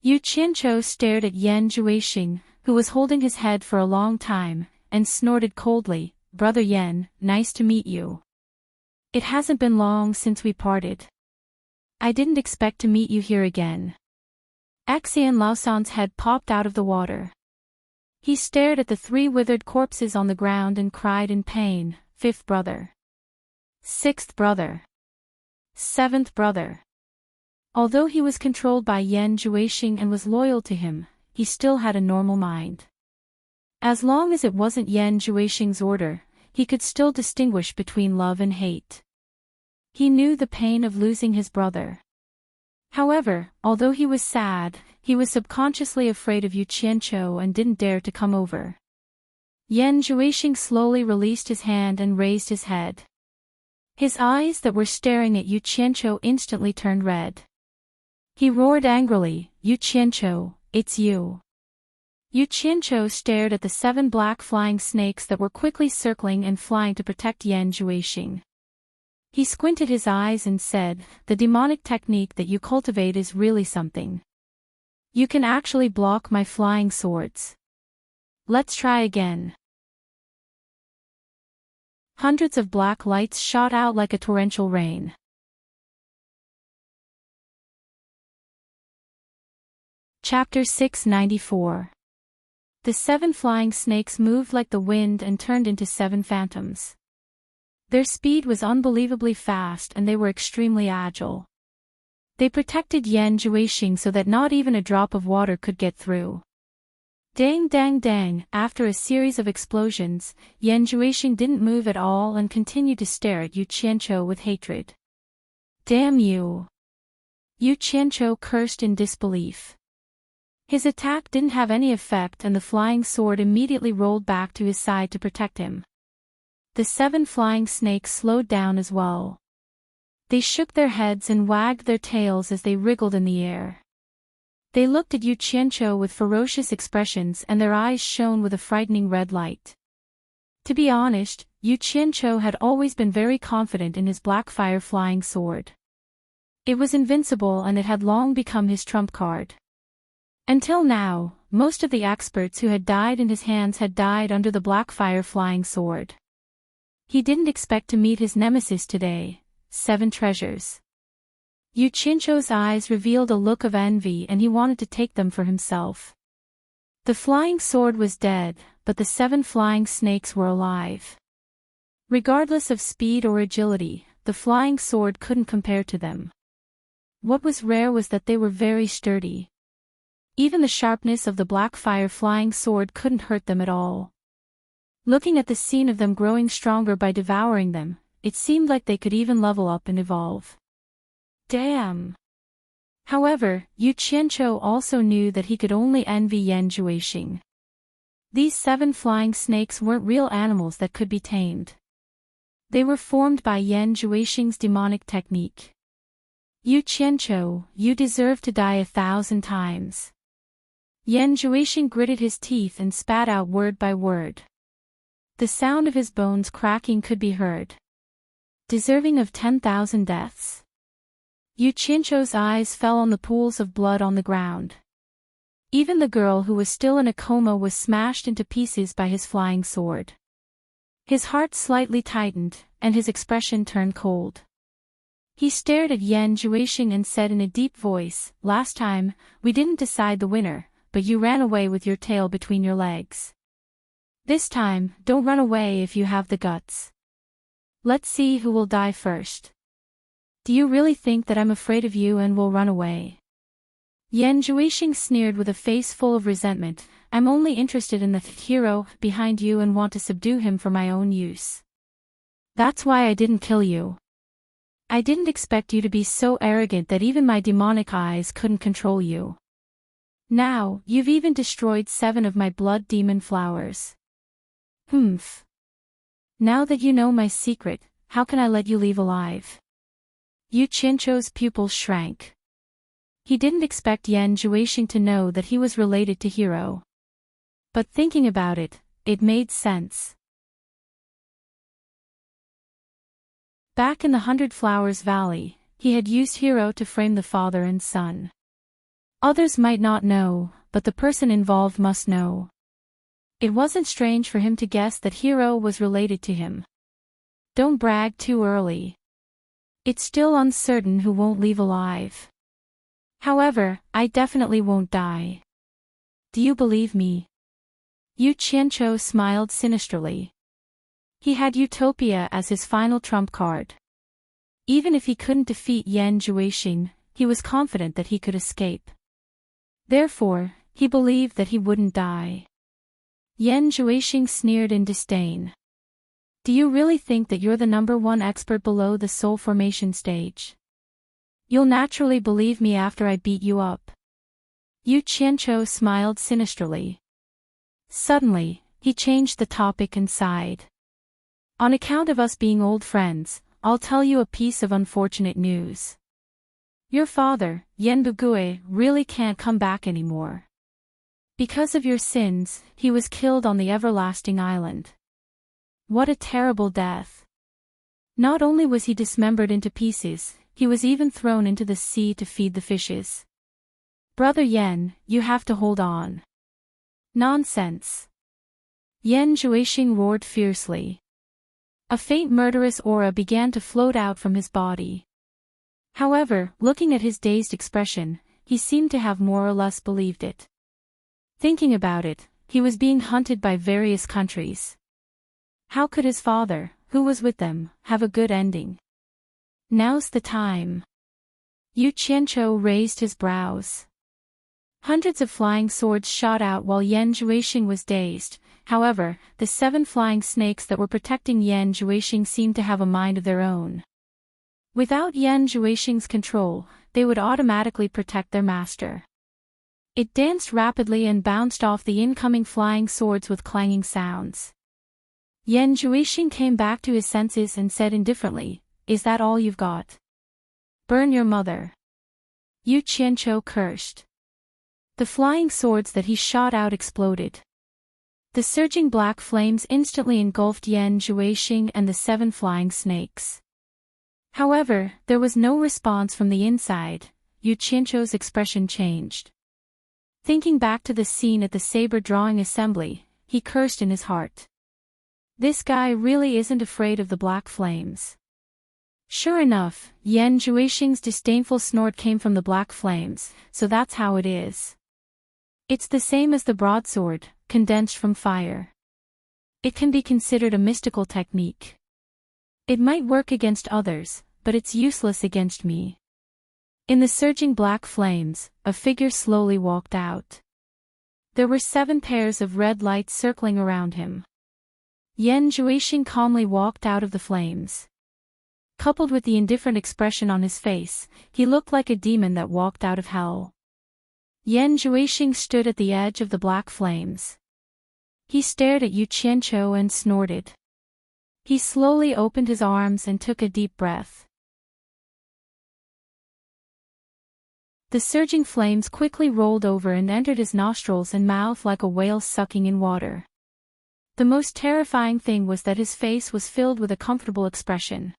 Yu Qianqiu stared at Yan Zhuixing, who was holding his head for a long time, and snorted coldly, "Brother Yan, nice to meet you. It hasn't been long since we parted. I didn't expect to meet you here again." Axayan Laosan's head popped out of the water. He stared at the 3 withered corpses on the ground and cried in pain, "5th brother. 6th brother. 7th brother." Although he was controlled by Yan Zhuixing and was loyal to him, he still had a normal mind. As long as it wasn't Yan Zhuixing's order, he could still distinguish between love and hate. He knew the pain of losing his brother. However, although he was sad, he was subconsciously afraid of Yu Qianqiu and didn't dare to come over. Yan Zhuixing slowly released his hand and raised his head. His eyes that were staring at Yu Qianqiu instantly turned red. He roared angrily, "Yu Qianqiu, it's you." Yu Qianqiu stared at the 7 black flying snakes that were quickly circling and flying to protect Yan Zhuixing. He squinted his eyes and said, "The demonic technique that you cultivate is really something. You can actually block my flying swords. Let's try again." Hundreds of black lights shot out like a torrential rain. Chapter 694. The 7 flying snakes moved like the wind and turned into 7 phantoms. Their speed was unbelievably fast and they were extremely agile. They protected Yan Zhuixing so that not even a drop of water could get through. Dang dang dang, after a series of explosions, Yan Zhuixing didn't move at all and continued to stare at Yu Qianqiu with hatred. "Damn you!" Yu Qianqiu cursed in disbelief. His attack didn't have any effect and the flying sword immediately rolled back to his side to protect him. The 7 flying snakes slowed down as well. They shook their heads and wagged their tails as they wriggled in the air. They looked at Yu Qianqiu with ferocious expressions and their eyes shone with a frightening red light. To be honest, Yu Qianqiu had always been very confident in his black fire flying sword. It was invincible and it had long become his trump card. Until now, most of the experts who had died in his hands had died under the black fire flying sword. He didn't expect to meet his nemesis today, 7 treasures. Yu Qianzhou's eyes revealed a look of envy and he wanted to take them for himself. The flying sword was dead, but the 7 flying snakes were alive. Regardless of speed or agility, the flying sword couldn't compare to them. What was rare was that they were very sturdy. Even the sharpness of the black fire flying sword couldn't hurt them at all. Looking at the scene of them growing stronger by devouring them, it seemed like they could even level up and evolve. Damn! However, Yu Qianzhou also knew that he could only envy Yan Zhuixing. These 7 flying snakes weren't real animals that could be tamed. They were formed by Yan Zhuixing's demonic technique. Yu Qianzhou, you deserve to die 1,000 times. Yan Zhuixing gritted his teeth and spat out word by word. The sound of his bones cracking could be heard. Deserving of 10,000 deaths. Yu Qianzhou's eyes fell on the pools of blood on the ground. Even the girl who was still in a coma was smashed into pieces by his flying sword. His heart slightly tightened, and his expression turned cold. He stared at Yan Zhuixing and said in a deep voice, "Last time, we didn't decide the winner, but you ran away with your tail between your legs. This time, don't run away if you have the guts. Let's see who will die first. Do you really think that I'm afraid of you and will run away?" Yan Zhuixing sneered with a face full of resentment. "I'm only interested in the hero behind you and want to subdue him for my own use. That's why I didn't kill you. I didn't expect you to be so arrogant that even my demonic eyes couldn't control you. Now, you've even destroyed 7 of my blood demon flowers. Humph. Now that you know my secret, how can I let you leave alive?" Yu Qianzhou's pupils shrank. He didn't expect Yan Zhuixing to know that he was related to Hero. But thinking about it, it made sense. Back in the 100 Flowers Valley, he had used Hero to frame the father and son. Others might not know, but the person involved must know. It wasn't strange for him to guess that Hero was related to him. Don't brag too early. It's still uncertain who won't leave alive. However, I definitely won't die. Do you believe me? Yu Qianzhou smiled sinisterly. He had Utopia as his final trump card. Even if he couldn't defeat Yan Zhuixing, he was confident that he could escape. Therefore, he believed that he wouldn't die. Yan Zhuixing sneered in disdain. "Do you really think that you're the #1 expert below the soul formation stage? You'll naturally believe me after I beat you up." Yu Qianzhou smiled sinisterly. Suddenly, he changed the topic and sighed. "On account of us being old friends, I'll tell you a piece of unfortunate news. Your father, Yan Bugui, really can't come back anymore. Because of your sins, he was killed on the Everlasting Island. What a terrible death. Not only was he dismembered into pieces, he was even thrown into the sea to feed the fishes. Brother Yan, you have to hold on." "Nonsense." Yan Zhuixing roared fiercely. A faint murderous aura began to float out from his body. However, looking at his dazed expression, he seemed to have more or less believed it. Thinking about it, he was being hunted by various countries. How could his father, who was with them, have a good ending? Now's the time. Yu Qianzhou raised his brows. Hundreds of flying swords shot out while Yan Zhuixing was dazed. However, the 7 flying snakes that were protecting Yan Zhuixing seemed to have a mind of their own. Without Yan Zhuixing's control, they would automatically protect their master. It danced rapidly and bounced off the incoming flying swords with clanging sounds. Yan Zhuixing came back to his senses and said indifferently, "Is that all you've got? Burn your mother." Yu Qianzhou cursed. The flying swords that he shot out exploded. The surging black flames instantly engulfed Yan Zhuixing and the 7 flying snakes. However, there was no response from the inside. Yu Qianzhou's expression changed. Thinking back to the scene at the saber drawing assembly, he cursed in his heart. This guy really isn't afraid of the black flames. Sure enough, Yan Zhuixing's disdainful snort came from the black flames, so that's how it is. It's the same as the broadsword, condensed from fire. It can be considered a mystical technique. It might work against others, but it's useless against me. In the surging black flames, a figure slowly walked out. There were 7 pairs of red lights circling around him. Yan Zhuixing calmly walked out of the flames. Coupled with the indifferent expression on his face, he looked like a demon that walked out of hell. Yan Zhuixing stood at the edge of the black flames. He stared at Yu Qianqiu and snorted. He slowly opened his arms and took a deep breath. The surging flames quickly rolled over and entered his nostrils and mouth like a whale sucking in water. The most terrifying thing was that his face was filled with a comfortable expression.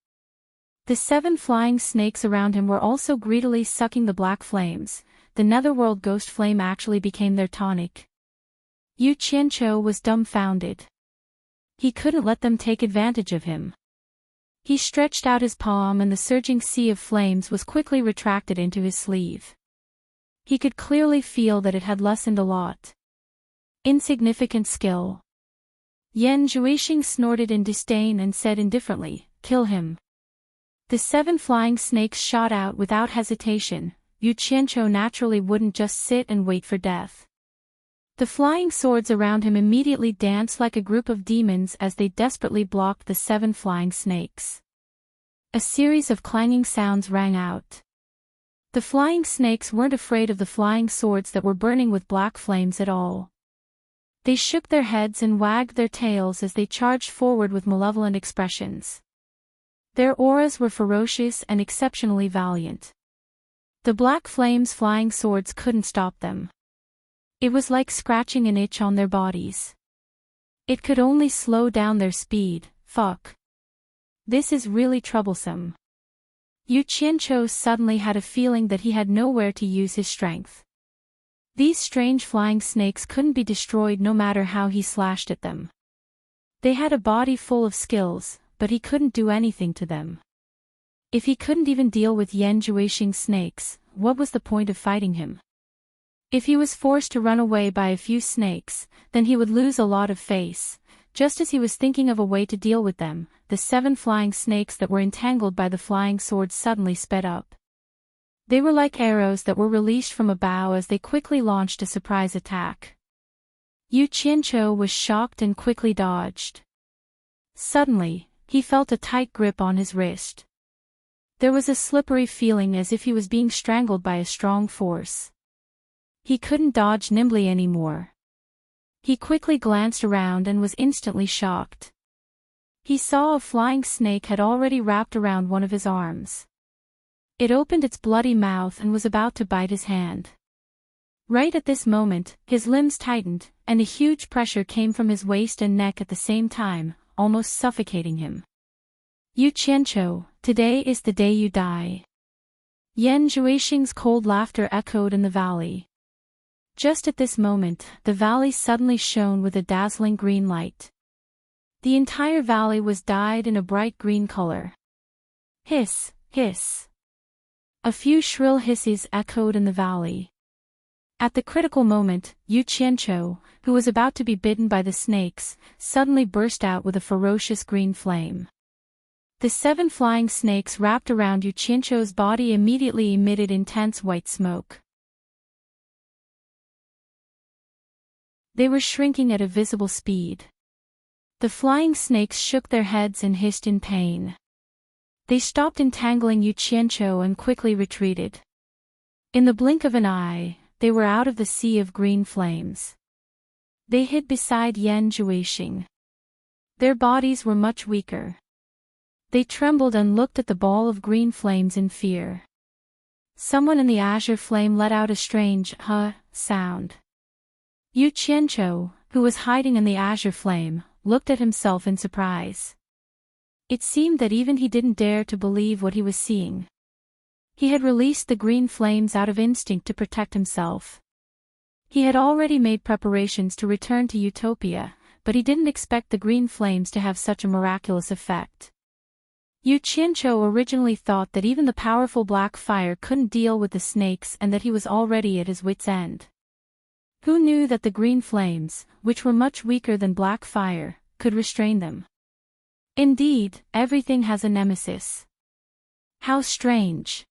The 7 flying snakes around him were also greedily sucking the black flames. The netherworld ghost flame actually became their tonic. Yu Qianqiu was dumbfounded. He couldn't let them take advantage of him. He stretched out his palm and the surging sea of flames was quickly retracted into his sleeve. He could clearly feel that it had lessened a lot. Insignificant skill. Yan Zhuixing snorted in disdain and said indifferently, "Kill him." The 7 flying snakes shot out without hesitation. Yu Qianqiu naturally wouldn't just sit and wait for death. The flying swords around him immediately danced like a group of demons as they desperately blocked the 7 flying snakes. A series of clanging sounds rang out. The flying snakes weren't afraid of the flying swords that were burning with black flames at all. They shook their heads and wagged their tails as they charged forward with malevolent expressions. Their auras were ferocious and exceptionally valiant. The black flames' flying swords couldn't stop them. It was like scratching an itch on their bodies. It could only slow down their speed. Fuck. This is really troublesome. Yu Qianqiu suddenly had a feeling that he had nowhere to use his strength. These strange flying snakes couldn't be destroyed no matter how he slashed at them. They had a body full of skills, but he couldn't do anything to them. If he couldn't even deal with Yan Zhuixing's snakes, what was the point of fighting him? If he was forced to run away by a few snakes, then he would lose a lot of face. Just as he was thinking of a way to deal with them, the 7 flying snakes that were entangled by the flying swords suddenly sped up. They were like arrows that were released from a bow as they quickly launched a surprise attack. Yu Qianqiu was shocked and quickly dodged. Suddenly, he felt a tight grip on his wrist. There was a slippery feeling as if he was being strangled by a strong force. He couldn't dodge nimbly anymore. He quickly glanced around and was instantly shocked. He saw a flying snake had already wrapped around one of his arms. It opened its bloody mouth and was about to bite his hand. Right at this moment, his limbs tightened, and a huge pressure came from his waist and neck at the same time, almost suffocating him. Yu Qianqiu, today is the day you die. Yan Zhuixing's cold laughter echoed in the valley. Just at this moment, the valley suddenly shone with a dazzling green light. The entire valley was dyed in a bright green color. Hiss, hiss. A few shrill hisses echoed in the valley. At the critical moment, Yu Qianqiu, who was about to be bitten by the snakes, suddenly burst out with a ferocious green flame. The 7 flying snakes wrapped around Yu Qianqiu's body immediately emitted intense white smoke. They were shrinking at a visible speed. The flying snakes shook their heads and hissed in pain. They stopped entangling Yu Qianqiu and quickly retreated. In the blink of an eye, they were out of the sea of green flames. They hid beside Yan Zhuixing. Their bodies were much weaker. They trembled and looked at the ball of green flames in fear. Someone in the azure flame let out a strange sound. Yu Qianqiu, who was hiding in the azure flame, looked at himself in surprise. It seemed that even he didn't dare to believe what he was seeing. He had released the green flames out of instinct to protect himself. He had already made preparations to return to Utopia, but he didn't expect the green flames to have such a miraculous effect. Yu Qianqiu originally thought that even the powerful black fire couldn't deal with the snakes and that he was already at his wit's end. Who knew that the green flames, which were much weaker than black fire, could restrain them? Indeed, everything has a nemesis. How strange!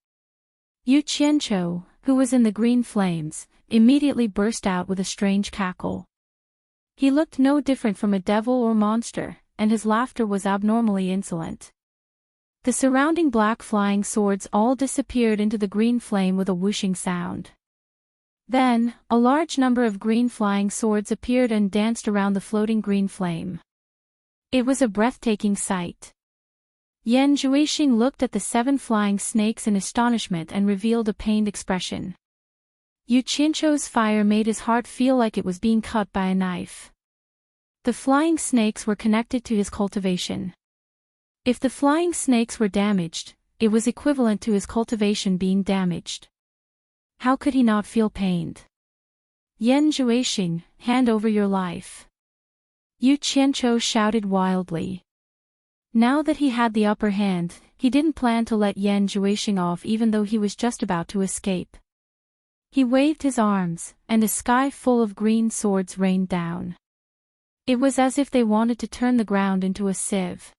Yu Qianqiu, who was in the green flames, immediately burst out with a strange cackle. He looked no different from a devil or monster, and his laughter was abnormally insolent. The surrounding black flying swords all disappeared into the green flame with a whooshing sound. Then, a large number of green flying swords appeared and danced around the floating green flame. It was a breathtaking sight. Yan Zhuixing looked at the 7 flying snakes in astonishment and revealed a pained expression. Yu Qianqiu's fire made his heart feel like it was being cut by a knife. The flying snakes were connected to his cultivation. If the flying snakes were damaged, it was equivalent to his cultivation being damaged. How could he not feel pained? Yan Zhuixing, hand over your life. Yu Qianqiu shouted wildly. Now that he had the upper hand, he didn't plan to let Yan Zhuixing off even though he was just about to escape. He waved his arms, and a sky full of green swords rained down. It was as if they wanted to turn the ground into a sieve.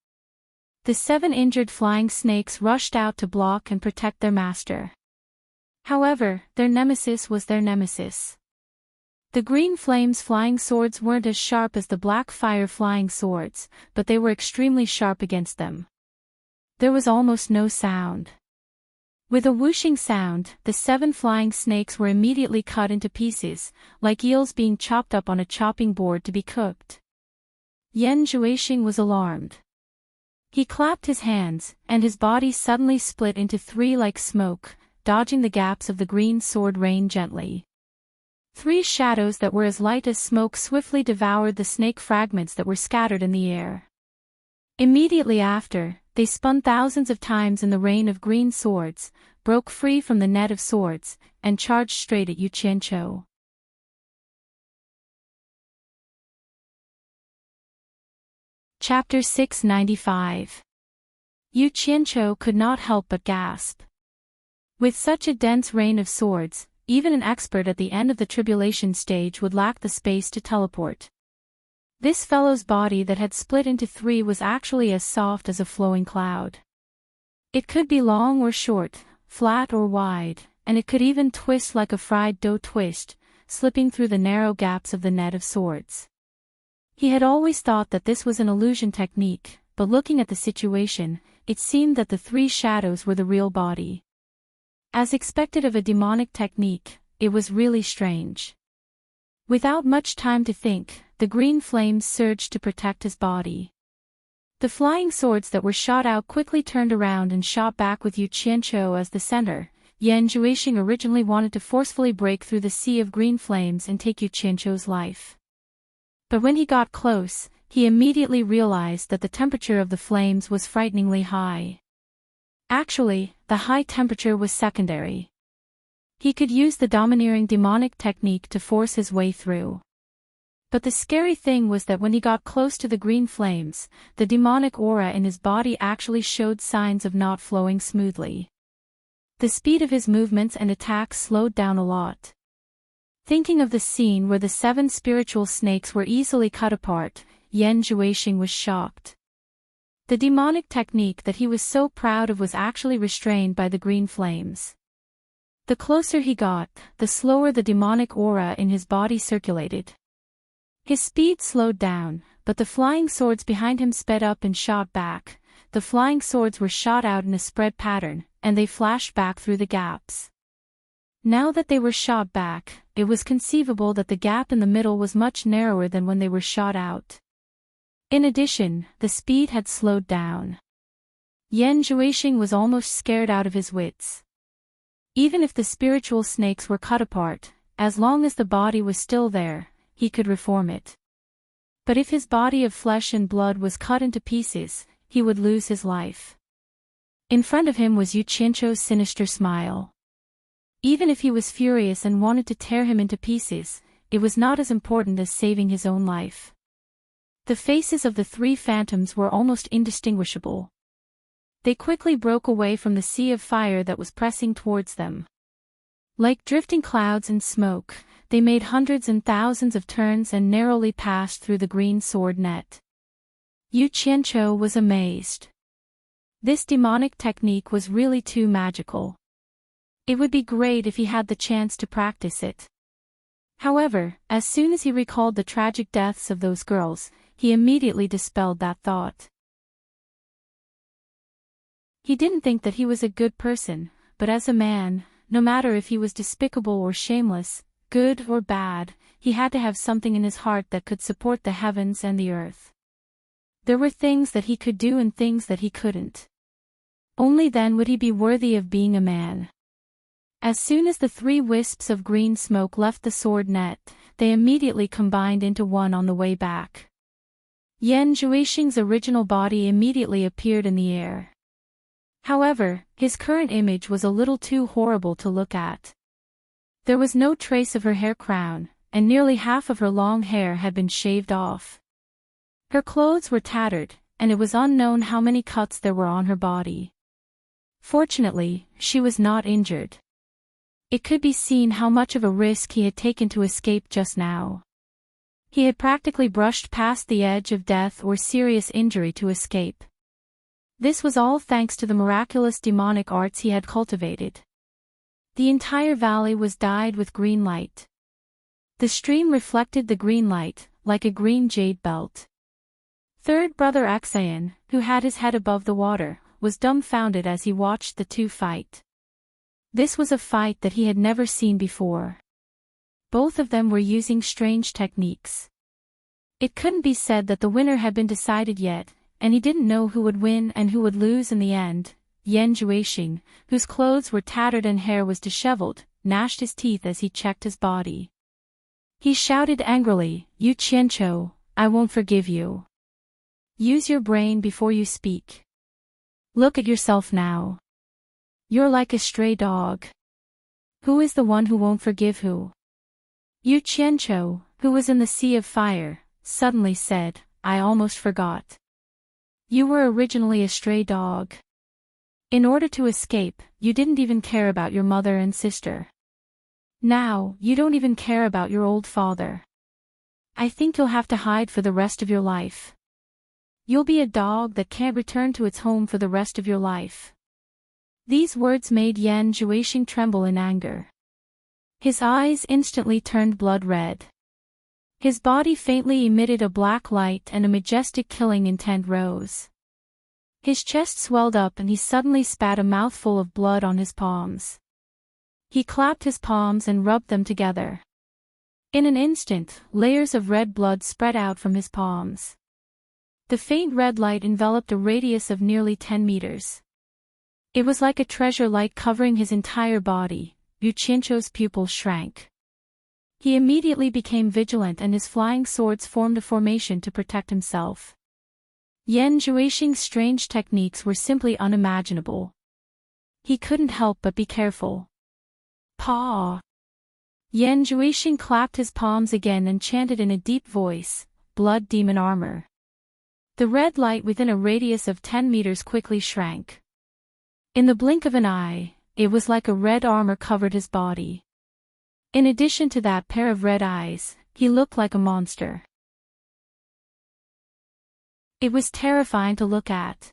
The 7 injured flying snakes rushed out to block and protect their master. However, their nemesis was their nemesis. The green flames flying swords weren't as sharp as the black fire flying swords, but they were extremely sharp against them. There was almost no sound. With a whooshing sound, the 7 flying snakes were immediately cut into pieces, like eels being chopped up on a chopping board to be cooked. Yan Zhuixing was alarmed. He clapped his hands, and his body suddenly split into 3 like smoke, dodging the gaps of the green sword rain gently. 3 shadows that were as light as smoke swiftly devoured the snake fragments that were scattered in the air. Immediately after, they spun thousands of times in the rain of green swords, broke free from the net of swords, and charged straight at Yu Qianqiu. Chapter 695. Yu Qianqiu could not help but gasp. With such a dense rain of swords, even an expert at the end of the tribulation stage would lack the space to teleport. This fellow's body that had split into 3 was actually as soft as a flowing cloud. It could be long or short, flat or wide, and it could even twist like a fried dough twist, slipping through the narrow gaps of the net of swords. He had always thought that this was an illusion technique, but looking at the situation, it seemed that the 3 shadows were the real body. As expected of a demonic technique, it was really strange. Without much time to think, the green flames surged to protect his body. The flying swords that were shot out quickly turned around and shot back with Yu Qianqiu as the center. Yan Zhuixing originally wanted to forcefully break through the sea of green flames and take Yu Qianqiu's life. But when he got close, he immediately realized that the temperature of the flames was frighteningly high. Actually, the high temperature was secondary. He could use the domineering demonic technique to force his way through. But the scary thing was that when he got close to the green flames, the demonic aura in his body actually showed signs of not flowing smoothly. The speed of his movements and attacks slowed down a lot. Thinking of the scene where the 7 spiritual snakes were easily cut apart, Yan Zhuixing was shocked. The demonic technique that he was so proud of was actually restrained by the green flames. The closer he got, the slower the demonic aura in his body circulated. His speed slowed down, but the flying swords behind him sped up and shot back. The flying swords were shot out in a spread pattern, and they flashed back through the gaps. Now that they were shot back, it was conceivable that the gap in the middle was much narrower than when they were shot out. In addition, the speed had slowed down. Yan Zhuixing was almost scared out of his wits. Even if the spiritual snakes were cut apart, as long as the body was still there, he could reform it. But if his body of flesh and blood was cut into pieces, he would lose his life. In front of him was Yu Qianqiu's sinister smile. Even if he was furious and wanted to tear him into pieces, it was not as important as saving his own life. The faces of the 3 phantoms were almost indistinguishable. They quickly broke away from the sea of fire that was pressing towards them. Like drifting clouds in smoke, they made hundreds and thousands of turns and narrowly passed through the green sword net. Yu Qianqiu was amazed. This demonic technique was really too magical. It would be great if he had the chance to practice it. However, as soon as he recalled the tragic deaths of those girls, he immediately dispelled that thought. He didn't think that he was a good person, but as a man, no matter if he was despicable or shameless, good or bad, he had to have something in his heart that could support the heavens and the earth. There were things that he could do and things that he couldn't. Only then would he be worthy of being a man. As soon as the 3 wisps of green smoke left the sword net, they immediately combined into one on the way back. Yan Zhuixing's original body immediately appeared in the air. However, his current image was a little too horrible to look at. There was no trace of her hair crown, and nearly half of her long hair had been shaved off. Her clothes were tattered, and it was unknown how many cuts there were on her body. Fortunately, she was not injured. It could be seen how much of a risk he had taken to escape just now. He had practically brushed past the edge of death or serious injury to escape. This was all thanks to the miraculous demonic arts he had cultivated. The entire valley was dyed with green light. The stream reflected the green light, like a green jade belt. Third brother Axayan, who had his head above the water, was dumbfounded as he watched the 2 fight. This was a fight that he had never seen before. Both of them were using strange techniques. It couldn't be said that the winner had been decided yet, and he didn't know who would win and who would lose in the end. Yan Zhuixing, whose clothes were tattered and hair was disheveled, gnashed his teeth as he checked his body. He shouted angrily, "Yu Qianqiu, I won't forgive you. Use your brain before you speak. Look at yourself now. You're like a stray dog. Who is the one who won't forgive who?" Yu Qianqiu, who was in the sea of fire, suddenly said, "I almost forgot. You were originally a stray dog. In order to escape, you didn't even care about your mother and sister. Now, you don't even care about your old father. I think you'll have to hide for the rest of your life. You'll be a dog that can't return to its home for the rest of your life." These words made Yan Zhuixing tremble in anger. His eyes instantly turned blood red. His body faintly emitted a black light and a majestic killing intent rose. His chest swelled up and he suddenly spat a mouthful of blood on his palms. He clapped his palms and rubbed them together. In an instant, layers of red blood spread out from his palms. The faint red light enveloped a radius of nearly 10 meters. It was like a treasure light covering his entire body. Yu Qianqiu's pupils shrank. He immediately became vigilant and his flying swords formed a formation to protect himself. Yan Zhuixing's strange techniques were simply unimaginable. He couldn't help but be careful. "Paw!" Yan Zhuixing clapped his palms again and chanted in a deep voice, "Blood demon armor." The red light within a radius of 10 meters quickly shrank. In the blink of an eye, it was like a red armor covered his body. In addition to that pair of red eyes, he looked like a monster. It was terrifying to look at.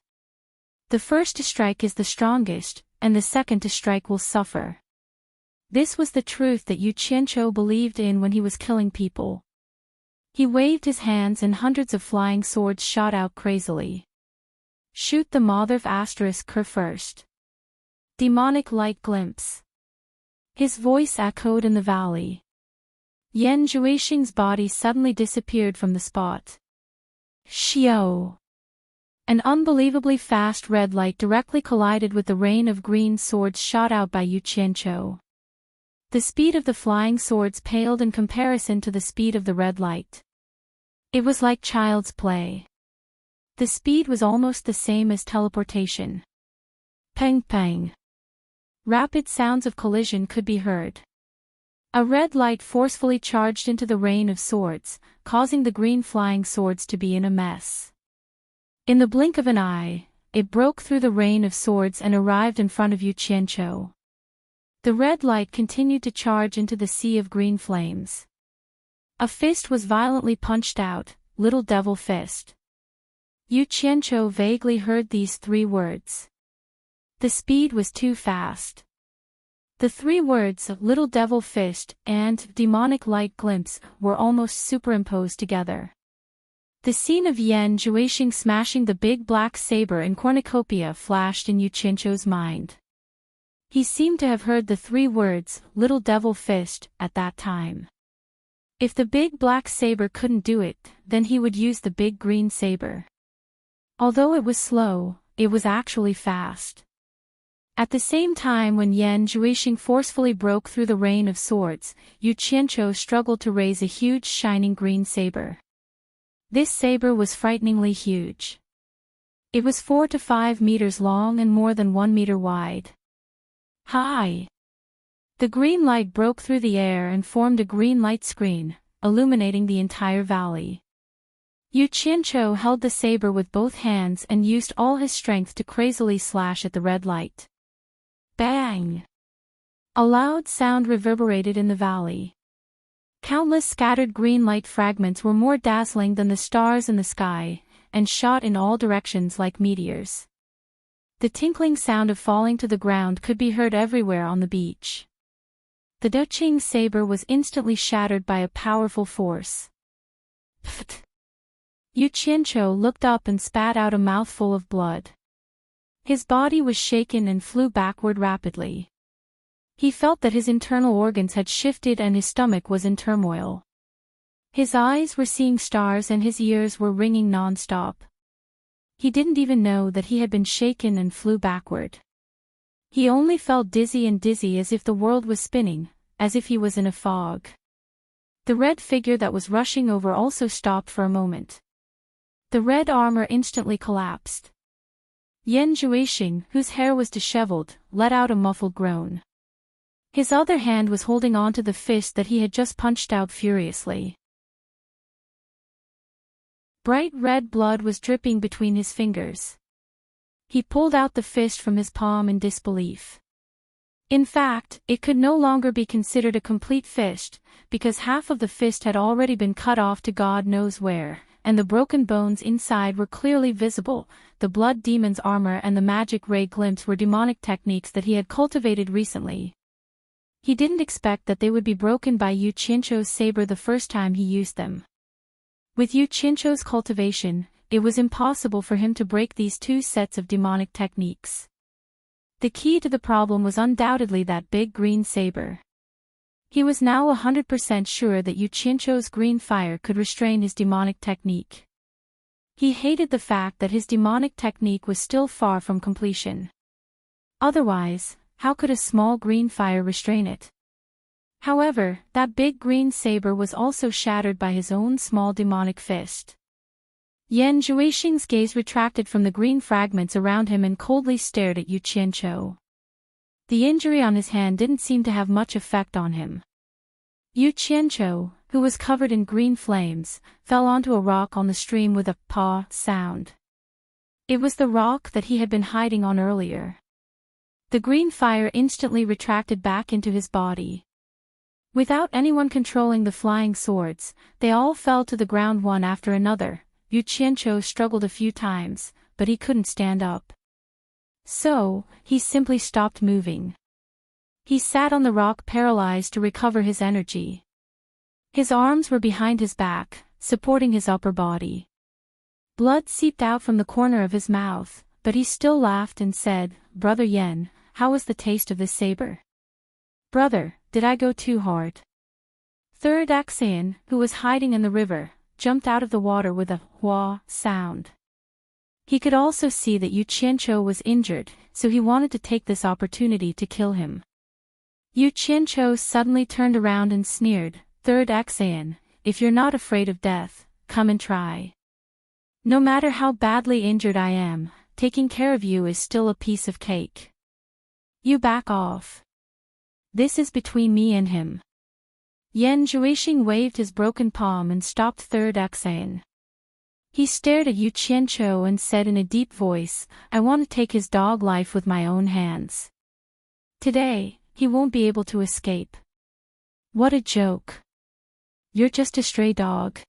The first to strike is the strongest, and the second to strike will suffer. This was the truth that Yu Qianqiu believed in when he was killing people. He waved his hands and hundreds of flying swords shot out crazily. "Shoot the mother of *Ker first." Demonic light glimpse. His voice echoed in the valley. Yan Zhuixing's body suddenly disappeared from the spot. Xiao! An unbelievably fast red light directly collided with the rain of green swords shot out by Yu Qianqiu. The speed of the flying swords paled in comparison to the speed of the red light. It was like child's play. The speed was almost the same as teleportation. Pang pang. Rapid sounds of collision could be heard. A red light forcefully charged into the rain of swords, causing the green flying swords to be in a mess. In the blink of an eye, it broke through the rain of swords and arrived in front of Yu Qianqiu. The red light continued to charge into the sea of green flames. A fist was violently punched out, "Little devil fist." Yu Qianqiu vaguely heard these 3 words. The speed was too fast. The 3 words, "little devil fist" and "demonic light glimpse," were almost superimposed together. The scene of Yan Zhuixing smashing the big black saber in cornucopia flashed in Yu Qianqiu's mind. He seemed to have heard the 3 words, "little devil fist," at that time. If the big black saber couldn't do it, then he would use the big green saber. Although it was slow, it was actually fast. At the same time when Yan Zhuixing forcefully broke through the rain of swords, Yu Qianqiu struggled to raise a huge shining green saber. This saber was frighteningly huge. It was 4 to 5 meters long and more than 1 meter wide. Hi! The green light broke through the air and formed a green light screen, illuminating the entire valley. Yu Qianqiu held the saber with both hands and used all his strength to crazily slash at the red light. Bang! A loud sound reverberated in the valley. Countless scattered green light fragments were more dazzling than the stars in the sky, and shot in all directions like meteors. The tinkling sound of falling to the ground could be heard everywhere on the beach. The Duqing saber was instantly shattered by a powerful force. Pfft! Yu Qianqiu looked up and spat out a mouthful of blood. His body was shaken and flew backward rapidly. He felt that his internal organs had shifted and his stomach was in turmoil. His eyes were seeing stars and his ears were ringing non-stop. He didn't even know that he had been shaken and flew backward. He only felt dizzy and dizzy as if the world was spinning, as if he was in a fog. The red figure that was rushing over also stopped for a moment. The red armor instantly collapsed. Yan Zhuixing, whose hair was disheveled, let out a muffled groan. His other hand was holding on to the fist that he had just punched out furiously. Bright red blood was dripping between his fingers. He pulled out the fist from his palm in disbelief. In fact, it could no longer be considered a complete fist, because half of the fist had already been cut off to God knows where, and the broken bones inside were clearly visible. The blood demon's armor and the magic ray glimpse were demonic techniques that he had cultivated recently. He didn't expect that they would be broken by Yu Qianqiu's saber the first time he used them. With Yu Qianqiu's cultivation, it was impossible for him to break these 2 sets of demonic techniques. The key to the problem was undoubtedly that big green saber. He was now 100% sure that Yu Qianqiu's green fire could restrain his demonic technique. He hated the fact that his demonic technique was still far from completion. Otherwise, how could a small green fire restrain it? However, that big green saber was also shattered by his own small demonic fist. Yan Zhuixing's gaze retracted from the green fragments around him and coldly stared at Yu Qianqiu. The injury on his hand didn't seem to have much effect on him. Yu Qianqiu, who was covered in green flames, fell onto a rock on the stream with a "paw" sound. It was the rock that he had been hiding on earlier. The green fire instantly retracted back into his body. Without anyone controlling the flying swords, they all fell to the ground one after another. Yu Qianqiu struggled a few times, but he couldn't stand up. So, he simply stopped moving. He sat on the rock paralyzed to recover his energy. His arms were behind his back, supporting his upper body. Blood seeped out from the corner of his mouth, but he still laughed and said, "Brother Yan, how was the taste of this saber?" "Brother, did I go too hard?" Third Axian, who was hiding in the river, jumped out of the water with a "wah" sound. He could also see that Yu Qianqiu was injured, so he wanted to take this opportunity to kill him. Yu Qianqiu suddenly turned around and sneered, "Third Axian, if you're not afraid of death, come and try. No matter how badly injured I am, taking care of you is still a piece of cake. You back off. This is between me and him." Yan Zhuixing waved his broken palm and stopped Third Axian. He stared at Yu Qianqiu and said in a deep voice, "I want to take his dog life with my own hands. Today, he won't be able to escape." "What a joke. You're just a stray dog."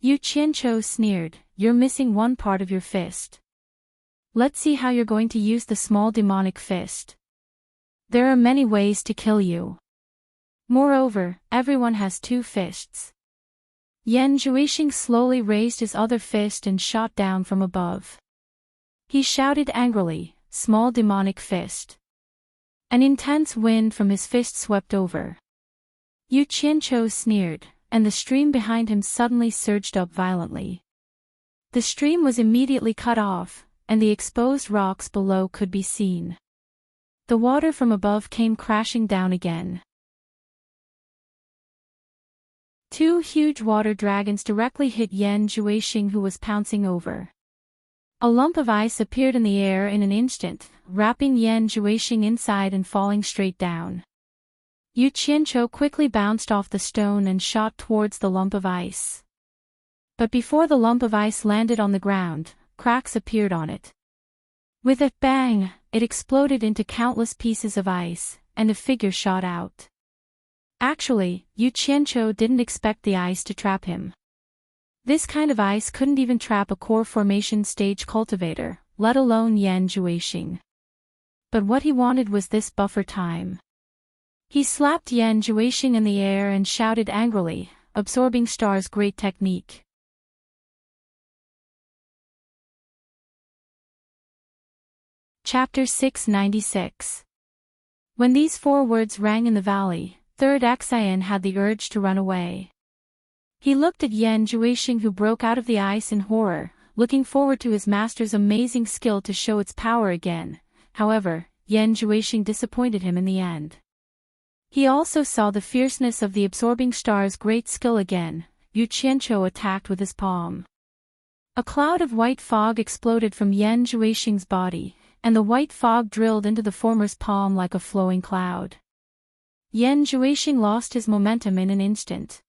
Yu Qianqiu sneered, "You're missing one part of your fist. Let's see how you're going to use the small demonic fist. There are many ways to kill you. Moreover, everyone has two fists." Yan Zhuixing slowly raised his other fist and shot down from above. He shouted angrily, "Small demonic fist." An intense wind from his fist swept over. Yu Qianqiu sneered, and the stream behind him suddenly surged up violently. The stream was immediately cut off, and the exposed rocks below could be seen. The water from above came crashing down again. Two huge water dragons directly hit Yan Zhuixing, who was pouncing over. A lump of ice appeared in the air in an instant, wrapping Yan Zhuixing inside and falling straight down. Yu Qianqiu quickly bounced off the stone and shot towards the lump of ice. But before the lump of ice landed on the ground, cracks appeared on it. With a bang, it exploded into countless pieces of ice, and a figure shot out. Actually, Yu Qianqiu didn't expect the ice to trap him. This kind of ice couldn't even trap a core formation stage cultivator, let alone Yan Zhuixing. But what he wanted was this buffer time. He slapped Yan Zhuixing in the air and shouted angrily, "Absorbing Star's great technique." Chapter 696. When these four words rang in the valley, Third Axian had the urge to run away. He looked at Yan Zhuixing, who broke out of the ice in horror, looking forward to his master's amazing skill to show its power again. However, Yan Zhuixing disappointed him in the end. He also saw the fierceness of the Absorbing Star's great skill again. Yu Qianqiu attacked with his palm. A cloud of white fog exploded from Yan Zhuixing's body, and the white fog drilled into the former's palm like a flowing cloud. Yan Zhuixing lost his momentum in an instant.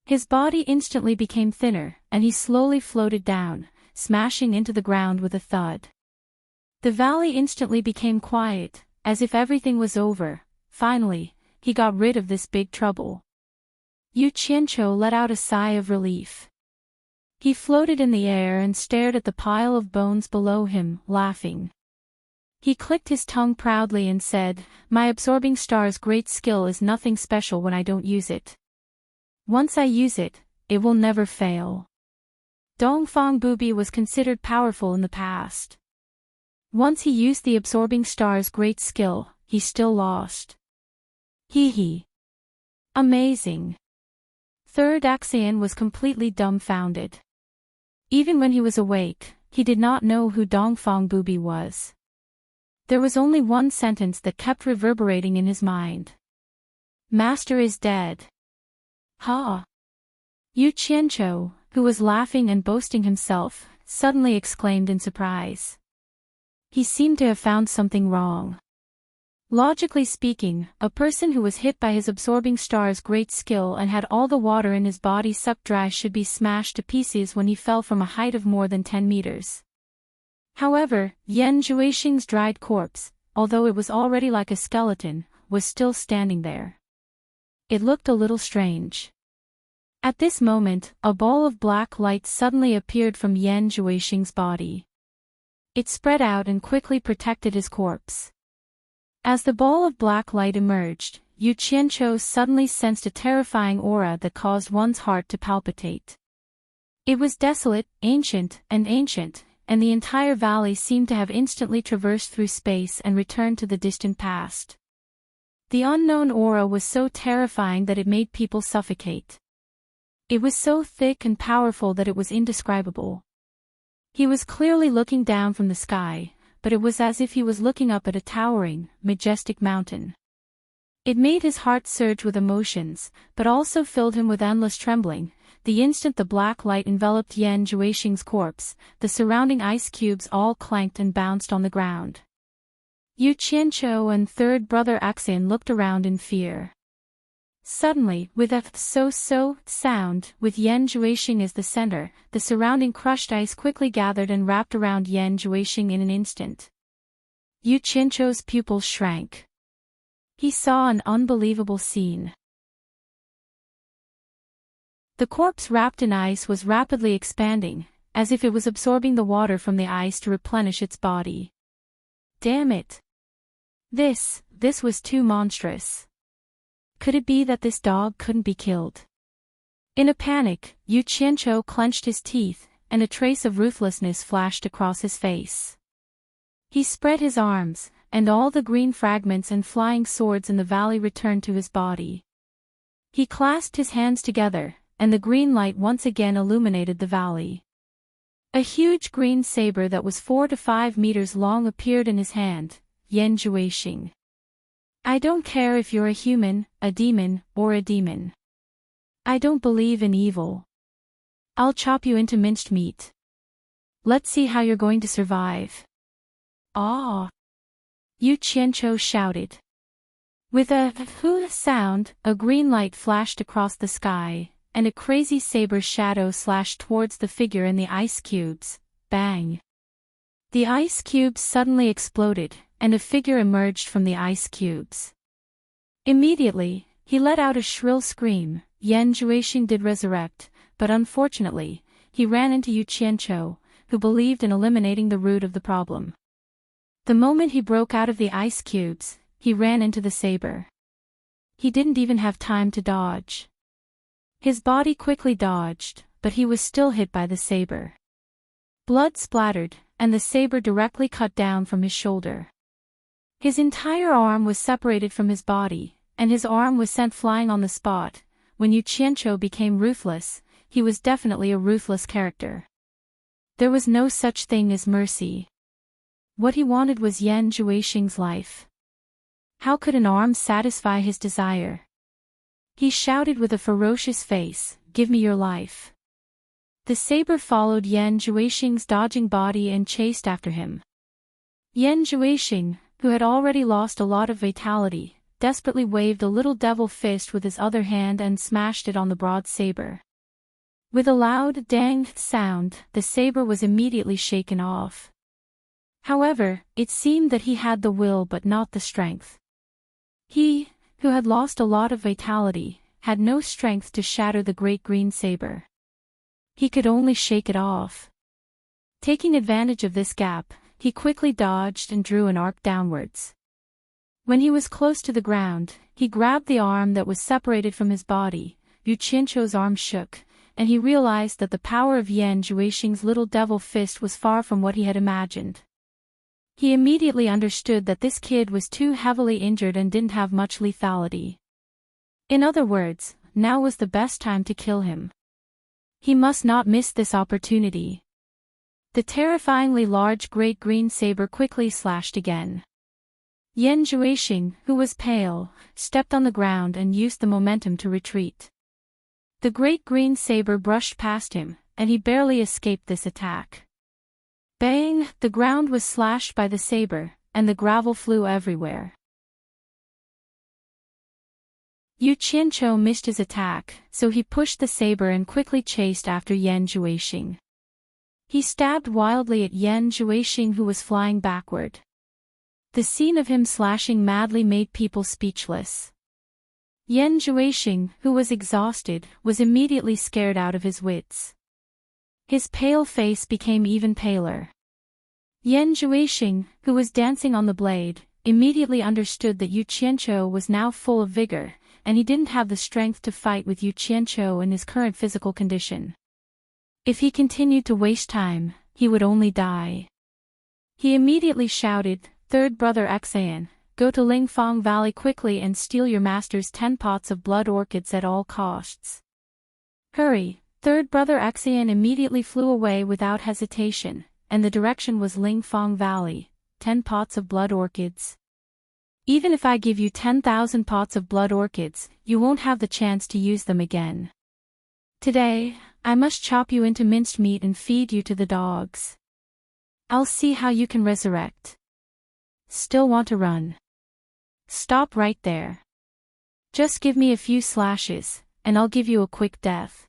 His body instantly became thinner, and he slowly floated down, smashing into the ground with a thud. The valley instantly became quiet, as if everything was over. Finally, he got rid of this big trouble. Yu Qianqiu let out a sigh of relief. He floated in the air and stared at the pile of bones below him, laughing. He clicked his tongue proudly and said, "My Absorbing Star's great skill is nothing special when I don't use it. Once I use it, it will never fail." Dongfang Bubi was considered powerful in the past. Once he used the Absorbing Star's great skill, he still lost. Hee. Amazing. Third Axian was completely dumbfounded. Even when he was awake, he did not know who Dongfang Bubi was. There was only one sentence that kept reverberating in his mind. "Master is dead." Ha! Yu Qianqiu, who was laughing and boasting himself, suddenly exclaimed in surprise. He seemed to have found something wrong. Logically speaking, a person who was hit by his Absorbing Star's great skill and had all the water in his body sucked dry should be smashed to pieces when he fell from a height of more than 10 meters. However, Yan Zhuixing's dried corpse, although it was already like a skeleton, was still standing there. It looked a little strange. At this moment, a ball of black light suddenly appeared from Yan Zhuixing's body. It spread out and quickly protected his corpse. As the ball of black light emerged, Yu Qianqiu suddenly sensed a terrifying aura that caused one's heart to palpitate. It was desolate, ancient, and the entire valley seemed to have instantly traversed through space and returned to the distant past. The unknown aura was so terrifying that it made people suffocate. It was so thick and powerful that it was indescribable. He was clearly looking down from the sky, but it was as if he was looking up at a towering, majestic mountain. It made his heart surge with emotions, but also filled him with endless trembling. The instant the black light enveloped Yan Zhuixing's corpse, the surrounding ice cubes all clanked and bounced on the ground. Yu Qianqiu and third brother Axian looked around in fear. Suddenly, with a so-so sound, with Yan Juixing as the center, the surrounding crushed ice quickly gathered and wrapped around Yan Juixing in an instant. Yu Qianqiu's pupils shrank. He saw an unbelievable scene. The corpse wrapped in ice was rapidly expanding, as if it was absorbing the water from the ice to replenish its body. Damn it! This was too monstrous. Could it be that this dog couldn't be killed? In a panic, Yu Qianqiu clenched his teeth, and a trace of ruthlessness flashed across his face. He spread his arms, and all the green fragments and flying swords in the valley returned to his body. He clasped his hands together, and the green light once again illuminated the valley. A huge green saber that was 4 to 5 meters long appeared in his hand. Yan Juixing. I don't care if you're a human, a demon, or a demon. I don't believe in evil. I'll chop you into minced meat. Let's see how you're going to survive. Ah! Yu Qianqiu shouted. With a hoo sound, a green light flashed across the sky, and a crazy saber shadow slashed towards the figure in the ice cubes. Bang! The ice cubes suddenly exploded, and a figure emerged from the ice cubes. Immediately, he let out a shrill scream. Yan Juixing did resurrect, but unfortunately, he ran into Yu Qianqiu, who believed in eliminating the root of the problem. The moment he broke out of the ice cubes, he ran into the saber. He didn't even have time to dodge. His body quickly dodged, but he was still hit by the saber. Blood splattered, and the saber directly cut down from his shoulder. His entire arm was separated from his body, and his arm was sent flying on the spot. When Yu Qianqiu became ruthless, he was definitely a ruthless character. There was no such thing as mercy. What he wanted was Yan Juixing's life. How could an arm satisfy his desire? He shouted with a ferocious face, "Give me your life." The saber followed Yan Juixing's dodging body and chased after him. Yan Juixing, who had already lost a lot of vitality, desperately waved a little devil fist with his other hand and smashed it on the broad saber. With a loud dang sound, the saber was immediately shaken off. However, it seemed that he had the will but not the strength. He, who had lost a lot of vitality, had no strength to shatter the great green saber. He could only shake it off. Taking advantage of this gap, he quickly dodged and drew an arc downwards. When he was close to the ground, he grabbed the arm that was separated from his body. Yu Qianqiu's arm shook, and he realized that the power of Yan Juixing's little devil fist was far from what he had imagined. He immediately understood that this kid was too heavily injured and didn't have much lethality. In other words, now was the best time to kill him. He must not miss this opportunity. The terrifyingly large great green saber quickly slashed again. Yan Juixing, who was pale, stepped on the ground and used the momentum to retreat. The great green saber brushed past him, and he barely escaped this attack. Bang! The ground was slashed by the saber, and the gravel flew everywhere. Yu Qianqiu missed his attack, so he pushed the saber and quickly chased after Yan Juixing. He stabbed wildly at Yan Juixing, who was flying backward. The scene of him slashing madly made people speechless. Yan Juixing, who was exhausted, was immediately scared out of his wits. His pale face became even paler. Yan Juixing, who was dancing on the blade, immediately understood that Yu Qianqiu was now full of vigor, and he didn't have the strength to fight with Yu Qianqiu in his current physical condition. If he continued to waste time, he would only die. He immediately shouted, "Third brother Xian, go to Lingfang Valley quickly and steal your master's 10 pots of blood orchids at all costs. Hurry!" Third brother Xian immediately flew away without hesitation, and the direction was Lingfang Valley. 10 pots of blood orchids. Even if I give you 10,000 pots of blood orchids, you won't have the chance to use them again. Today, I must chop you into minced meat and feed you to the dogs. I'll see how you can resurrect. Still want to run? Stop right there. Just give me a few slashes, and I'll give you a quick death.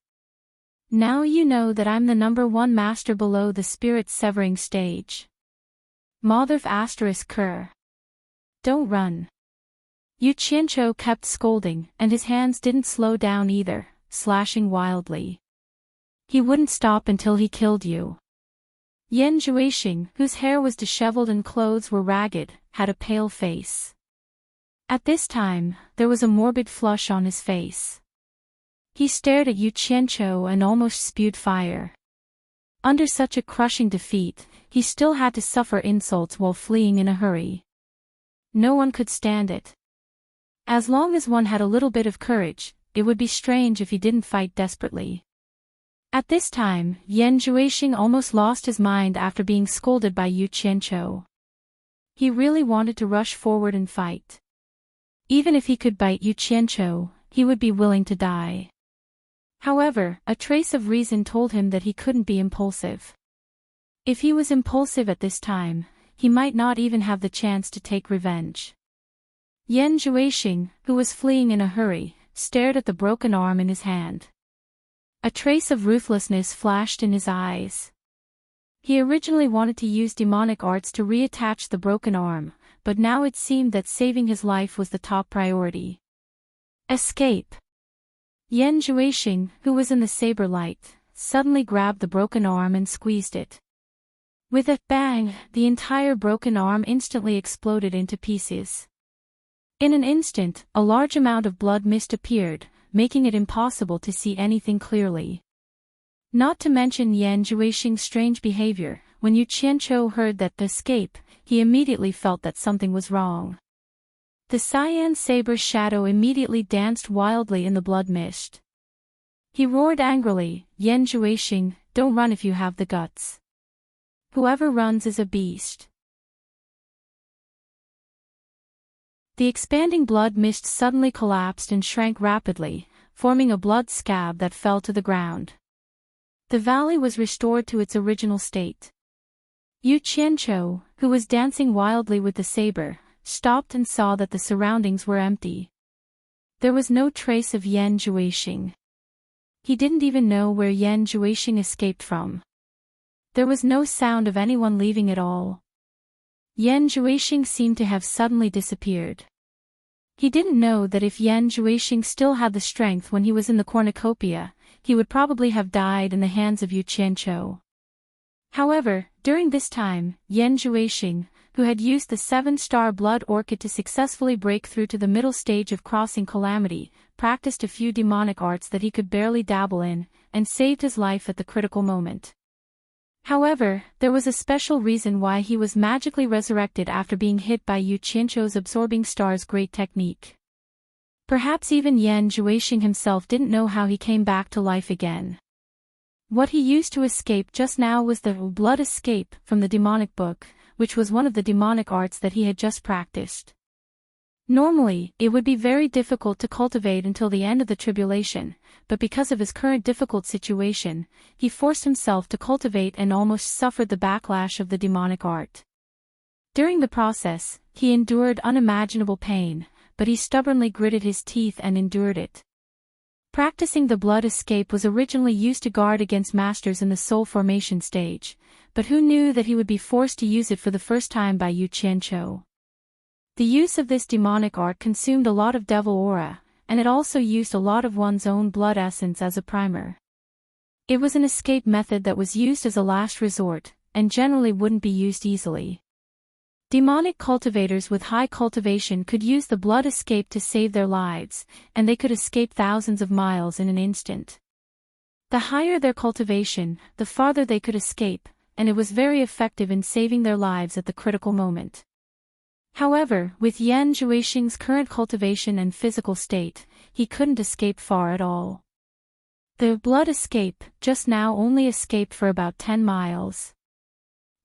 Now you know that I'm the #1 master below the spirit-severing stage. Motherf ****. Don't run. Yu Qianqiu kept scolding, and his hands didn't slow down either, slashing wildly. He wouldn't stop until he killed you. Yan Zhuixing, whose hair was disheveled and clothes were ragged, had a pale face. At this time, there was a morbid flush on his face. He stared at Yu Qianqiu and almost spewed fire. Under such a crushing defeat, he still had to suffer insults while fleeing in a hurry. No one could stand it. As long as one had a little bit of courage, it would be strange if he didn't fight desperately. At this time, Yan Zhuixing almost lost his mind after being scolded by Yu Qianqiu. He really wanted to rush forward and fight. Even if he could bite Yu Qianqiu, he would be willing to die. However, a trace of reason told him that he couldn't be impulsive. If he was impulsive at this time, he might not even have the chance to take revenge. Yan Zhuixing, who was fleeing in a hurry, stared at the broken arm in his hand. A trace of ruthlessness flashed in his eyes. He originally wanted to use demonic arts to reattach the broken arm, but now it seemed that saving his life was the top priority. Escape! Yan Zhuixing, who was in the saber light, suddenly grabbed the broken arm and squeezed it. With a bang, the entire broken arm instantly exploded into pieces. In an instant, a large amount of blood mist appeared, making it impossible to see anything clearly. Not to mention Yan Zhuixing's strange behavior, when Yu Qianqiu heard that the escape, he immediately felt that something was wrong. The cyan saber shadow immediately danced wildly in the blood mist. He roared angrily, "Yan Zhuixing, don't run if you have the guts. Whoever runs is a beast." The expanding blood mist suddenly collapsed and shrank rapidly, forming a blood scab that fell to the ground. The valley was restored to its original state. Yu Qianqiu, who was dancing wildly with the saber, stopped and saw that the surroundings were empty. There was no trace of Yan Zhuixing. He didn't even know where Yan Zhuixing escaped from. There was no sound of anyone leaving at all. Yan Zhuixing seemed to have suddenly disappeared. He didn't know that if Yan Zhuixing still had the strength when he was in the cornucopia, he would probably have died in the hands of Yu Qianqiu. However, during this time, Yan Zhuixing, who had used the 7-star blood orchid to successfully break through to the middle stage of crossing calamity, practiced a few demonic arts that he could barely dabble in, and saved his life at the critical moment. However, there was a special reason why he was magically resurrected after being hit by Yu Qianqiu's absorbing star's great technique. Perhaps even Yan Zhuixing himself didn't know how he came back to life again. What he used to escape just now was the blood escape from the demonic book, which was one of the demonic arts that he had just practiced. Normally, it would be very difficult to cultivate until the end of the tribulation, but because of his current difficult situation, he forced himself to cultivate and almost suffered the backlash of the demonic art. During the process, he endured unimaginable pain, but he stubbornly gritted his teeth and endured it. Practicing the blood escape was originally used to guard against masters in the soul formation stage, but who knew that he would be forced to use it for the first time by Yu Qianqiu? The use of this demonic art consumed a lot of devil aura, and it also used a lot of one's own blood essence as a primer. It was an escape method that was used as a last resort, and generally wouldn't be used easily. Demonic cultivators with high cultivation could use the blood escape to save their lives, and they could escape thousands of miles in an instant. The higher their cultivation, the farther they could escape, and it was very effective in saving their lives at the critical moment. However, with Yan Zhuixing's current cultivation and physical state, he couldn't escape far at all. The blood escape just now only escaped for about 10 miles.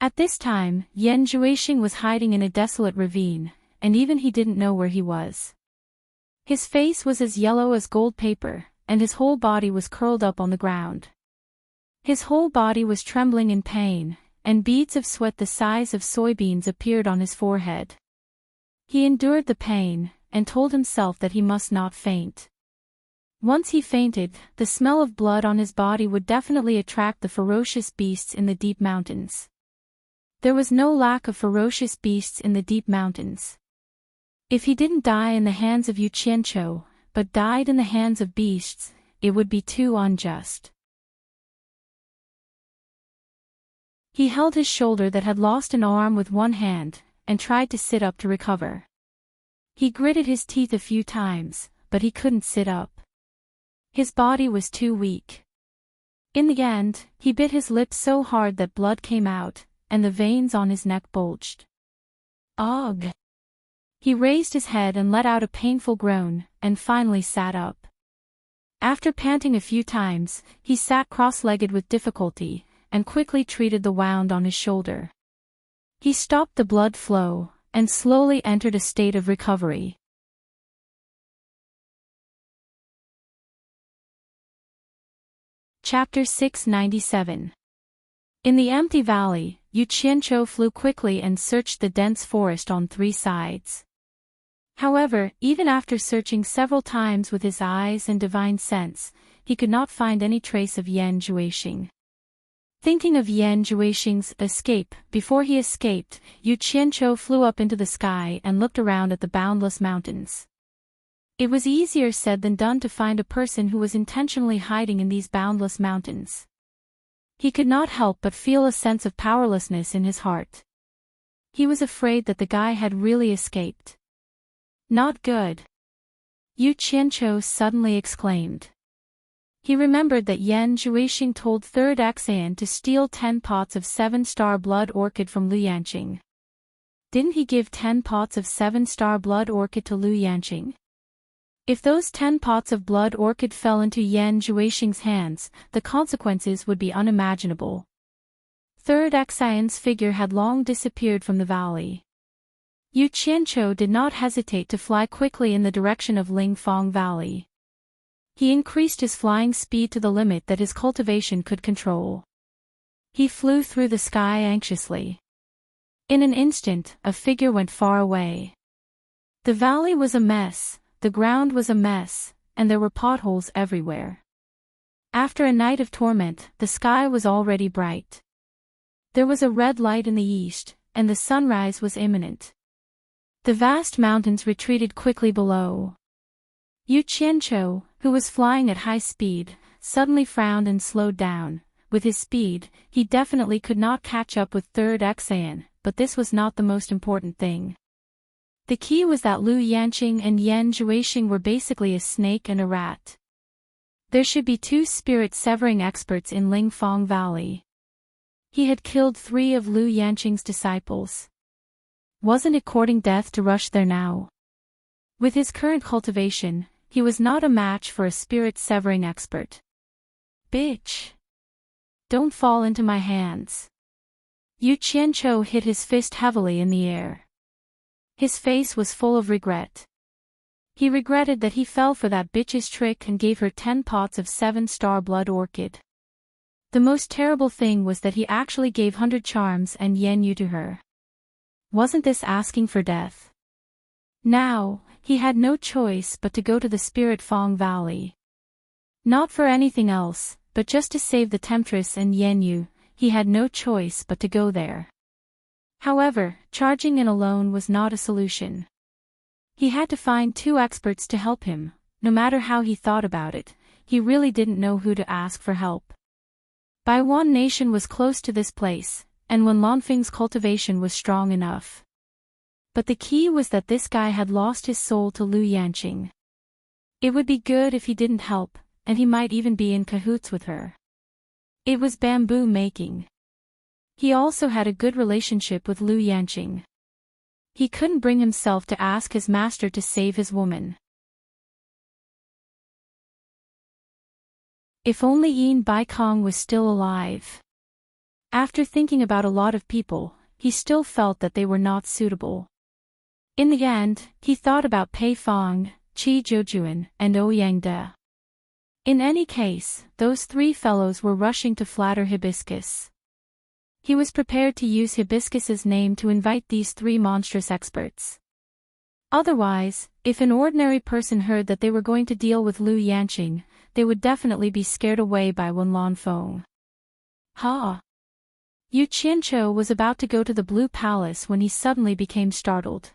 At this time, Yan Zhuixing was hiding in a desolate ravine, and even he didn't know where he was. His face was as yellow as gold paper, and his whole body was curled up on the ground. His whole body was trembling in pain, and beads of sweat the size of soybeans appeared on his forehead. He endured the pain, and told himself that he must not faint. Once he fainted, the smell of blood on his body would definitely attract the ferocious beasts in the deep mountains. There was no lack of ferocious beasts in the deep mountains. If he didn't die in the hands of Yu Qianqiu, but died in the hands of beasts, it would be too unjust. He held his shoulder that had lost an arm with one hand, and tried to sit up to recover. He gritted his teeth a few times, but he couldn't sit up. His body was too weak. In the end, he bit his lip so hard that blood came out, and the veins on his neck bulged. Ugh! He raised his head and let out a painful groan, and finally sat up. After panting a few times, he sat cross-legged with difficulty, and quickly treated the wound on his shoulder. He stopped the blood flow, and slowly entered a state of recovery. Chapter 697. In the empty valley, Yu Qianqiu flew quickly and searched the dense forest on 3 sides. However, even after searching several times with his eyes and divine sense, he could not find any trace of Yan Zhuixing. Thinking of Yan Zhuixing's escape, before he escaped, Yu Qianqiu flew up into the sky and looked around at the boundless mountains. It was easier said than done to find a person who was intentionally hiding in these boundless mountains. He could not help but feel a sense of powerlessness in his heart. He was afraid that the guy had really escaped. Not good. Yu Qianqiu suddenly exclaimed. He remembered that Yan Zhuixing told 3rd Xan to steal 10 pots of 7-star blood orchid from Lu Yanqing. Didn't he give 10 pots of 7-star blood orchid to Lu Yanqing? If those 10 pots of blood orchid fell into Yan Zhuixing's hands, the consequences would be unimaginable. 3rd Xian's figure had long disappeared from the valley. Yu Qianqiu did not hesitate to fly quickly in the direction of Lingfang Valley. He increased his flying speed to the limit that his cultivation could control. He flew through the sky anxiously. In an instant, a figure went far away. The valley was a mess. The ground was a mess, and there were potholes everywhere. After a night of torment, the sky was already bright. There was a red light in the east, and the sunrise was imminent. The vast mountains retreated quickly below. Yu Qianqiu, who was flying at high speed, suddenly frowned and slowed down. With his speed, he definitely could not catch up with 3rd Xan, but this was not the most important thing. The key was that Lu Yanqing and Yan Zhuixing were basically a snake and a rat. There should be 2 spirit-severing experts in Lingfang Valley. He had killed 3 of Lu Yanqing's disciples. Wasn't it courting death to rush there now? With his current cultivation, he was not a match for a spirit-severing expert. Bitch! Don't fall into my hands. Yu Qianqiu hit his fist heavily in the air. His face was full of regret. He regretted that he fell for that bitch's trick and gave her 10 pots of 7-star blood orchid. The most terrible thing was that he actually gave 100 charms and Yan Yu to her. Wasn't this asking for death? Now, he had no choice but to go to the Spirit Fang Valley. Not for anything else, but just to save the Temptress and Yan Yu, he had no choice but to go there. However, charging in alone was not a solution. He had to find 2 experts to help him. No matter how he thought about it, he really didn't know who to ask for help. Bai Wan Nation was close to this place, and Wen Lanfeng's cultivation was strong enough. But the key was that this guy had lost his soul to Lu Yanqing. It would be good if he didn't help, and he might even be in cahoots with her. It was bamboo making. He also had a good relationship with Lu Yanqing. He couldn't bring himself to ask his master to save his woman. If only Yin Baikong was still alive. After thinking about a lot of people, he still felt that they were not suitable. In the end, he thought about Pei Fong, Qi Zhoujuan, and Ouyang De. In any case, those 3 fellows were rushing to flatter Hibiscus. He was prepared to use Hibiscus's name to invite these 3 monstrous experts. Otherwise, if an ordinary person heard that they were going to deal with Lu Yanqing, they would definitely be scared away by Wenlan Feng. Ha! Yu Qianqiu was about to go to the Blue Palace when he suddenly became startled.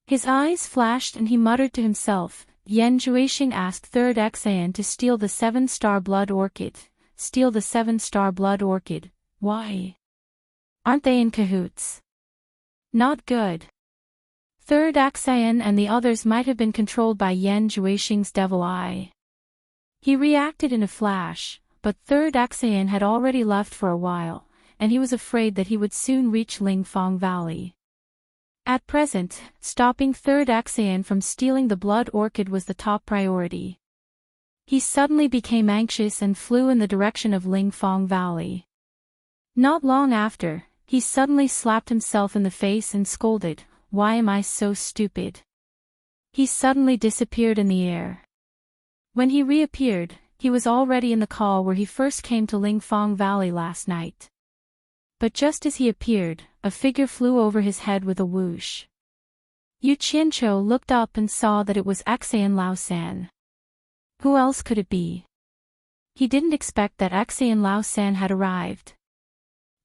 His eyes flashed and he muttered to himself, Yan Zhuixing asked Third Xan to steal the 7-star blood orchid. Steal the 7-star blood orchid, why? Aren't they in cahoots? Not good. Third Xan and the others might have been controlled by Yan Zhuixing's devil eye. He reacted in a flash, but Third Xan had already left for a while, and he was afraid that he would soon reach Lingfang Valley. At present, stopping Third Xan from stealing the blood orchid was the top priority. He suddenly became anxious and flew in the direction of Lingfang Valley. Not long after, he suddenly slapped himself in the face and scolded, "Why am I so stupid?" He suddenly disappeared in the air. When he reappeared, he was already in the call where he first came to Lingfang Valley last night. But just as he appeared, a figure flew over his head with a whoosh. Yu Qianqiu looked up and saw that it was Xan Laosan. Who else could it be? He didn't expect that Xan Laosan had arrived.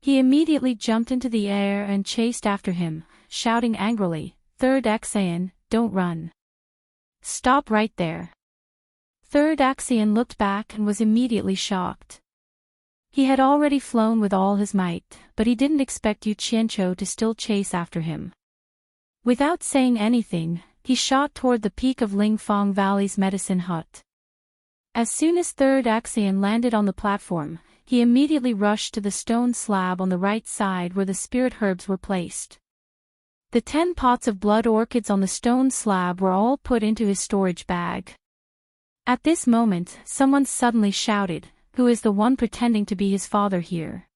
He immediately jumped into the air and chased after him, shouting angrily, "Third Xan, don't run. Stop right there." Third Xan looked back and was immediately shocked. He had already flown with all his might, but he didn't expect Yu Qianqiu to still chase after him. Without saying anything, he shot toward the peak of Lingfang Valley's medicine hut. As soon as Third Xan landed on the platform, he immediately rushed to the stone slab on the right side where the spirit herbs were placed. The 10 pots of blood orchids on the stone slab were all put into his storage bag. At this moment, someone suddenly shouted, "Who is the one pretending to be his father here?"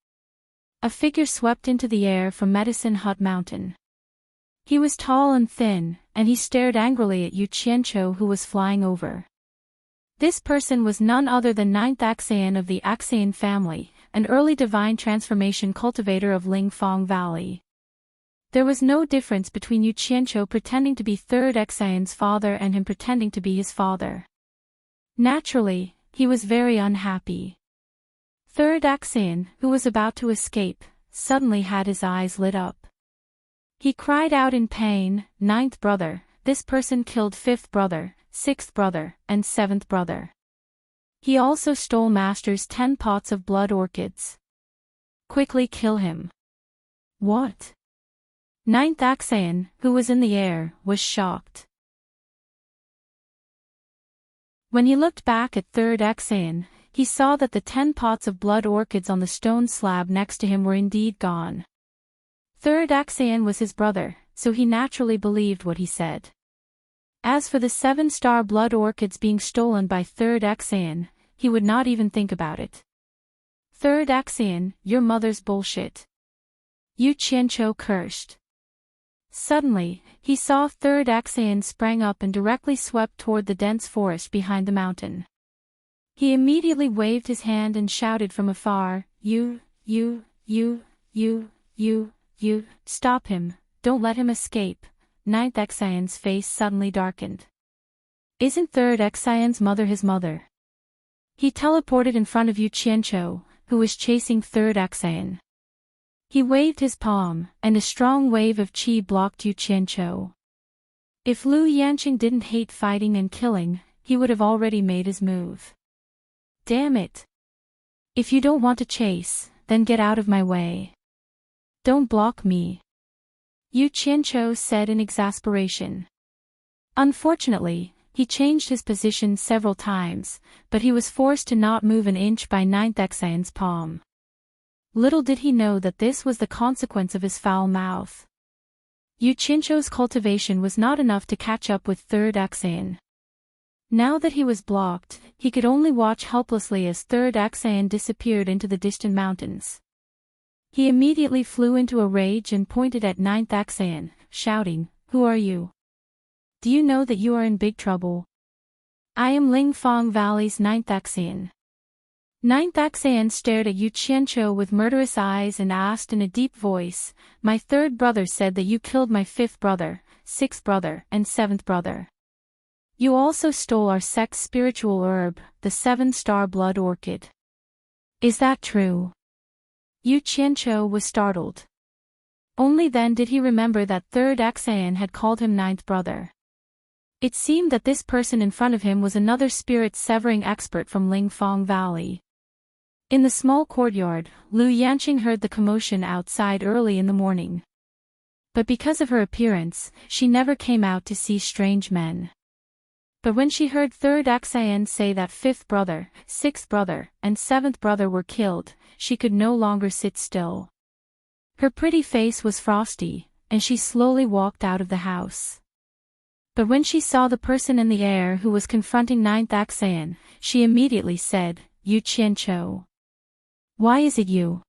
A figure swept into the air from Medicine Hut Mountain. He was tall and thin, and he stared angrily at Yu Qianqiu who was flying over. This person was none other than 9th Xan of the Xan family, an early divine transformation cultivator of Lingfang Valley. There was no difference between Yu Qianqiu pretending to be Third Xan's father and him pretending to be his father. Naturally, he was very unhappy. Third Xan, who was about to escape, suddenly had his eyes lit up. He cried out in pain, "Ninth brother, this person killed 5th brother, 6th brother, and 7th brother. He also stole Master's 10 pots of blood orchids. Quickly kill him." What? 9th Xan, who was in the air, was shocked. When he looked back at Third Xan, he saw that the 10 pots of blood orchids on the stone slab next to him were indeed gone. Third Xan was his brother, so he naturally believed what he said. As for the 7-star blood orchids being stolen by Third Xan, he would not even think about it. "Third Xan, your mother's bullshit," Yu Qianqiu cursed. Suddenly, he saw Third Xan sprang up and directly swept toward the dense forest behind the mountain. He immediately waved his hand and shouted from afar, You, stop him, don't let him escape." 9th Xan's face suddenly darkened. Isn't Third Xan's mother his mother? He teleported in front of Yu Qianqiu, who was chasing Third Xan. He waved his palm, and a strong wave of qi blocked Yu Qianqiu. If Lu Yanqing didn't hate fighting and killing, he would have already made his move. Damn it! If you don't want to chase, then get out of my way. Don't block me, Yu Qianqiu said in exasperation. Unfortunately, he changed his position several times, but he was forced to not move an inch by 9th Xan's palm. Little did he know that this was the consequence of his foul mouth. Yu Qianqiu's cultivation was not enough to catch up with Third Xan. Now that he was blocked, he could only watch helplessly as Third Xan disappeared into the distant mountains. He immediately flew into a rage and pointed at 9th Xan, shouting, "Who are you? Do you know that you are in big trouble? I am Lingfang Valley's 9th Xan." 9th Xan stared at Yu Qianqiu with murderous eyes and asked in a deep voice, "My 3rd brother said that you killed my 5th brother, sixth brother, and seventh brother. You also stole our sect's spiritual herb, the 7-star blood orchid. Is that true? Yu Qianqiu was startled. Only then did he remember that third Xan had called him ninth brother. It seemed that this person in front of him was another spirit-severing expert from Lingfang Valley. In the small courtyard, Lu Yanqing heard the commotion outside early in the morning. But because of her appearance, she never came out to see strange men. But when she heard third Xan say that fifth brother, sixth brother, and seventh brother were killed, she could no longer sit still. Her pretty face was frosty, and she slowly walked out of the house. But when she saw the person in the air who was confronting ninth Xan, she immediately said, Yu Qianqiu. Why is it you?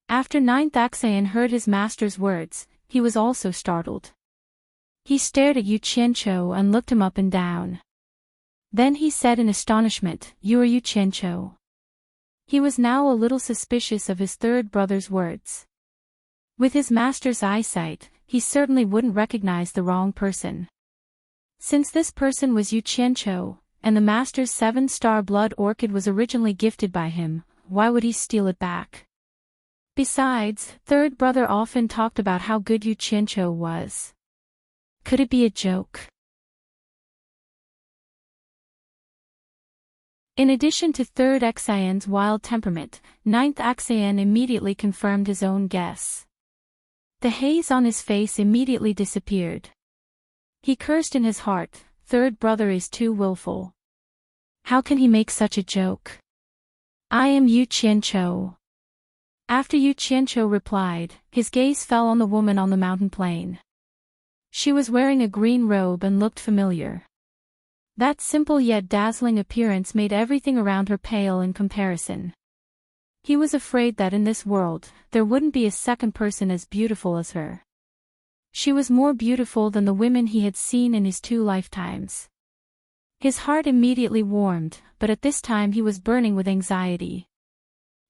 After ninth Xan heard his master's words, he was also startled. He stared at Yu Qianqiu and looked him up and down. Then he said in astonishment, You are Yu Qianqiu. He was now a little suspicious of his third brother's words. With his master's eyesight, he certainly wouldn't recognize the wrong person. Since this person was Yu Qianqiu, and the master's 7-star blood orchid was originally gifted by him, why would he steal it back? Besides, third brother often talked about how good Yu Qianqiu was. Could it be a joke? In addition to third Xan's wild temperament, ninth Xan immediately confirmed his own guess. The haze on his face immediately disappeared. He cursed in his heart, third brother is too willful. How can he make such a joke? I am Yu Qianqiu. After Yu Qianqiu replied, his gaze fell on the woman on the mountain plain. She was wearing a green robe and looked familiar. That simple yet dazzling appearance made everything around her pale in comparison. He was afraid that in this world, there wouldn't be a second person as beautiful as her. She was more beautiful than the women he had seen in his 2 lifetimes. His heart immediately warmed, but at this time he was burning with anxiety.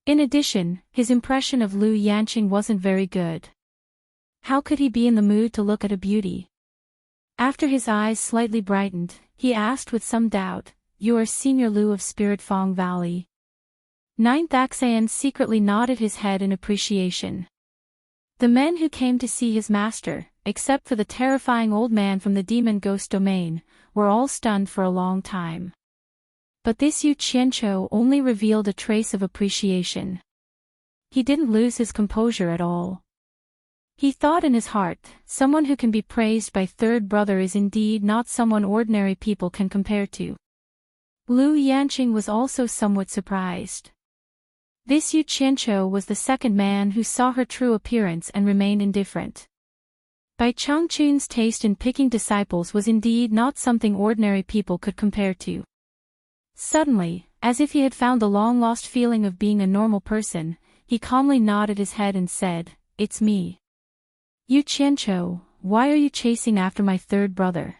In addition, his impression of Lu Yanqing wasn't very good. How could he be in the mood to look at a beauty? After his eyes slightly brightened, he asked with some doubt, You are Senior Lu of Spirit Fang Valley. Ninth Xan secretly nodded his head in appreciation. The men who came to see his master, except for the terrifying old man from the demon ghost domain, were all stunned for a long time. But this Yu Qianqiu only revealed a trace of appreciation. He didn't lose his composure at all. He thought in his heart, someone who can be praised by third brother is indeed not someone ordinary people can compare to. Lu Yanqing was also somewhat surprised. This Yu Qianqiu was the second man who saw her true appearance and remained indifferent. Bai Changchun's taste in picking disciples was indeed not something ordinary people could compare to. Suddenly, as if he had found the long-lost feeling of being a normal person, he calmly nodded his head and said, It's me. Yu Qianqiu, why are you chasing after my third brother?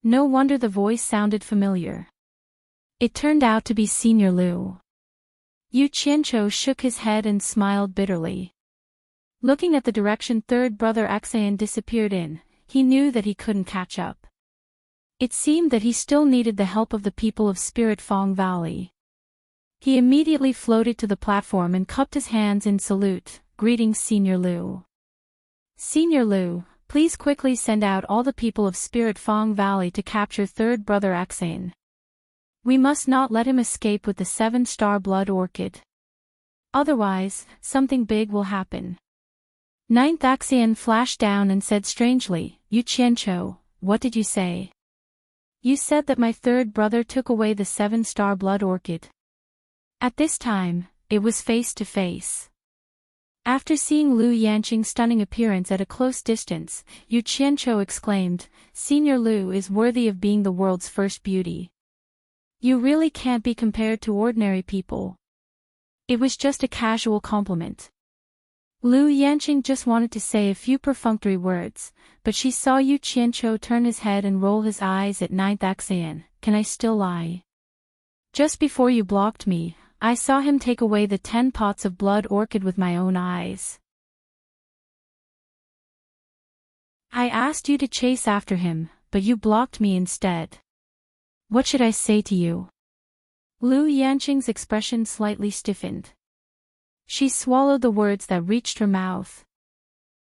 No wonder the voice sounded familiar. It turned out to be Senior Lu. Yu Qianqiu shook his head and smiled bitterly. Looking at the direction third brother Xan disappeared in, he knew that he couldn't catch up. It seemed that he still needed the help of the people of Spirit Fang Valley. He immediately floated to the platform and cupped his hands in salute, greeting Senior Lu. Senior Lu, please quickly send out all the people of Spirit Fang Valley to capture third brother Xan. We must not let him escape with the 7-star blood orchid. Otherwise, something big will happen. Ninth Xan flashed down and said strangely, Yu Qianqiu, what did you say? You said that my third brother took away the 7-star blood orchid. At this time, it was face to face. After seeing Lu Yanqing's stunning appearance at a close distance, Yu Qianqiu exclaimed, Senior Lu is worthy of being the world's first beauty. You really can't be compared to ordinary people. It was just a casual compliment. Lu Yanqing just wanted to say a few perfunctory words, but she saw Yu Qianqiu turn his head and roll his eyes at ninth Xan. Can I still lie? Just before you blocked me, I saw him take away the 10 pots of blood orchid with my own eyes. I asked you to chase after him, but you blocked me instead. What should I say to you? Lu Yanqing's expression slightly stiffened. She swallowed the words that reached her mouth.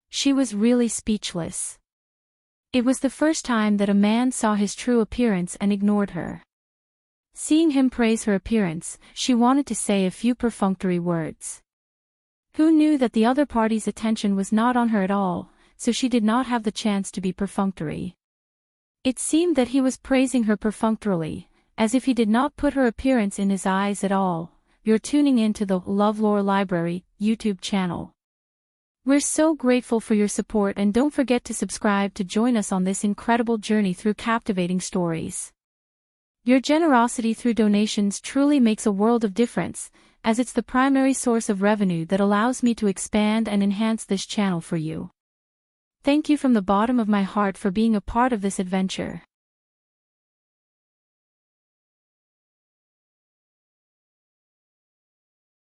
She was really speechless. It was the first time that a man saw his true appearance and ignored her. Seeing him praise her appearance, she wanted to say a few perfunctory words. Who knew that the other party's attention was not on her at all, so she did not have the chance to be perfunctory. It seemed that he was praising her perfunctorily, as if he did not put her appearance in his eyes at all. You're tuning in to the LoveLore Library YouTube channel. We're so grateful for your support, and don't forget to subscribe to join us on this incredible journey through captivating stories. Your generosity through donations truly makes a world of difference, as it's the primary source of revenue that allows me to expand and enhance this channel for you. Thank you from the bottom of my heart for being a part of this adventure.